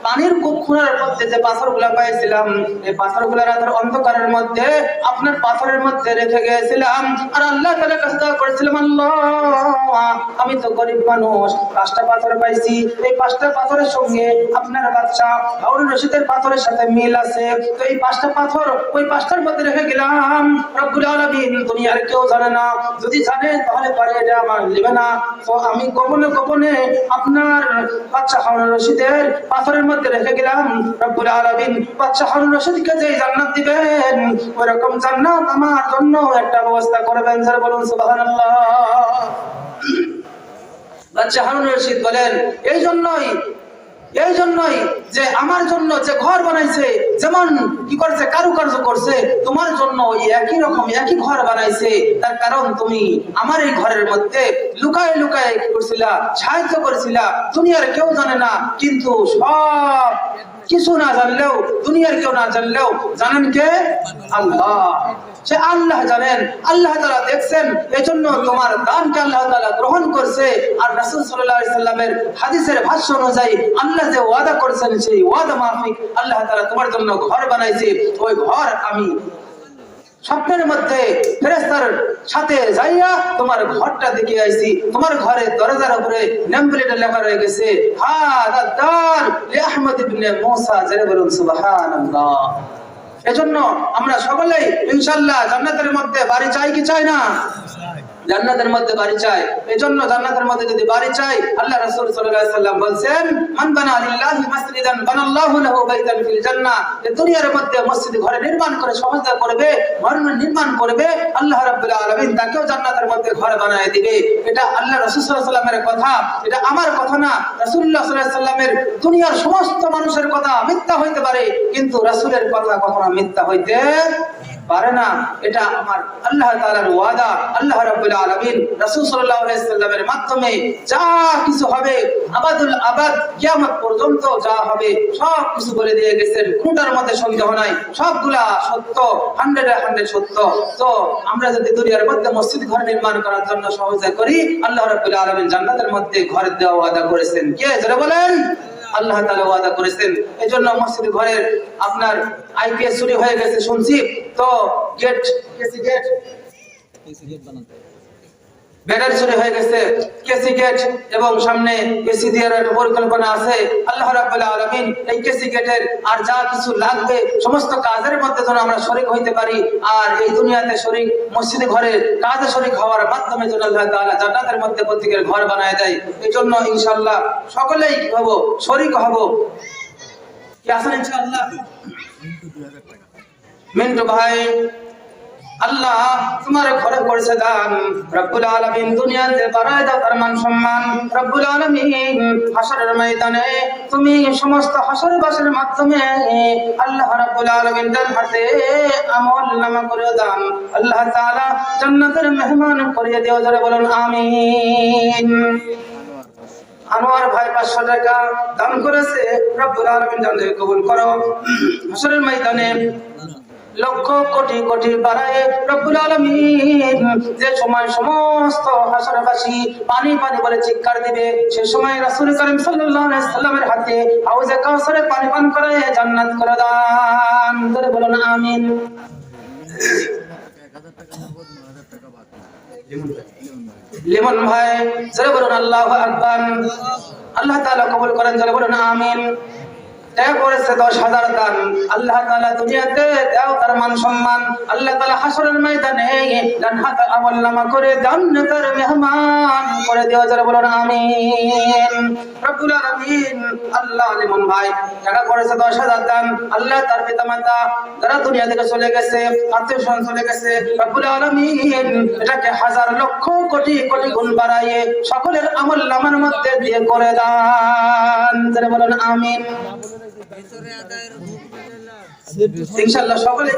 পানির কূপখুনার মধ্যে যে পাথরগুলো পাইছিলাম, এই পাথরগুলো রাতের অন্ধকারের মধ্যে আপনার পাথরের মধ্যে রেখে গিয়েছিলাম। আর আল্লাহ তাআলার কাছে দোয়া করেছিলাম, আল্লাহ আমি তো গরিব মানুষ, 5টা পাথর পাইছি, এই 5টা পাথরের সঙ্গে আপনার বাচ্চা হারুন রশিদের পাথরের সাথে মিল আছে, তো এই 5টা পাথর ওই 5টার মধ্যে রেখে গেলাম। রব্বুল আলামিন দুনিয়ার কেউ জানে না, যদি জানে তাহলে পরে এটা আমার নেবে না। তো আমি গোপনে আপনার বাচ্চা হারুন রশিদের পাথরের মধ্যে রেখে গেলাম। রব্বুল আলামিন বাচ্চা হারুন রশিদকে যে জান্নাত দিবেন ওইরকম জান্নাত আমার জন্য একটা ব্যবস্থা করবেন। যারা বলুন সুবহানাল্লাহ। বাচ্চা হারুন রশিদ বলেন এই জন্যই যে আমার জন্য যে ঘর বানাইছে, যেমন কি করছে কারুকার্য করছে, তোমার জন্য ওই একই রকম একই ঘর বানাইছে। তার কারণ তুমি আমার এই ঘরের মধ্যে লুকায় কি করছিলা, সাহায্য করেছিলা। দুনিয়ার কেউ জানে না, কিন্তু সব কিছু না জানলেও, দুনিয়ার কেউ না জানলেও জানেন কে? আল্লাহ। সে আল্লাহ জানেন, আল্লাহ তাআলা দেখছেন, এজন্য তোমার দানকে আল্লাহ তাআলা গ্রহণ করছে। আর রাসূল সাল্লাল্লাহু আলাইহি সাল্লামের হাদিসের ভাষ্য অনুযায়ী আল্লাহ যে ওয়াদা করেছেন সেই ওয়াদা মাফিক আল্লাহ তাআলা তোমার জন্য ঘর বানাইছে। ওই ঘর আমি স্বপ্নের মধ্যে ফেরেশতার সাথে যাইয়া তোমার ঘরটা দেখে আইছি। তোমার ঘরে দরজার উপরে নেম প্লেটে লেখা রয়ে গেছে হাদা দার লি আহমদ ইবনে মুসা। যারা বলুন সুবহানাল্লাহ। এজন্য আমরা সকলেই ইনশাআল্লাহ জান্নাতের মধ্যে বাড়ি চাই কি চাই না? জান্নাতের মধ্যে বাড়ি চাই। এজন্য জান্নাতের মধ্যে যদি বাড়ি চাই, আল্লাহ রাসূল সাল্লাল্লাহু আলাইহি সাল্লাম বলেন, মান বানা লিল্লাহি মাসজিদান বানাল্লাহু লাহু বাইতান ফিল জান্নাহ। এই দুনিয়ার মধ্যে মসজিদ ঘর নির্মাণ করে সহজতা করবে, ঘর নির্মাণ করবে, আল্লাহ রাব্বুল আলামিন তাকেও জান্নাতের মধ্যে ঘর বানায় দিবে। এটা আল্লাহ রাসূল সাল্লাল্লাহু আলাইহি সাল্লামের কথা, এটা আমার কথা না। রাসূলুল্লাহ সাল্লাল্লাহু আলাইহি সাল্লামের দুনিয়ার সমস্ত মানুষের কথা মিথ্যা হইতে পারে, কিন্তু রাসূলের কথা কখনো মিথ্যা হইতে পারে না। এটা আমার আল্লাহ তাআলার ওয়াদা। আল্লাহ রাব্বুল আলামিন রাসূল সাল্লাল্লাহু আলাইহি সাল্লামের মাধ্যমে যা কিছু হবে আবাদুল আবাদ কিয়ামত পর্যন্ত যা হবে সব কিছু বলে দিয়ে গেছেন, কোনটার মধ্যে সন্দেহ নাই, সবগুলা সত্য, 100 সত্য। তো আমরা যদি দুনিয়ার মধ্যে মসজিদ ঘর নির্মাণ করার জন্য সহযোগিতা করি, আল্লাহ রাব্বুল আলামিন জান্নাতের মধ্যে ঘর দেওয়া ওয়াদা করেছেন। কে? যারা বলেন আল্লাহ তাআলা ওয়াদা করেছেন। এজন্য মসজিদ ঘরের আপনার আইপিএস চুরি হয়ে গেছে শুনছি, তো গেট বানাতে ব্যাটারি চুরি হয়ে গেছে, কেসি গেট এবং সামনে এসি দেওয়ার একটা পরিকল্পনা আছে। আল্লাহ রাব্বুল আলামিন এই কেসি গেটের আর যা কিছু লাগবে সমস্ত কাজের মধ্যে যেন আমরা শরীক হইতে পারি, আর এই দুনিয়াতে শরীক মসজিদে ঘরে কাজে শরীক হওয়ার মাধ্যমে যেন আল্লাহ তাআলা জান্নাতের মধ্যে প্রত্যেকের ঘর বানায় দেয়। এই জন্য ইনশাআল্লাহ সকলেই কি হব? শরীক হব। কি আছেন ইনশাআল্লাহ? মিন্টু ভাই, আল্লাহ তোমার ঘরে করেছে দান। রব্বুল আলামিন দুনিয়াতে বাড়ায় দাও তার মান সম্মান। রব্বুল আলামিন হাশরের ময়দানে তুমি সমস্ত হাশরবাসীর মাধ্যমে আল্লাহ রাব্বুল আলামিন ডান হাতে আমল নামা করে দান। আল্লাহ তাআলা জান্নাতের মেহমান করিয়ে দিও। যারা বলুন আমিন। আনোয়ার ভাই 500 টাকা দান করেছে, রব্বুল আলামিন জান্নাতে কবুল করো। হাশরের ময়দানে লক্ষ কোটি কোটি বাড়ায় রব্বুল আলামিন যে সময় সমস্ত হাশরবাসী পানি পানি বলে চিৎকার দিবে, সে সময় রাসূল করিম সাল্লাল্লাহু আলাইহি সাল্লামের হাতে হাউজে কাউসারে পানি পান করে জান্নাত করে দান। ধরে বলুন আমিন। লিমন ভাই জোরে বলুন আল্লাহু আকবার। আল্লাহ তাআলা কবুল করেন। জোরে বলুন আমিন। করেছে 10,000 দান। আল্লাহ তাআলা দুনিয়াতে দাও তার মান সম্মান। আল্লাহ তাআলা হাশরের ময়দানে ডান হাতে আমলনামা করে জান্নাতের মেহমান করে দিও। যারা বলেন আমিন। রব্বুল আলামিন আল্লাহ লিমন ভাই টাকা করেছে 10,000 দান। আল্লাহ তার পিতামাতা যারা দুনিয়া থেকে চলে গেছে, আত্মীয়স্বজন চলে গেছে, রব্বুল আলামিন এটাকে হাজার লক্ষ কোটি কোটি গুণ বাড়াইয়ে সকলের আমলনামার মধ্যে দিয়ে করে দান। যারা বলেন আমিন। ইনশাআল্লাহ সকলে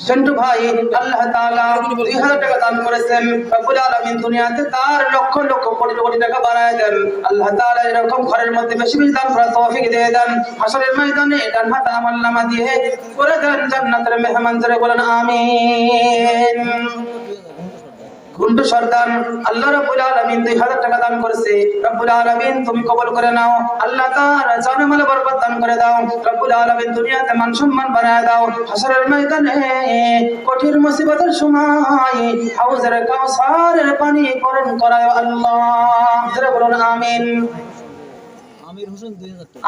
সেন্টু ভাই আল্লাহ তাআলা 2000 টাকা দান করেছেন। রব্বুল আলামিন দুনিয়াতে তার লক্ষ লক্ষ কোটি কোটি টাকা বাড়ায় দেন। আল্লাহ তাআলা এরকম ঘরের মধ্যে বেশি বেশি দান করার তৌফিক দিয়ে দেন। হাসরের ময়দানে ডান হাতে আমলনামা দিয়ে করে দেন জান্নাতের মেহমান। যারা বলেন আমিন। গুন্ডু সর্দার আল্লাহ রাব্বুল আলামিন 2000 টাকা দান করেছে। রব্বুল আলামিন তুমি কবুল করে নাও। আল্লাহ তাআলা জানে মালে বরকত দান করে দাও। রব্বুল আলামিন দুনিয়াতে মান সম্মান বাড়ায় দাও। হাসরের ময়দানে কঠিন মুসিবতের সময় হাউজের কাউসারের পানি পূরণ করায় আল্লাহ। যারা বলেন আমিন।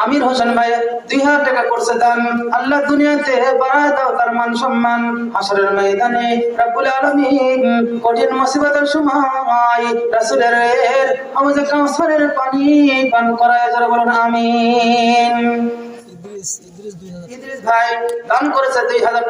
আমির হোসেন ভাই 2000 টাকা করছে দান। আল্লাহ দুনিয়াতে বাড়ায় দাও তার মান সম্মান। হাসরের ময়দানে রব্বুল আলামিন কঠিন মুসিবতের সময় রাসূলের হাউজে কাউসারের পানি পান করায়। যারা বলেন আমিন। ইদ্রিস ভাই দান করেছে 2000